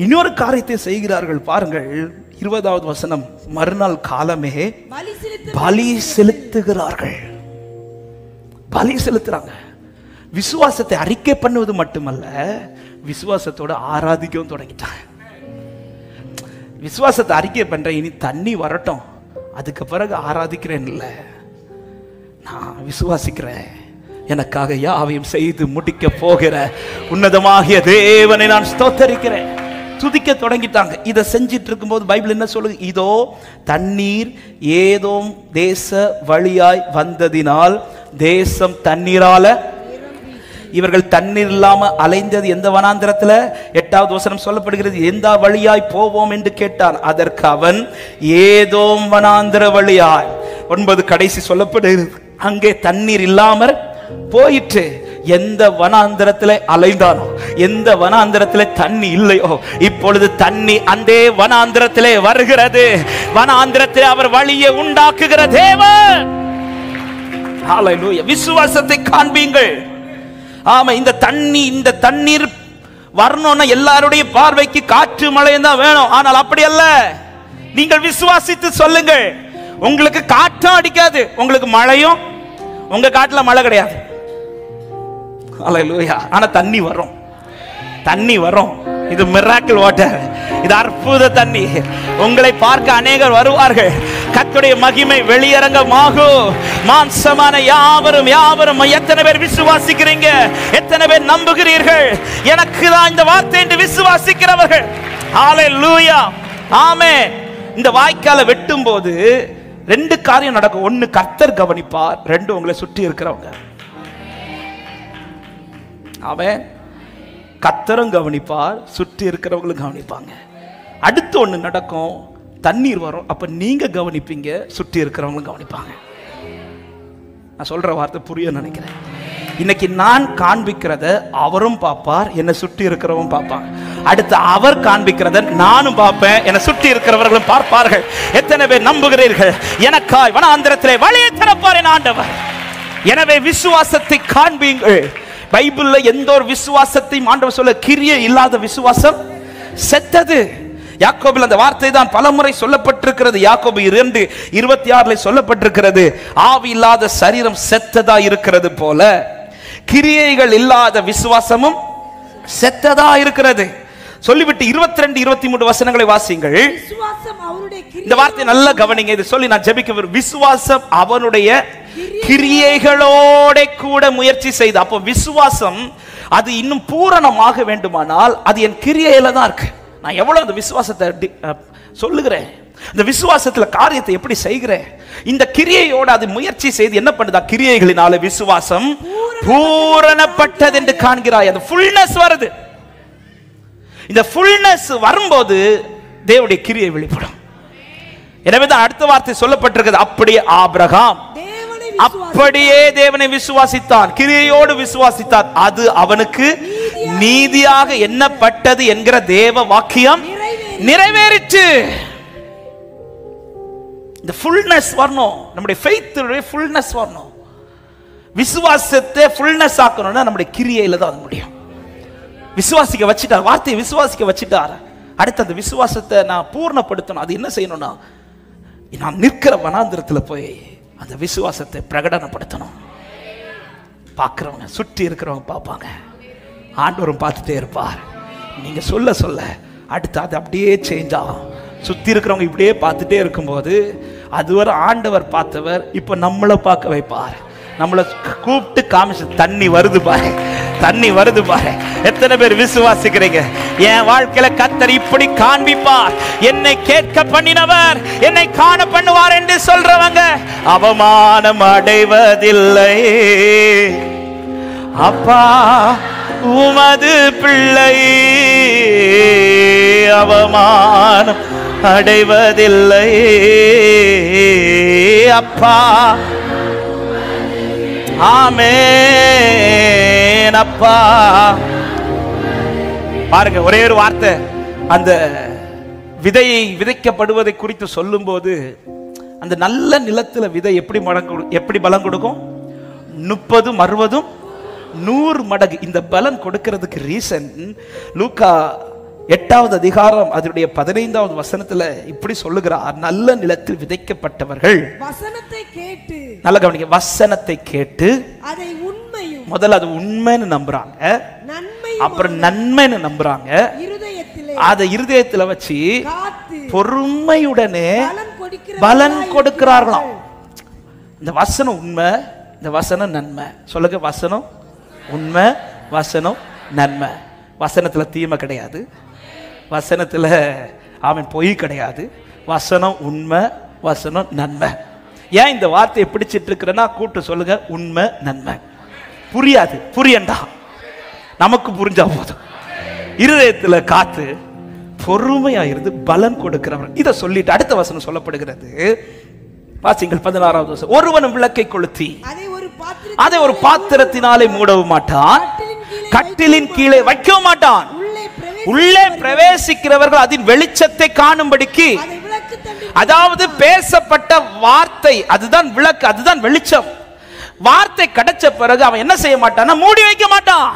A: இன்னொரு காரியத்தை செய்கிறார்கள். பாருங்கள் 20வது வசனம். மறுநாள் காலமே பலி செலுத்துகிறார்கள். பலி செலுத்துறாங்க. விசுவாசத்தை அறிக்கை பண்ணுவது மட்டுமல்ல, விசுவாசத்தோட ஆராதிக்கவும் தொடங்கிட்டாங்க. விசுவாசத்தை அறிக்கை பண்றேன், இனி தண்ணி வரட்டும், அதுக்கு பிறகு ஆராதிக்கிறேன் இல்ல, நான் விசுவாசிக்கிறேன், எனக்காக யாவையும் செய்து முடிக்க போகிற உன்னதமாகிய தேவனை நான் ஸ்தோத்தரிக்கிறேன். துதிக்க தொடங்கிட்டாங்க. இதை செஞ்சிட்டு இருக்கும்போது பைபிள் என்ன சொல்லுது? இதோ தண்ணீர் ஏதோம் தேச வழியாய் வந்ததினால் தேசம் தண்ணீரால, இவர்கள் தண்ணீர் இல்லாம அலைந்தது எந்த வனாந்திரத்துல? 8வது வசனம் சொல்லப்படுகிறது, எந்த வழியாய் போவோம் என்று கேட்டான். அதற்கு அவன் ஏதோம் வனாந்திர வழியாய். 9 கடைசி சொல்லப்படுகிறது, அங்கே தண்ணீர் இல்லாமல் போயிற்று. எந்த வனாந்திரத்திலே அலைந்தானோ, எந்த வனாந்திரத்திலே தண்ணி இல்லையோ, இப்பொழுது தண்ணி அந்த வனாந்திரத்திலே வருகிறது. வனாந்திரத்திலே அவர் வழியை உண்டாக்குகிற தேவன். ஹalleluya. விசுவாசத்தை காண்பீங்கள். ஆமா, இந்த தண்ணீர் வரணும்னா எல்லாருடைய பார்வைக்கு காற்று மழையும் தான் வேணும். ஆனால் அப்படி அல்ல. நீங்கள் விசுவாசித்து சொல்லுங்கள். உங்களுக்கு காற்றும் அடிக்காது, உங்களுக்கு மழையும், உங்க காட்டுல மழை கிடையாது. ஹalleluya. ஆனா தண்ணி வரும், தண்ணி வரும். இது மிராக்கிள் வாட்டர், இது அற்புத தண்ணி. உங்களை பார்க்க அநேகர் வருவார்கள். கர்த்தருடைய மகிமை வெளியரங்கமாகும். மாம்சமான யாவரும் யாவரும். எத்தனை பேர் விசுவாசிக்கிறீங்க? எத்தனை பேர் நம்புகிறீர்கள்? எனக்கு தான் இந்த வார்த்தை என்று விசுவாசிக்கிறவர்கள். ஹalleluya. ஆமென். இந்த வாய்க்கால வெட்டும் போது 2 காரியம் நடக்கும். 1, கர்த்தர் கவனிப்பார். 2, உங்களை சுற்றி இருக்கிறவங்க. ஆமென். கர்த்தரும் கவனிப்பார், சுற்றி இருக்கிறவங்களும் கவனிப்பாங்க. அடுத்து 1 நடக்கும், தண்ணீர் வரும். அப்ப நீங்க கவனிப்பீங்க, சுற்றி இருக்கிறவங்களும் கவனிப்பாங்க. நான் சொல்ற வார்த்தை புரிய நினைக்கிறேன். இன்னைக்கு நான் காண்பிக்கிறத அவரும் பார்ப்பார், என்னை சுற்றி இருக்கிறவங்க பார்ப்பாங்க. அடுத்து அவர் காண்பிக்கிறத நானும் பார்ப்பேன், என்னை சுற்றி இருக்கிறவர்களும் பார்ப்பார்கள். எத்தனை பேர் நம்புகிறீர்கள்? எனக்காய் வனாந்திரத்திலே வழியை திறப்பார் என் ஆண்டவர். எனவே விசுவாசத்தை காண்பீங்கள்.
B: பைபிள்ல எந்த ஒரு விசுவாசத்தையும் ஆண்டவர் சொல்ல, கிரியை இல்லாத விசுவாசம் செத்தது. யாக்கோபில் அந்த வார்த்தை தான் பலமுறை சொல்லப்பட்டிருக்கிறது. யாக்கோபு 2:26 சொல்லப்பட்டிருக்கிறது, ஆவி இல்லாத சரீரம் செத்ததா இருக்கிறது போல கிரியைகள் இல்லாத விசுவாசமும் செத்ததா இருக்கிறது சொல்லிவிட்டு 22-23 வசனங்களை வாசிங்கள். இந்த வார்த்தை நல்ல கவனிங்க. இது சொல்லி நான் ஜெபிக்க, விசுவாசம் அவனுடைய கிரியைகளோட கூட முயற்சி செய்து. அப்போ விசுவாசம் அது இன்னும் பூரணமாக வேண்டுமானால் அது என் கிரியையில தான் இருக்கு. நான் எவ்வளவு அந்த விசுவாசத்தை சொல்லுகிறேன், இந்த விசுவாசத்துல காரியத்தை எப்படி செய்கிறேன், இந்த கிரியையோட அது முயற்சி செய்து என்ன பண்ணுதா, கிரியைகளினால விசுவாசம் பூரணப்பட்டது என்று காண்கிறாய். அந்த ஃபுல்னஸ் வருது. இந்த ஃபுல்னஸ் வரும்போது தேவனுடைய கிரியை வெளிப்படும். எனவே தான் அடுத்த வார்த்தை சொல்லப்பட்டிருக்கிறது, அப்படியே ஆபிரகாம் அப்படியே தேவனை விசுவாசித்தான், கிரியையோடு விசுவாசித்தான், அது அவனுக்கு நீதியாக எண்ணப்பட்டது என்கிற தேவ வாக்கியம் நிறைவேறிற்று. இந்த ஃபுல்னஸ் வரணும், நம்முடைய ஃபெய்த்துடைய ஃபுல்னஸ் வரணும். விசுவாசத்தை ஃபுல்னஸ் ஆக்கணும்னா நம்முடைய கிரியையில தான் முடியும். விசுவாசிக்க வச்சிட்டார், வார்த்தையை விசுவாசிக்க வச்சிட்டார். அடுத்து அந்த விசுவாசத்தை நான் பூர்ணப்படுத்தணும். அது என்ன செய்யணும்னா, நான் நிற்கிற வனாந்திரத்தில் போய் அந்த விசுவாசத்தை பிரகடனப்படுத்தணும். பார்க்கிறவங்க, சுற்றி இருக்கிறவங்க பார்ப்பாங்க, ஆண்டவரும் பார்த்துட்டே இருப்பார். நீங்க சொல்ல சொல்ல அடுத்து அது அப்படியே சேஞ்ச் ஆகும். சுற்றி இருக்கிறவங்க இப்படியே பார்த்துட்டே இருக்கும்போது அதுவரை ஆண்டவர் பார்த்தவர் இப்போ நம்மளை பார்க்க வைப்பார். நம்மளை கூப்பிட்டு காமிச்சு, தண்ணி வருது பாரு, தண்ணி வருது பாரு. எத்தனை பேர் விசுவாசிக்கிறீங்க, என் வாழ்க்கையில கர்த்தர் இப்படி காண்பிப்பார், என்னை கேட்க பண்ணினவர் என்னை காண பண்ணுவார் என்று சொல்றவங்க அவமானம் அடைவதில்லை. அப்பா உமது பிள்ளை அவமானம் அடைவதில்லை. அப்பா ஆமென். அப்பா பாருங்க, ஒரே ஒரு வார்த்தை அந்த விதையை விதைக்கப்படுவதை குறித்து சொல்லும் போது, அந்த நல்ல நிலத்துல விதை எப்படி பலன் கொடுக்கும்? 30, 60, 100 மடங்கு. இந்த பலன் கொடுக்கிறதுக்கு ரீசன் லூக்கா 8வது அதிகாரம் அதனுடைய 15வது வசனத்துல இப்படி சொல்லுகிறார், நல்ல நிலத்தில் விதைக்கப்பட்டவர்கள் வசனத்தை கேட்டு, நல்ல கவனிங்க, வசனத்தை கேட்டு அதை உண்மையும், முதல்ல அது உண்மைன்னு நம்புறாங்க, அப்புறம் நன்மைன்னு நம்புறாங்க, அதை இருதயத்துல வச்சு பொறுமையுடனே பலன் கொடுக்கிறார்களாம். இந்த வசனம் உண்மை, இந்த வசனம் நன்மை. சொல்லுங்க, வசனம் உண்மை, வசனம் நன்மை. வசனத்துல தீமை கிடையாது, வசனத்துல அவன் பொய் கிடையாது. வசனம் உண்மை, வசனம் நன்மை. ஏன் இந்த வார்த்தையை பிடிச்சிட்டு இருக்கிறேன்னா, கூட்டு சொல்லுங்க, உண்மை நன்மை. புரியாது, புரியண்டா, நமக்கு புரிஞ்சா போதும். இருதயத்துல காத்து பொறுமையா இருந்து பலன் கொடுக்கிறவர். இதை சொல்லிட்டு அடுத்த வசனம் சொல்லப்படுகிறது, வாசிங்கள் 16வது வசனம். ஒருவனும் விளக்கை கொளுத்தி அதை ஒரு பாத்திரத்தினாலே மூடவும் மாட்டான், கட்டிலின் கீழே வைக்கவும் மாட்டான், உள்ளே பிரவேசிக்கிறவர்கள் அதன் வெளிச்சத்தை காணும்படிக்கு. அதாவது பேசப்பட்ட வார்த்தை அதுதான் விளக்கு, அதுதான் வெளிச்சம். வார்த்தை கிடைச்ச பிறகு அவன் என்ன செய்ய மாட்டான், மூடி வைக்க மாட்டான்.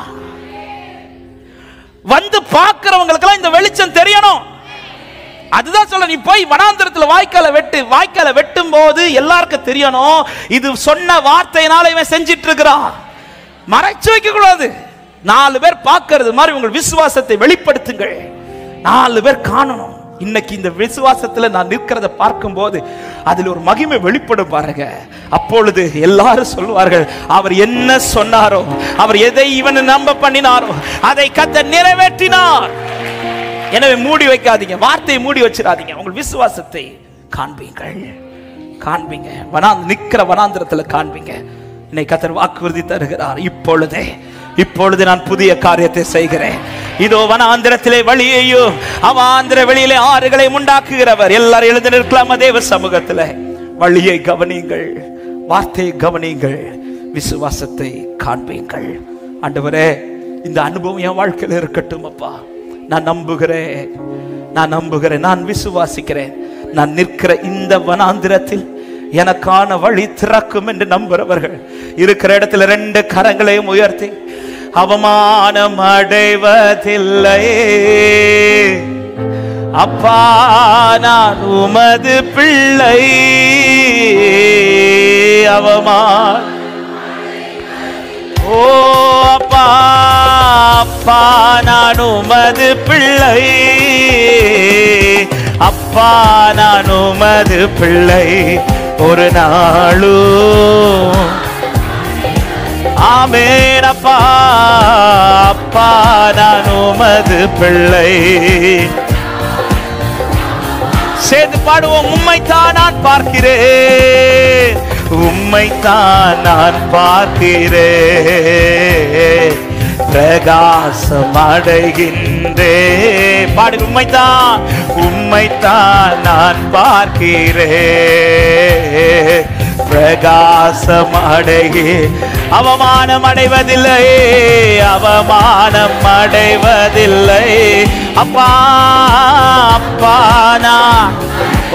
B: வந்து பார்க்கிறவங்களுக்கெல்லாம் இந்த வெளிச்சம் தெரியணும். அதுதான் சொல்ல, நீ போய் வனாந்திரத்தில் வாய்க்கால வெட்டும் போது எல்லாருக்கும் தெரியணும், இது சொன்ன வார்த்தையினால இவன் செஞ்சிட்டு இருக்கிறான். மறைச்சு வைக்க கூடாது. 4 பேர் பார்க்கிறது மாதிரி உங்கள் விசுவாசத்தை வெளிப்படுத்துங்கள். 4 பேர் காணணும். இன்னைக்கு இந்த விசுவாசத்துல நான் நிற்கிறத பார்க்கும் போது அதில் ஒரு மகிமை வெளிப்படும் பாருங்க. அப்பொழுது எல்லாரும் சொல்வார்கள், அவர் என்ன சொன்னாரோ, அவர் எதை இவன் நம்ப பண்ணினாரோ அதை கர்த்தர் நிறைவேற்றினார். எனவே மூடி வைக்காதீங்க, வார்த்தையை மூடி வச்சிடாதீங்க. உங்கள் விசுவாசத்தை காண்பீங்கள், காண்பீங்க. நிற்கிற வனாந்திரத்துல காண்பீங்க. இன்னைக்கு கர்த்தர் வாக்குறுதி தருகிறார், இப்பொழுது நான் புதிய காரியத்தை செய்கிறேன். இதோ வனாந்திரத்திலே வழியையும் அவாந்திர வெளியிலே ஆறுகளை உண்டாக்குகிறவர். எல்லாரும் எழுந்து நிற்கலாமா தேவ சமூகத்தில்? வழியை கவனியுங்கள், வார்த்தையை கவனியுங்கள், விசுவாசத்தை காண்பீங்கள். ஆண்டவரே, இந்த அனுபவம் என் வாழ்க்கையில் இருக்கட்டும் அப்பா. நான் நம்புகிறேன், நான் விசுவாசிக்கிறேன். நான் நிற்கிற இந்த வனாந்திரத்தில் எனக்கான வழி திறக்கும் என்று நம்புறவர்கள் இருக்கிற இடத்துல 2 கரங்களையும் உயர்த்தி
A: அவமானம் அடைவதில்லை. அப்பா நான் உமது பிள்ளை, அவமானம். ஓ அப்பா, அப்பா நான் உமது பிள்ளை, அப்பா நான் உமது பிள்ளை. ஒரு நாளும் ஆமென். அப்பா, அப்பா நான் உமது பிள்ளை. சேர்ந்து பாடுவோம். உம்மைத்தான் நான் பார்க்கிறேன், உம்மைத்தான் நான் பார்க்கிறேன், பிரகாசம் அடைகின்றேன். பாடு. உம்மைத்தான், உம்மைத்தான் நான் பார்க்கிறேன், பிரகாசம் அடைகி. அவமானம் அடைவதில்லை, அவமானம் அடைவதில்லை. அப்பா, அப்பா நான்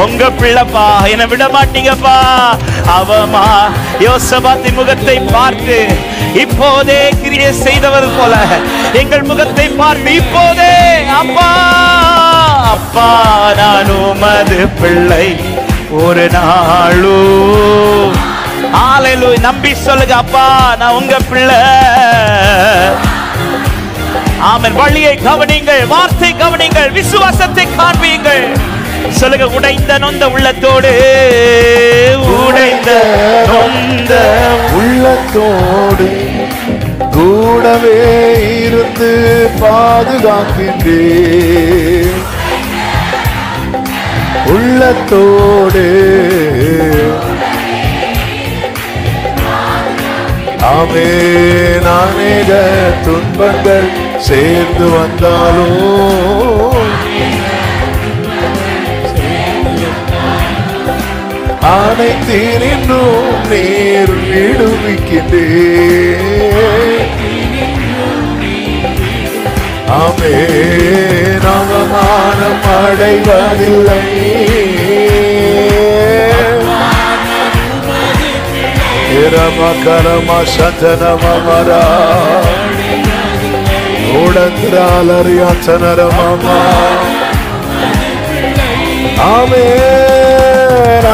A: உங்க பிள்ளைப்பா, என்னை விட மாட்டீங்கப்பா. அவமா யோசபாத்தின் முகத்தை பார்த்து இப்போதே கிரியை செய்தவர் போல எங்கள் முகத்தை பார்த்து இப்போதே, அப்பா, அப்பா நான் உமது பிள்ளை. ஒரு நாளும் ஹல்லேலூயா நம்பி சொல்லுங்க. அப்பா நான் உங்க பிள்ளை. ஆமென். வழியை கவனிங்கள், வார்த்தை கவனிங்கள், விசுவாசத்தை காண்பீங்கள். சொல்லுங்க. உடைந்த நொந்த உள்ளத்தோடு, உடைந்த நொந்த
D: உள்ளத்தோடு கூடவே இருந்து பாதுகாக்கின்றேன். உள்ளத்தோடு ஆமென். அநேக துன்பங்கள் சேர்ந்து வந்தாலும் அனைத்தினின்றும் நீர் விடுவிக்கின்றேன். ஆமென். அவமானம் அடைவதில்லை. இரமகரம சதனமரா ஓடந்திராலரியாச்சனரமமா. ஆமென்.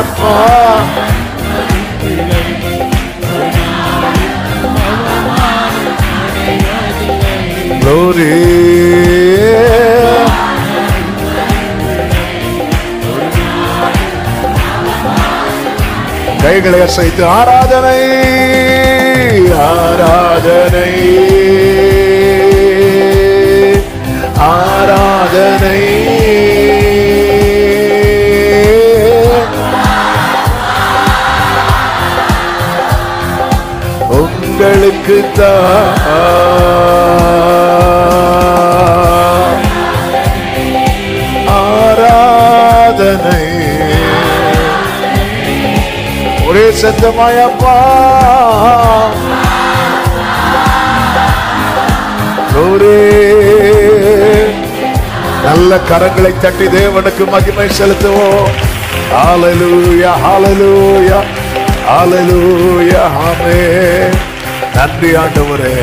D: அப்பா glory. கைகளை அசைத்து ஆராதனை, ஆராதனை, ஆராதனை. உங்களுக்கு ஆராதனை. ஒரே சத்தமாயப்பா. நல்ல கரங்களை தட்டி தேவனுக்கு மகிமை செலுத்துவோம். ஹல்லேலூயா, ஹல்லேலூயா, ஹல்லேலூயா. ஆமென். நன்றி ஆண்டவரே,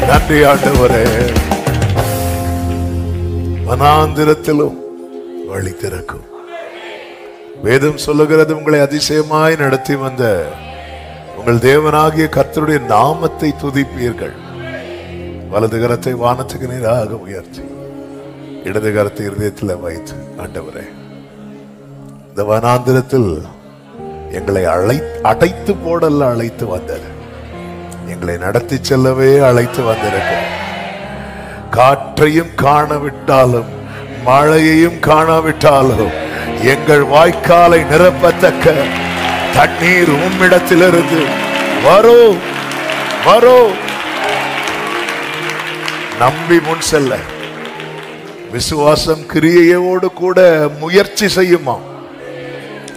D: நன்றி ஆண்டவரே. வனாந்திரத்திலும் வழி திறக்கும். வேதம் சொல்லுகிறது, உங்களை அதிசயமாய் நடத்தி வந்த உங்கள் தேவனாகிய கர்த்தருடைய நாமத்தை துதிப்பீர்கள். வலது கரத்தை வானத்துக்கு நேராக உயர்த்தி இடது கரத்தை இருதயத்தில் வைத்து, ஆண்டவரே இந்த வனாந்திரத்தில் எங்களை அடைத்து போடல்ல அழைத்து வந்தது, எங்களை நடத்தி செல்லவே அழைத்து வந்திருக்க. காற்றையும் காணவிட்டாலும் மழையையும் காணாவிட்டாலும் எங்கள் வாய்க்காலை நிரப்பத்தக்க தண்ணீர் உம்மிடத்திலிருந்து வரும் வரும். நம்பி முன் செல்ல விசுவாசம் கிரியையோடு கூட முயற்சி செய்யுமா,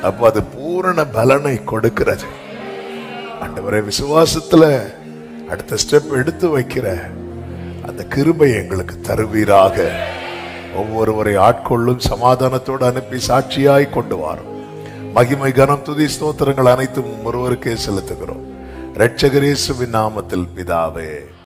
D: அப்ப அது பூரண பலனை கொடுக்கிறது. ஆண்டவரே, விசுவாசத்துல அடுத்த ஸ்டெப் எடுத்து வைக்கிற அந்த கிருபை எங்களுக்கு தருவீராக. ஒவ்வொருவரை ஆட்கொள்ளும், சமாதானத்தோடு அனுப்பி சாட்சியாய் கொண்டு வாரும். மகிமை, கனம், துதி, ஸ்தோத்திரங்கள் அனைத்தும் ஒருவருக்கே செலுத்துகிறோம். இரட்சகர் இயேசுவின் நாமத்தில் பிதாவே.